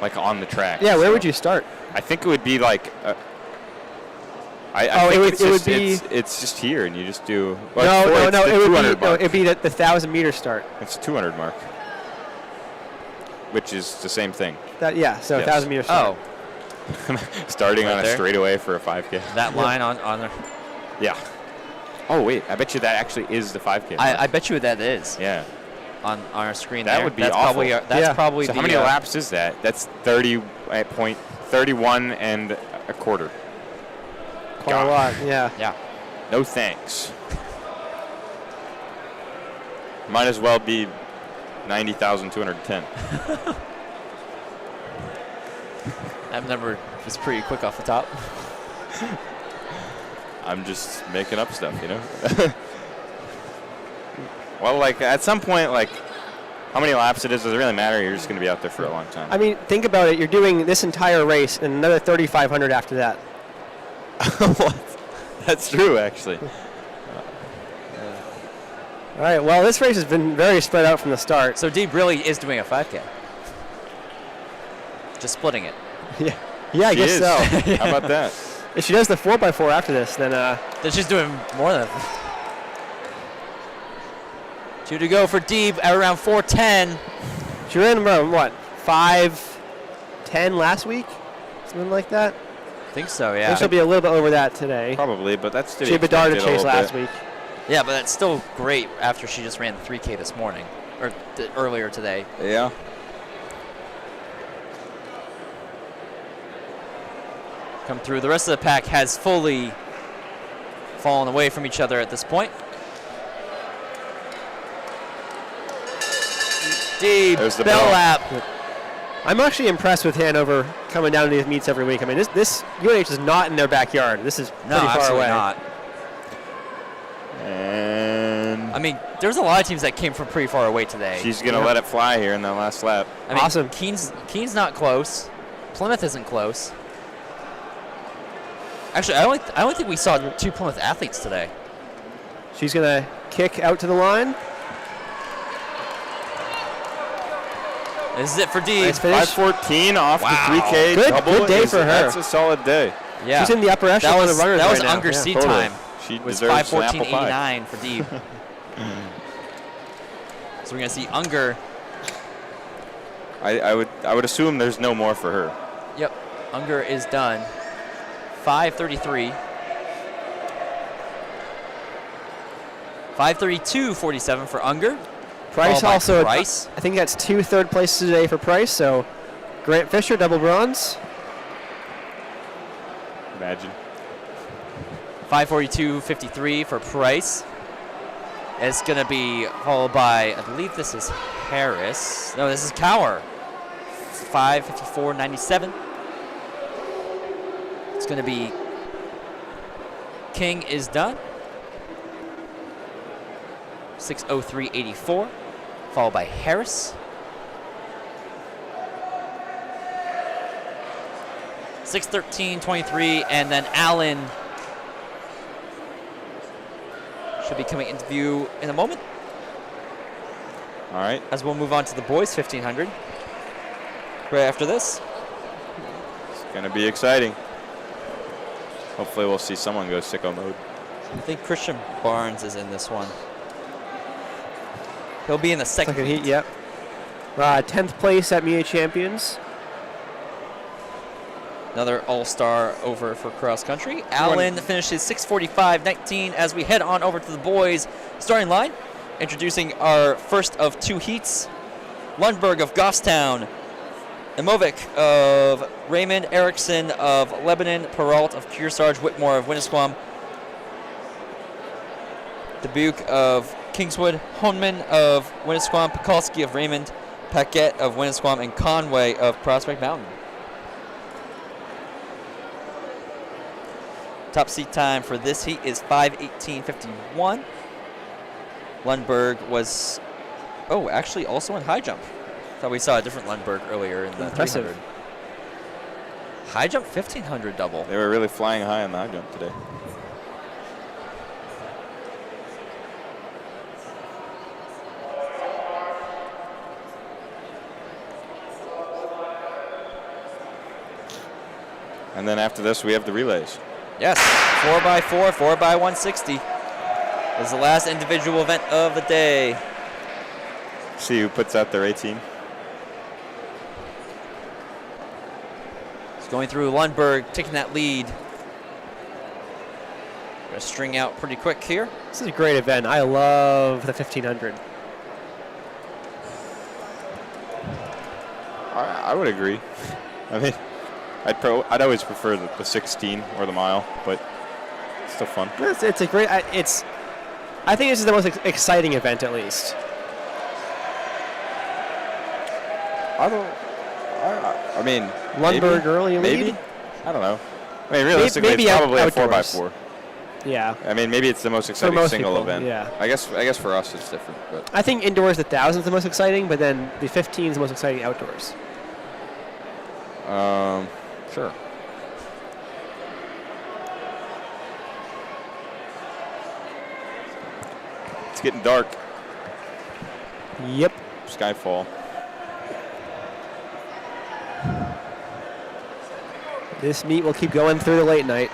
like on the track. Yeah, where would you start? I think it would be like. It's just here, and you just do. Well, no. It would be the 1,000-meter start. It's 200 mark, which is the same thing. So Yes. 1,000-meter start. Starting Right on a there? straightaway for a 5K. That line on there. Yeah. Oh wait, I bet you that actually is the 5K. I bet you that is. Yeah. On our screen That there. would be that's awful. Probably, probably So the, how many laps is that? That's 30.31 and a quarter. Quite a lot, yeah. Yeah. No thanks. Might as well be 90,210. That number is pretty quick off the top. I'm just making up stuff, Well, like at some point, like how many laps it is doesn't really matter. You're just going to be out there for a long time. I mean, think about it. You're doing this entire race and another 3,500 after that. What? That's true, actually. All right. Well, this race has been very spread out from the start. So Deeb really is doing a 5K. Just splitting it. Yeah, I guess so. How about that? If she does the 4x4 after this, then Then she's doing more than 2 to go for Deeb at around 4:10. she ran around, what, 5:10 last week? Something like that? I think so, I yeah. think she'll be a little bit over that today. Probably, but that's to be She had Bedard to expected a chase little last bit. week. Yeah, but that's still great after she just ran the 3K this morning, or earlier today. Yeah. Come through. The rest of the pack has fully fallen away from each other at this point. Deeb, There's the bell bell. lap. I'm actually impressed with Hanover coming down to these meets every week. I mean, this UNH is not in their backyard. This is No, pretty far absolutely away. not. And And I mean, there's a lot of teams that came from pretty far away today. she's going to let it fly here in that last lap. I mean, Awesome. Keene's not close. Plymouth isn't close. Actually, I don't think we saw 2 Plymouth athletes today. She's going to kick out to the line. This is it for D. Nice finish. 5:14 off Wow. the 3K Good- double. good day for her. That's a solid day. Yeah. She's in the upper echelon of runners that was right now. Unger's seed Totally. time. She It was deserves an apple pie. 5:14.89 for D. So we're gonna see Unger. I would assume there's no more for her. Yep, Unger is done. 5:33. 5:32.47 for Unger. Price followed by also, Price. I think that's 2 third places today for Price. So Grant Fisher, double bronze. Imagine. 5:42.53 for Price. It's going to be followed by, I believe this is Harris. No, this is Cower. 5:54.97. It's going to be King is done. 6:03.84. Followed by Harris. 6:13.23, and then Allen should be coming into view in a moment, All right. as we'll move on to the boys 1500 right after this. It's going to be exciting. Hopefully we'll see someone go sicko mode. I think Christian Barnes is in this one. He'll be in the second Second heat, yep. 10th place at MEA Champions. Another all-star over for cross country. Allen finishes 6:45.19 as we head on over to the boys starting line. Introducing our first of 2 heats. Lundberg of Goffstown. Imovic of Raymond. Erickson of Lebanon. Peralt of Kearsarge. Whitmore of Winnisquam. Dubuque of Kingswood. Honeman of Winnisquam. Pekulski of Raymond. Paquette of Winnisquam. And Conway of Prospect Mountain. Top seat time for this heat is 5:18.51. Lundberg was, actually also in high jump. Thought we saw a different Lundberg earlier in the Impressive. 300. High jump 1500 double. They were really flying high on the high jump today. And then after this, we have the relays. Yes, 4x4, 4x160 is the last individual event of the day. See who puts out their 18. It's going through Lundberg, taking that lead. Gonna string out pretty quick here. This is a great event. I love the 1500. I would agree. I mean, I'd always prefer the 16 or the mile, but it's still fun. It's a great. I think this is the most exciting event, at least. I mean, Lundberg maybe, early maybe. lead? I don't know. I mean, realistically, maybe it's probably a outdoors. 4x4. Yeah. I mean, maybe it's the most exciting most single people, event. yeah. I guess for us it's different, but I think indoors the 1000 is the most exciting, but then the 15 is the most exciting outdoors. sure. It's getting dark. Yep. Skyfall. This meet will keep going through the late night.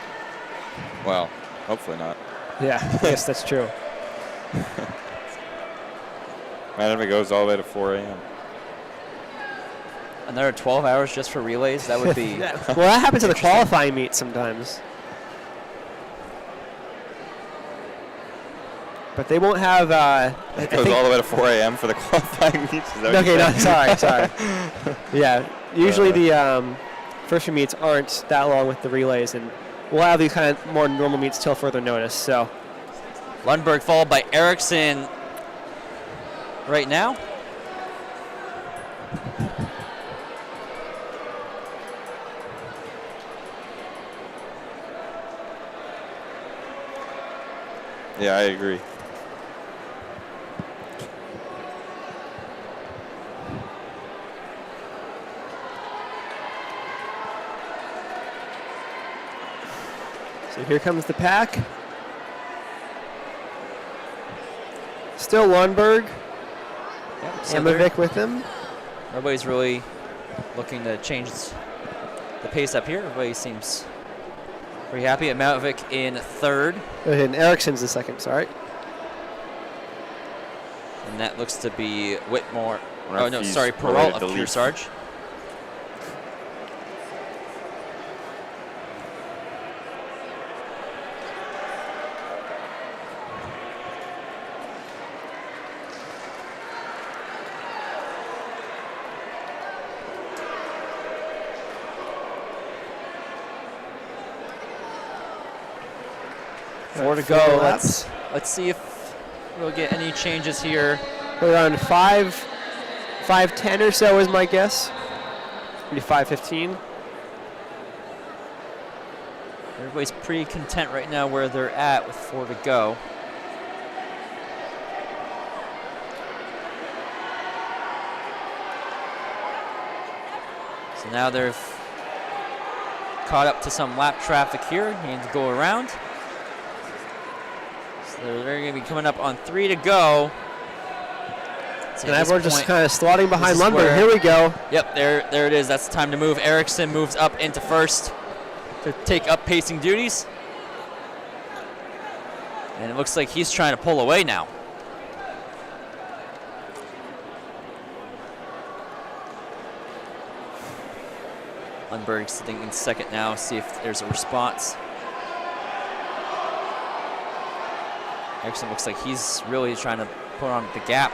Well, hopefully not. Yeah, I guess that's true. Man, if it goes all the way to 4 a.m. Another 12 hours just for relays, that would be... Well, that happens in the qualifying meet sometimes. But they won't have. It goes all the way to 4 a.m. for the qualifying meets. Is that what Okay, you're no, saying? sorry. Yeah, usually the first few meets aren't that long with the relays, and we'll have these kind of more normal meets till further notice. So Lundberg followed by Erickson right now. Yeah, I agree. So here comes the pack. Still Lundberg. Yep, so they're- Amovic with him. everybody's really looking to change the pace up here. Everybody seems pretty happy. Amovic in third. And Ericsson's the second, sorry. And that looks to be Whitmore. Wonder Oh, if no, he's sorry, related Peralt of to Leaf. Kearsarge. Four to go. Four Let's laps. see if we'll get any changes here. We're around 5:10 or so is my guess. Maybe 5:15. Everybody's pretty content right now where they're at with 4 to go. So now they've caught up to some lap traffic here. Need to go around. So they're going to be coming up on 3 to go. So And at this everyone's just point- kind of slotting behind this is Lundberg. where- Here we go. Yep, there it is. That's the time to move. Ericsson moves up into first to take up pacing duties. And it looks like he's trying to pull away now. Lundberg sitting in second now. See if there's a response. Ericsson looks like he's really trying to put on the gap.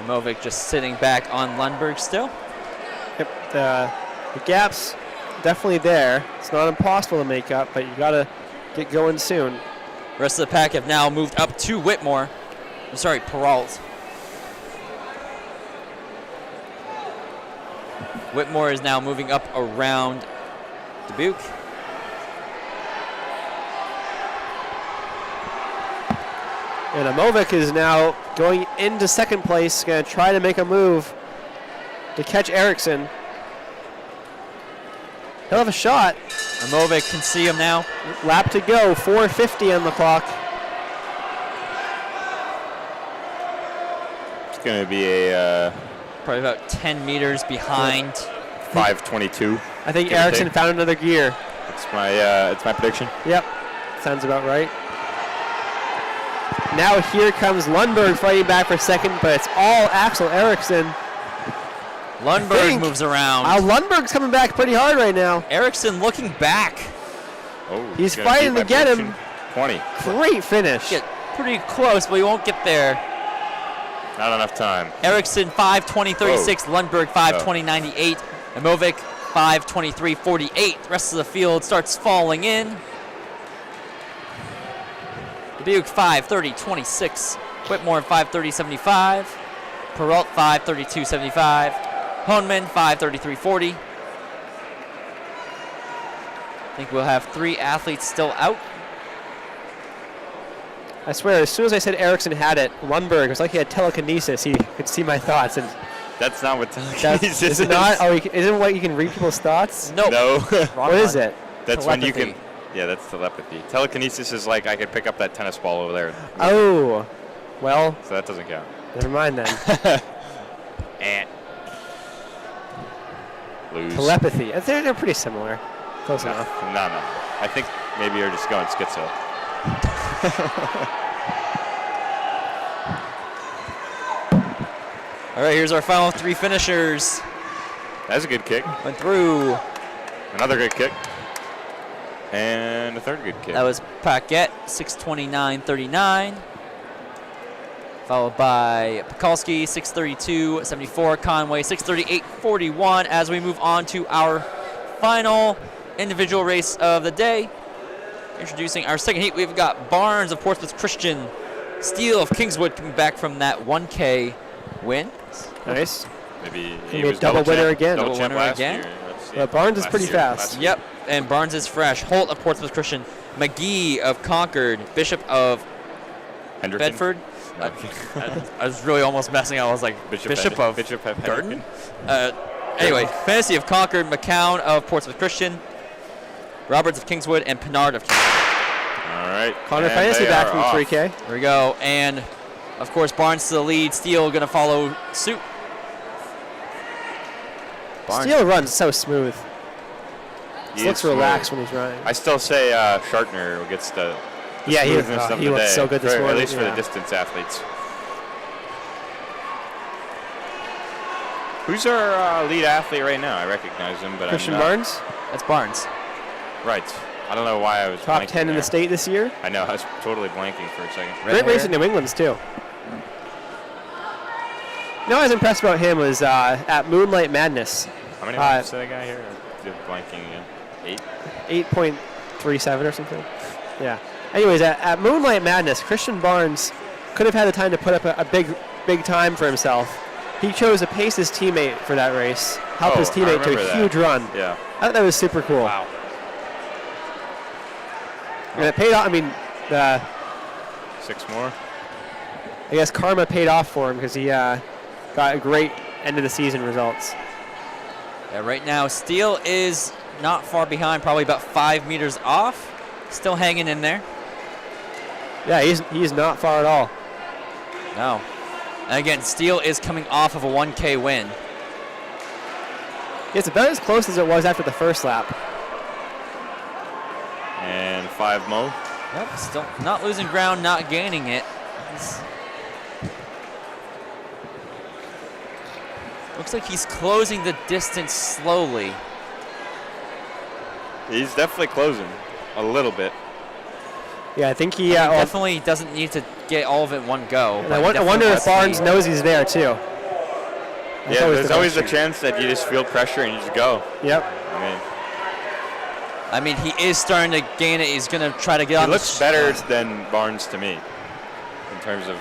Movic just sitting back on Lundberg still. Yep, the gap's definitely there. It's not impossible to make up, but you gotta get going soon. The rest of the pack have now moved up to Whitmore. I'm sorry, Peralt. Whitmore is now moving up around Dubuque. And Amovic is now going into second place, going to try to make a move to catch Ericsson. He'll have a shot. Amovic can see him now. Lap to go, 4:50 on the clock. It's going to be a Probably about 10 meters behind. 5:22. I think Give or Ericsson take. found another gear. It's my prediction. Yep, sounds about right. Now here comes Lundberg fighting back for second, but it's all Axel Ericsson. Lundberg think- moves around. Lundberg's coming back pretty hard right now. Ericsson looking back. Oh, He's gonna fighting beat to get my him. prediction. 20. Great finish. Get pretty close, but he won't get there. Not enough time. Ericsson 5:20.36, Lundberg 5:20.98, Amovic 5:23.48. The rest of the field starts falling in. Dubuque 5:30.26, Whitmore 5:30.75, Peralt 5:32.75, Honeman 5:33.40. I think we'll have 3 athletes still out. I swear, as soon as I said Ericsson had it, Lundberg, it was like he had telekinesis. He could see my thoughts. And That's not what that's, telekinesis is it not? Oh, isn't what you can read people's thoughts? Nope. No. Wrong What is one. it? That's when you can. Telepathy. Yeah, that's telepathy. Telekinesis is like I could pick up that tennis ball over there. Oh, well, So that doesn't count. never mind then. And lose. Telepathy. They're pretty similar. Close No, enough. no. I think maybe you're just going schizo. All right, here's our final 3 finishers. That's a good kick. Went through. Another good kick. And a third good kick. That was Paquette, 6:29.39. Followed by Pekulski, 6:32.74. Conway, 6:38.41. As we move on to our final individual race of the day. Introducing our second heat, we've got Barnes of Portsmouth Christian, Steele of Kingswood coming back from that 1K win. Nice. Maybe be he a was double winner champ- again. Double Double champ winner last again. year. Let's see. Well, Barnes is Last pretty year, fast. last year. Yep, and Barnes is fresh. Holt of Portsmouth Christian, McGee of Concord, Bishop of Hendricken? Bedford. No. I was really almost messing up. I was like, Bishop of Bishop of Garden? Hendricken. Anyway, Fantasy of Concord, McCown of Portsmouth Christian, Roberts of Kingswood, and Pinard of Kingswood. All right. Connor and Fantasy they back are from off. 3K. Here we go. And, of course, Barnes to the lead. Steele going to follow suit. Barnes. Steele runs so smooth. He He looks is smooth. relaxed when he's running. I still say Shartner gets the Yeah, smoothness of he the looked day, so good this at morning. least for yeah. the distance athletes. Who's our lead athlete right now? I recognize him, but Christian I'm not. Barnes, That's Barnes. Right. I don't know why I was top blanking 10 in there. the state this year. I know. I was totally blanking for a second. Red Great race hair. in New England's too. You know what I was impressed about him was at Moonlight Madness, How many laps did I got here? Did blanking again? 8? 8.37 or something. Yeah. Anyways, at Moonlight Madness, Christian Barnes could have had the time to put up a big time for himself. He chose to pace his teammate for that race, help his I teammate to remember a that. huge run. Yeah. I thought that was super cool. Wow. And it paid off. I mean, 6 more. I guess karma paid off for him because he got a great end of the season results. Yeah, right now, Steele is not far behind, probably about 5 meters off. Still hanging in there. Yeah, he's not far at all. No. And again, Steele is coming off of a 1K win. It's about as close as it was after the first lap. And 5 more. Yep, still not losing ground, not gaining it. Looks like he's closing the distance slowly. He's definitely closing a little bit. Yeah, I think he. He well, definitely doesn't need to get all of it in one go. and but I definitely wonder if wants to Barnes be- knows he's there too. That's Yeah, there's always the question. chance that you just feel pressure and you just go. Yep. I mean, he is starting to gain it. He's going to try to get he on. looks better than Barnes to me in terms of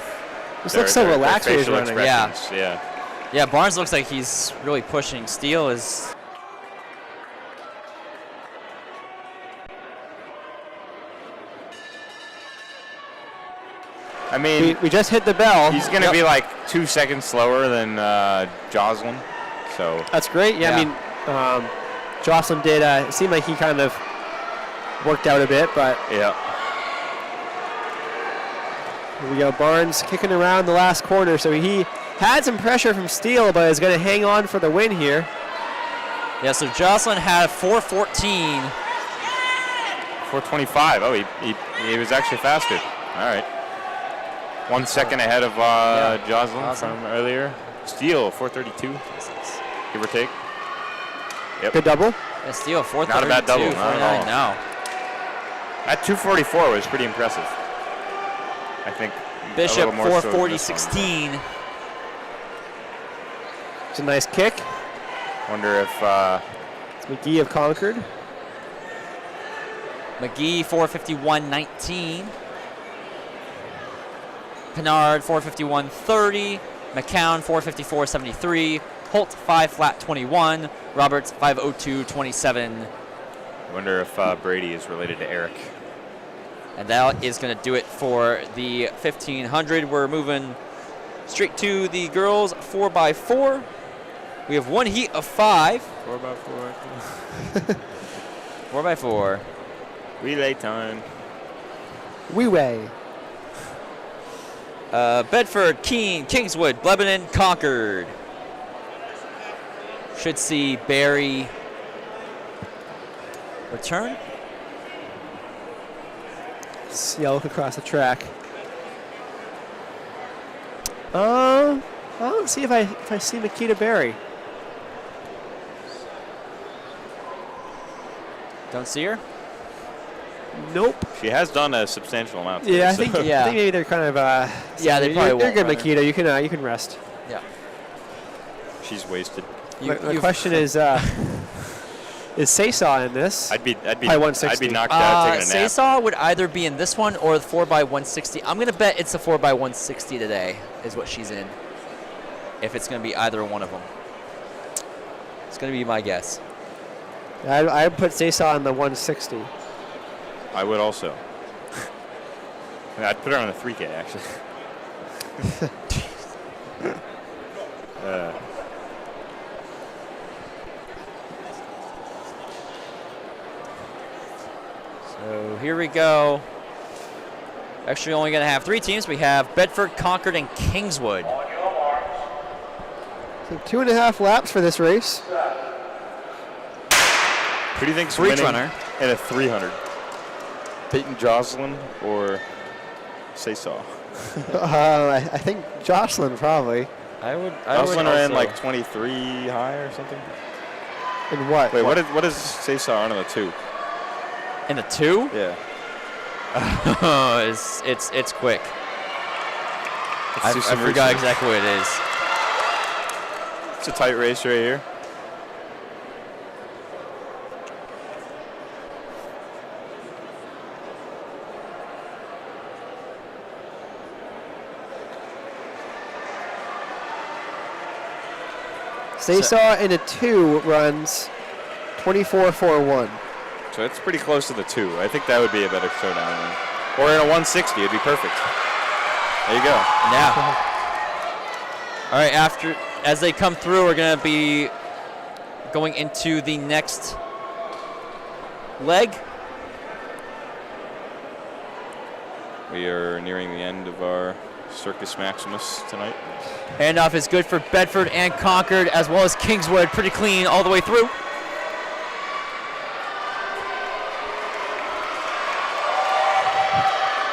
Just looks so relaxed when he's facial running. expressions. Yeah. Yeah, Barnes looks like he's really pushing. Steele is. I mean, We just hit the bell. he's going to be like 2 seconds slower than Joslin. So That's great. Yeah, Yeah. I mean, Jocelyn did. It seemed like he kind of worked out a bit, but yeah. here we go. Barnes kicking around the last corner, so he had some pressure from Steele, but is going to hang on for the win here. Yeah, so Jocelyn had 4:14. 4:25. Oh, he was actually faster. All right. 1 second ahead of Joslin Awesome. from earlier. Steele 4:32, give or take. Yep. Good double. Yeah, Steele 4:32. Not a bad double, not at 49 all. now. At 2:44 was pretty impressive. I think. Bishop a little more so than 4:40, this one. 16. It's a nice kick. Wonder if It's McGee of Concord. McGee 4:51, 19. Pinard 4:51, 30. McCown 4:54, 73. Holt 5 flat 21. Roberts 5:02, 27. wonder if Brady is related to Eric. And that is going to do it for the 1500. We're moving straight to the girls 4x4. We have one heat of 5. 4x4. 4x4. Relay time. Wee way. Bedford, Keene, Kingswood, Lebanon, Concord. Should see Barry return. Let's look across the track. I don't see if I see Nikita Berry. Don't see her? Nope. She has done a substantial amount. today, Yeah, I so- think Yeah. I think maybe they're kind of Yeah, they saying, probably you're won't good, run her. Nikita. You can rest. Yeah. she's wasted. The question is Saysaw in this? I'd be Probably 160. I'd be knocked out taking a nap. Saysaw would either be in this one or the 4x160. I'm going to bet it's the 4x160 today is what she's in. If it's going to be either one of them. It's going to be my guess. I put Saysaw on the 160. I would also. I'd put her on the 3K actually. So here we go. Actually, only going to have 3 teams. We have Bedford, Concord, and Kingswood. So 2.5 laps for this race. Who do you think's For each winning runner. in a 300? Peyton Jocelyn or Saysaw? I think Jocelyn probably. Jocelyn ran like 23 high or something. In what? Wait, what is Saysaw on in the 2? In the 2? Yeah. it's quick. I do some forgot research. exactly what it is. It's a tight race right here. Saysaw in a 2 runs 24.41. So it's pretty close to the 2. I think that would be a better showdown then. Or in a 160, it'd be perfect. There you go. Now. All right, as they come through, we're going to be going into the next leg. We are nearing the end of our Circus Maximus tonight. Handoff is good for Bedford and Concord, as well as Kingswood. Pretty clean all the way through.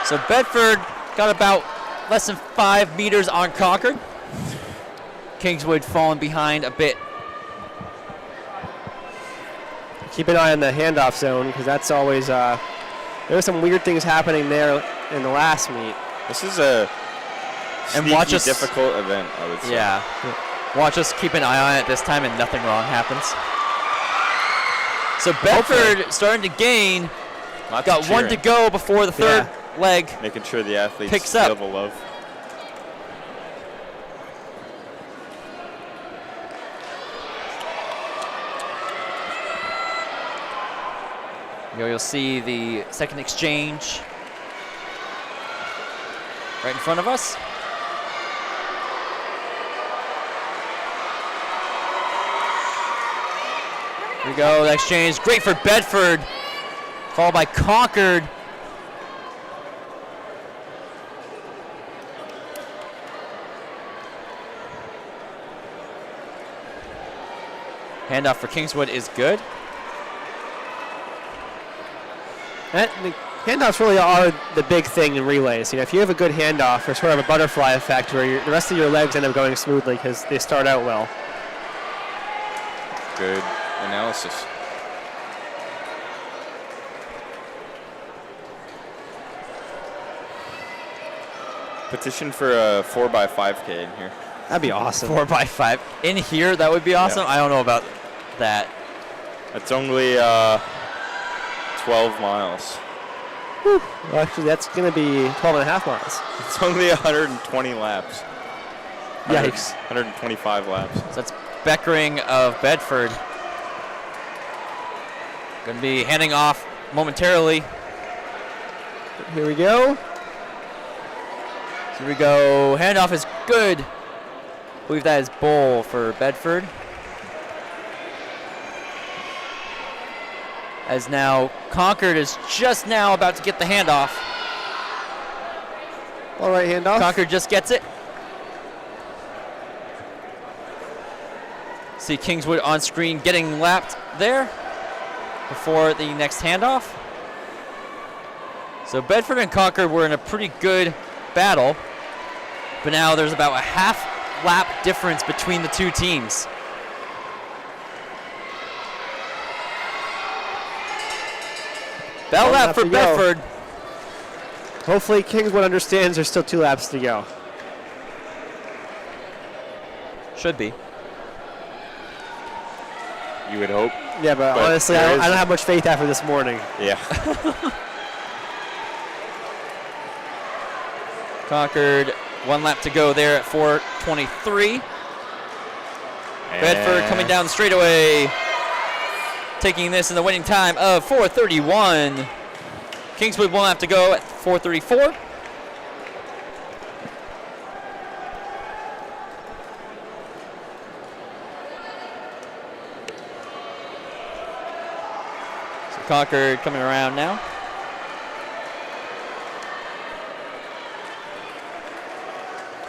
So Bedford got about less than 5 meters on Concord. Kingswood falling behind a bit. Keep an eye on the handoff zone because that's always there were some weird things happening there in the last meet. This is a And watch sneaky us- difficult event, I would say. Yeah. Watch us keep an eye on it this time and nothing wrong happens. So Bedford starting to gain. Lots Got of 1 to cheering. go before the third leg. Making sure the athletes Picks up. feel the love. You'll see the second exchange right in front of us. Here we go, the exchange. Great for Bedford, followed by Concord. Handoff for Kingswood is good. The handoffs really are the big thing in relays. You know, if you have a good handoff, there's sort of a butterfly effect where the rest of your legs end up going smoothly because they start out well. Good analysis. Petition for a 4x5K in here. That'd be awesome. 4x5 in here, that would be awesome. Yeah. I don't know about that. It's only 12 miles. Well, actually, that's going to be 12.5 miles. It's only 120 laps. Yikes. 125 laps. So that's Beckering of Bedford. Going to be handing off momentarily. Here we go. Here we go. Handoff is good. I believe that is Bull for Bedford. As now Concord is just now about to get the handoff. All right, handoff. Concord just gets it. See Kingswood on screen getting lapped there before the next handoff. So Bedford and Concord were in a pretty good battle, but now there's about a half lap difference between the two teams. Bell One lap lap for to go. Bedford. Hopefully, Kingswood understands there's still 2 laps to go. Should be. You would hope. Yeah, but honestly, there I is- don't have much faith after this morning. Yeah. Concord, 1 lap to go there at 4:23. Bedford coming down the straightaway, taking this in the winning time of 4:31. Kingswood 1 lap to go at 4:34. So Concord coming around now.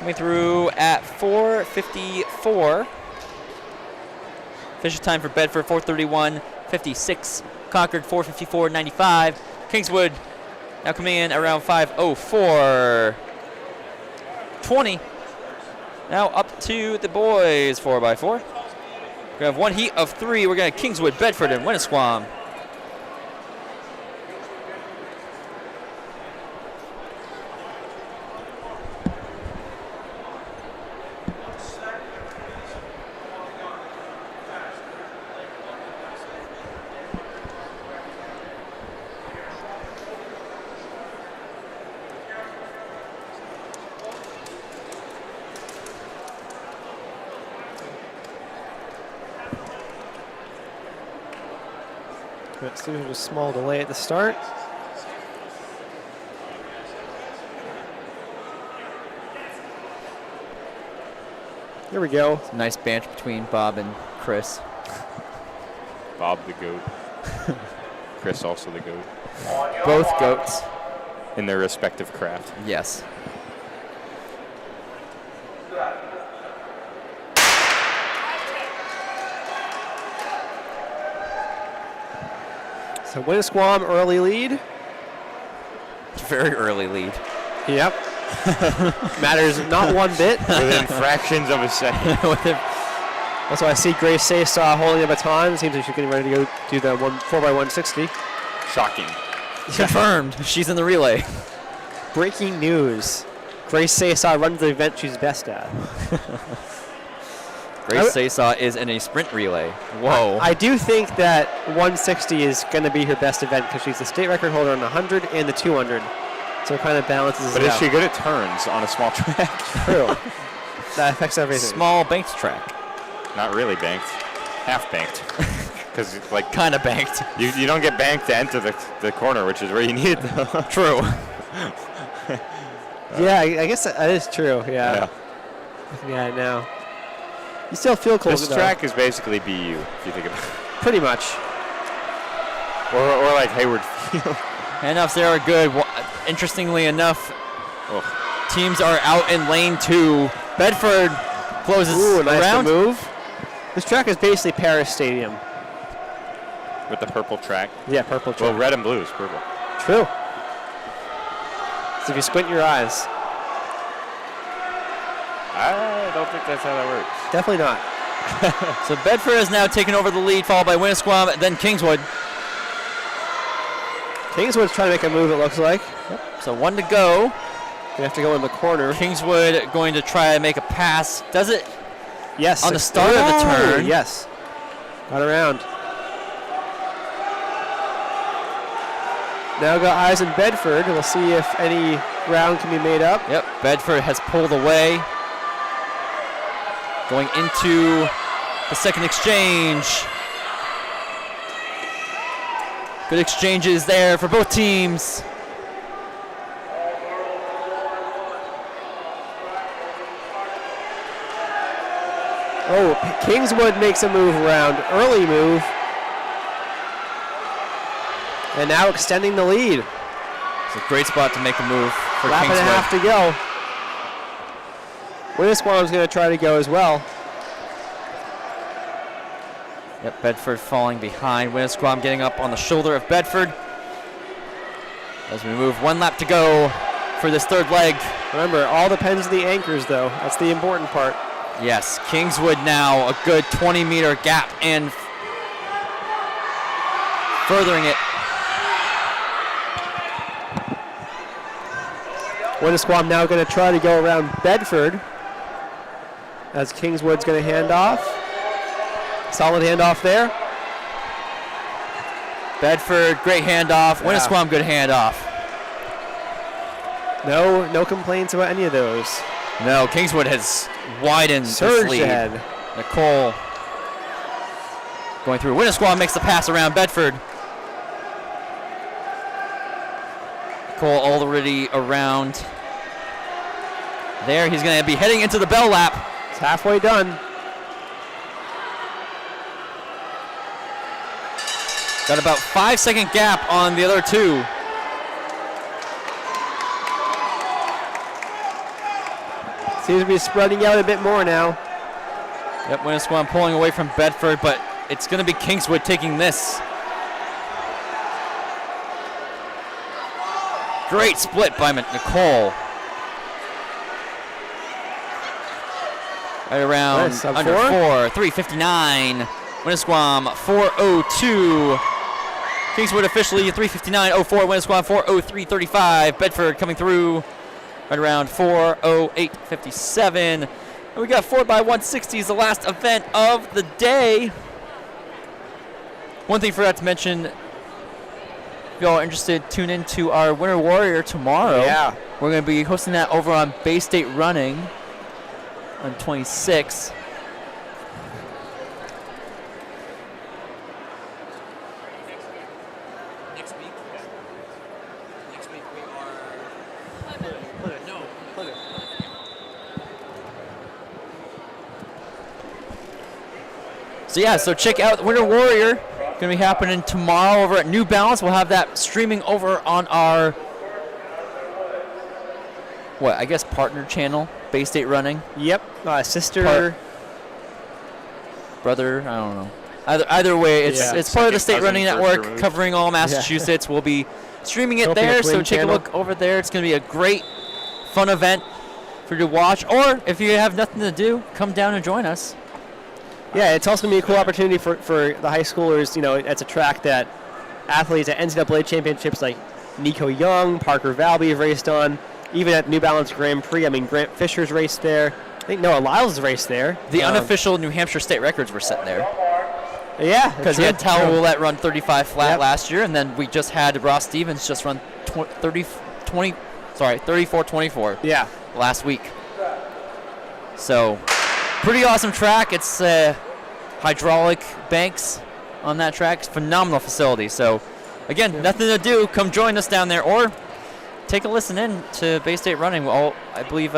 Coming through at 4:54. Official time for Bedford, 4:31.56. Concord, 4:54.95. Kingswood now coming in around 5:04.20. Now up to the boys, 4x4. We're going to have one heat of 3. We're going to Kingswood, Bedford, and Winnisquam. There's a small delay at the start. Here we go. It's a nice banter between Bob and Chris. Bob the goat. Chris also the goat. Both goats. In their respective craft. Yes. So Winnisquam early lead. Very early lead. Yep. Matters not one bit. Within fractions of a second. Also, I see Grace Saysaw holding the baton. Seems like she's getting ready to go do the 4x160. Shocking. Confirmed. She's in the relay. Breaking news. Grace Saysaw runs the event she's best at. Grace Saysaw is in a sprint relay. Whoa. I do think that 160 is going to be her best event because she's the state record holder on the 100 and the 200. So it kind of balances But it is out. she good at turns on a small track? True. That affects everything. Small banked track. Not really banked. Half banked. Because like Kind of banked. you don't get banked to enter the corner, which is where you need it. True. Yeah, I guess that is true. Yeah. Yeah, now. You still feel cold. This track is basically BU, if you think about it. Pretty much. Or like Hayward Field. Handoffs there are good. Interestingly enough, Oh. teams are out in lane 2. Bedford closes Ooh, nice around. move. This track is basically Paris Stadium. With the purple track. Yeah, purple track. Well, red and blue is purple. True. So if you squint your eyes. I don't think that's how that works. Definitely not. So Bedford has now taken over the lead, followed by Winnisquam, then Kingswood. Kingswood's trying to make a move, it looks like. So 1 to go. You have to go in the corner. Kingswood going to try and make a pass. Does it? Yes. On the start of the turn. Yes. Got around. Now got eyes in Bedford. We'll see if any ground can be made up. Yep, Bedford has pulled away. Going into the second exchange. Good exchanges there for both teams. Oh, Kingswood makes a move around. Early move. And now extending the lead. It's a great spot to make a move for Lap and a Kingswood. half to go. Winnisquam's going to try to go as well. Yep, Bedford falling behind. Winnisquam getting up on the shoulder of Bedford. As we move 1 lap to go for this third leg. Remember, all depends on the anchors, though. That's the important part. Yes, Kingswood now a good 20-meter gap and furthering it. Winnisquam now going to try to go around Bedford as Kingswood's going to hand off. Solid handoff there. Bedford, great handoff. Yeah. Winnisquam, good handoff. No complaints about any of those. No, Kingswood has widened this Surged lead. ahead. Nicole going through. Winnisquam makes the pass around Bedford. Nicole already around there. He's going to be heading into the bell lap. It's halfway done. Got about 5-second gap on the other two. Seems to be spreading out a bit more now. Yep, Winnisquam pulling away from Bedford, but it's going to be Kingswood taking this. Great split by Nicole. Right around Nice, under 4, 3:59. Winnisquam 4:02. Kingswood officially 3:59.04. Winnisquam 4:03.35. Bedford coming through right around 4:08.57. And we got 4x160 is the last event of the day. One thing I forgot to mention, if y'all are interested, tune into our Winter Warrior tomorrow. Yeah. We're going to be hosting that over on Bay State Running on 26. So yeah, so check out Winter Warrior. Going to be happening tomorrow over at New Balance. We'll have that streaming over on our, I guess partner channel, Bay State Running. Yep. Sister. Brother, I don't know. Either way, it's part of the State Running Network covering all Massachusetts. We'll be streaming it there, so take a look over there. It's going to be a great, fun event for you to watch. Or if you have nothing to do, come down and join us. Yeah, it's also going to be a cool opportunity for the high schoolers. You know, it's a track that athletes at NCAA championships like Nico Young, Parker Valby have raced on. Even at New Balance Grand Prix, I mean, Grant Fisher's raced there. I think Noah Lyles raced there. The unofficial New Hampshire state records were set there. Yeah, because he had Tal Roulette run 35 flat last year, and then we just had Ross Stevens just run 34-24. Yeah, last week. So, pretty awesome track. It's hydraulic banks on that track. It's a phenomenal facility. So, again, nothing to do. Come join us down there, or take a listen in to Bay State Running. I believe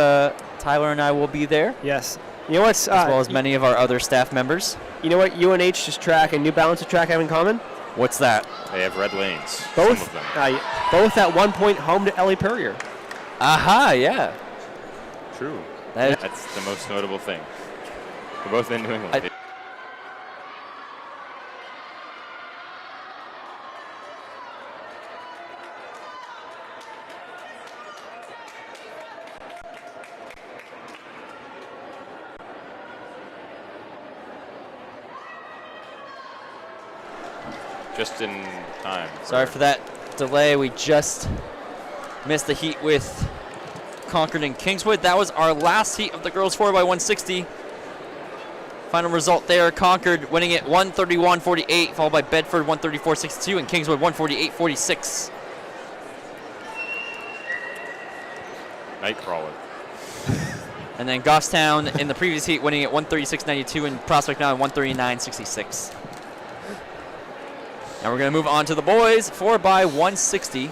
Tyler and I will be there. Yes. You know what's as well as many of our other staff members. You know what UNH's track and New Balance's track have in common? What's that? They have red lanes. Both. Some of them. Both at one point home to Ellie Purrier. Aha, yeah. True. That's the most notable thing. They're both in New England. Just in time. Sorry for that delay. We just missed the heat with Concord and Kingswood. That was our last heat of the girls 4x160. Final result there, Concord winning it 131.48, followed by Bedford 134.62, and Kingswood 148.46. Nightcrawler. And then Goffstown in the previous heat winning it 136.92, and Prospect now 139.66. Now we're going to move on to the boys, 4x160.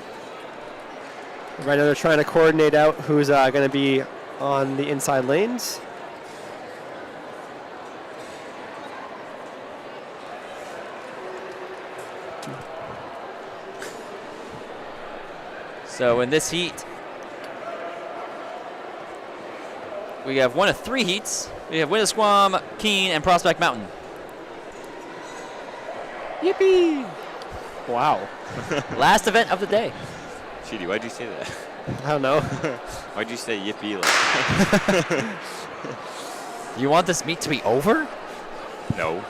Right now they're trying to coordinate out who's going to be on the inside lanes. So in this heat, we have one of three heats. We have Winnisquam, Keene, and Prospect Mountain. Yippee! Wow. Last event of the day. Sheedy, why'd you say that? I don't know. Why'd you say yippee? You want this meet to be over? No.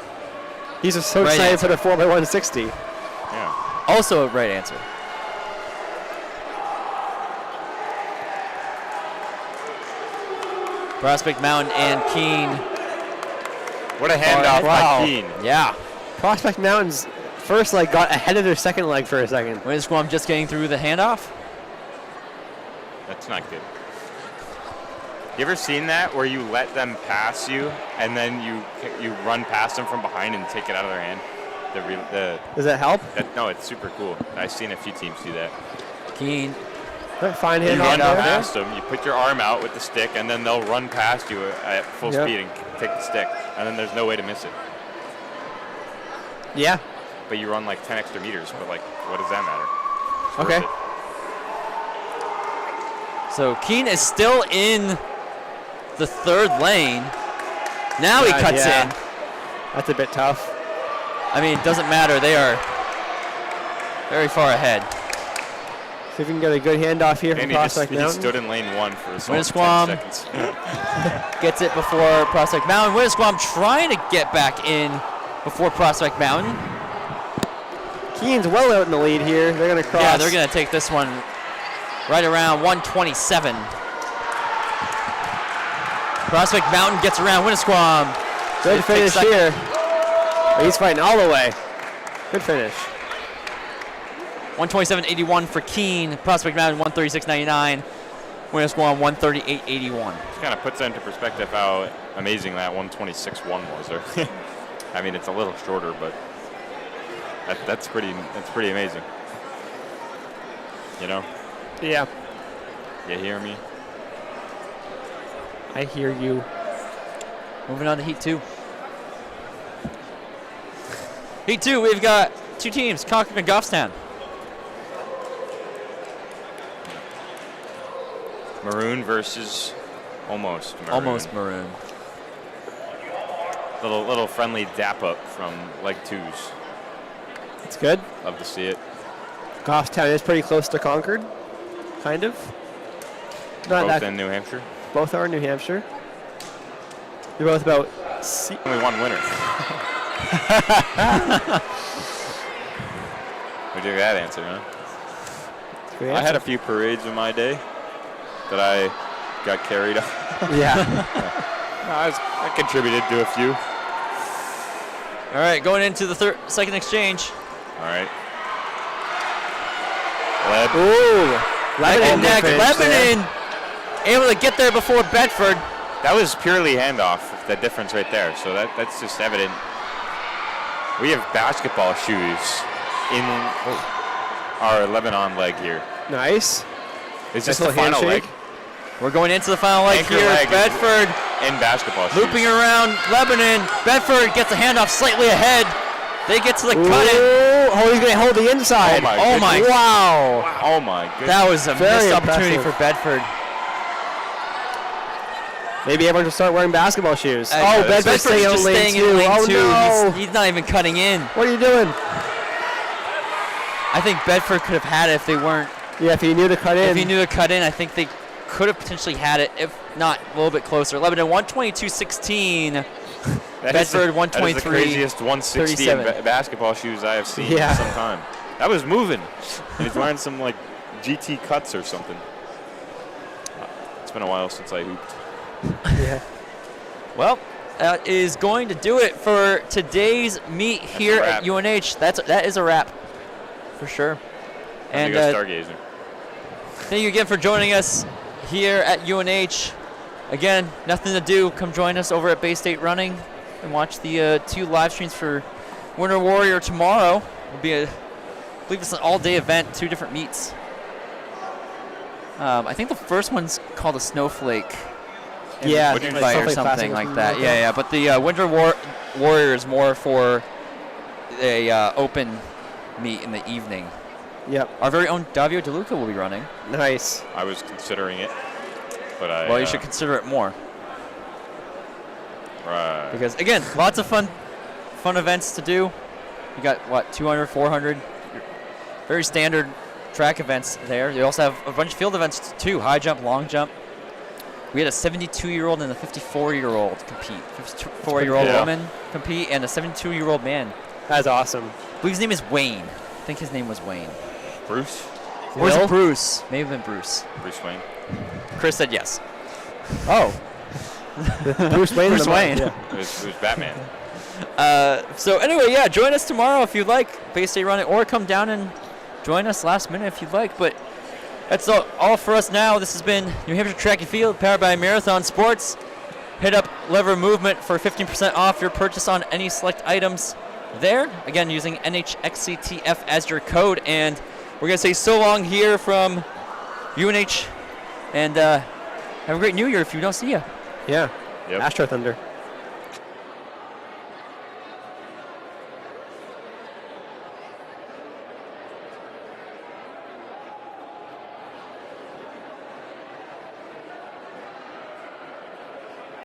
He's just so excited for the 4x160. Yeah. Also a right answer. Prospect Mountain and Keene. What a handoff by Keene. Yeah. Prospect Mountain's first leg got ahead of their second leg for a second. Winnisquam just getting through the handoff. That's not good. You ever seen that where you let them pass you and then you run past them from behind and take it out of their hand? Does that help? No, it's super cool. I've seen a few teams do that. Keene. Fine hand You run off past them, you put your arm out with the stick, and then they'll run past you at full speed and take the stick, and then there's no way to miss it. Yeah. But you run like 10 extra meters, but like, what does that matter? It's So Keene is still in the third lane. Now he cuts in. That's a bit tough. I mean, it doesn't matter. They are very far ahead. See if we can get a good handoff here from And Prospect he Mountain. stood in lane 1 for a solid 10 Winnisquam seconds. gets it before Prospect Mountain. Winnisquam trying to get back in before Prospect Mountain. Keene's well out in the lead here. They're going to cross. Yeah, they're going to take this one right around 127. Prospect Mountain gets around Winnisquam. Good finish here. Oh, he's fighting all the way. Good finish. 127.81 for Keene. Prospect Mountain 136.99. Winnisquam 138.81. Just kind of puts that into perspective how amazing that 126.1 was. There. I mean, it's a little shorter, but that's pretty amazing. You know? Yeah. You hear me? I hear you. Moving on to Heat 2. Heat 2, we've got two teams, Concord and Goffstown. Maroon versus almost Maroon. Almost Maroon. Little friendly dap up from leg 2s. It's good. Love to see it. Goffstown is pretty close to Concord. Kind of. Not Both that. in New Hampshire. Both are in New Hampshire. They're both about. Only one winner. We do that answer, huh? I had a few parades in my day that I got carried on. Yeah. I contributed to a few. All right, going into the second exchange. All right. Ooh. Lebanon able to get there before Bedford. That was purely handoff, the difference right there. So that's just evident. We have basketball shoes in our Lebanon leg here. Nice. Is this Nice the little final leg? handshake. We're going into the final leg Anchor here. leg is Bedford in basketball shoes. looping around Lebanon. Bedford gets a handoff slightly ahead. They get to the cut in. Oh, he's going to hold the inside. Oh my! Wow. Oh my goodness. That was a Very missed opportunity impressive. for Bedford. Maybe everyone should start wearing basketball shoes. Bedford's Bedford's staying just on lane staying two. in lane Oh, two. no. He's not even cutting in. What are you doing? I think Bedford could have had it if they weren't. Yeah, if he knew to cut in. If he knew to cut in, I think they could have potentially had it, if not a little bit closer. Lebanon 122-16. Bedford 123. That is the craziest 160 in basketball shoes I have seen in some time. That was moving. And he's wearing some like GT cuts or something. It's been a while since I hooped. Yeah. Well, that is going to do it for today's meet here at UNH. That is a wrap, for sure. And go stargazing. Thank you again for joining us here at UNH. Again, nothing to do. Come join us over at Bay State Running and watch the two live streams for Winter Warrior tomorrow. It'll be I believe it's an all-day event, 2 different meets. I think the first one's called a Snowflake. Yeah, Invite or something like that. Yeah. But the Winter Warrior is more for a open meet in the evening. Yep. Our very own Davio DeLuca will be running. Nice. I was considering it, but Well, you should consider it more. Right. Because again, lots of fun events to do. You got what, 200, 400, very standard track events there. You also have a bunch of field events too: high jump, long jump. We had a 72-year-old and a 54-year-old compete. 54-year-old woman compete, and a 72-year-old man. That's awesome. I believe his name is Wayne. I think his name was Wayne. Bruce? Or was it Bruce? May have been Bruce. Bruce Wayne. Chris said yes. Oh. Bruce Wayne. Bruce Wayne. Yeah. It was Batman. So anyway, yeah, join us tomorrow if you'd like, Bay State Running, or come down and join us last minute if you'd like. But that's all for us now. This has been New Hampshire Track and Field, powered by Marathon Sports. Hit up Lever Movement for 15% off your purchase on any select items there. Again, using NHXCTF as your code. And we're going to say so long here from UNH. And have a great New Year if we don't see you. Yeah. Yep. Astro Thunder.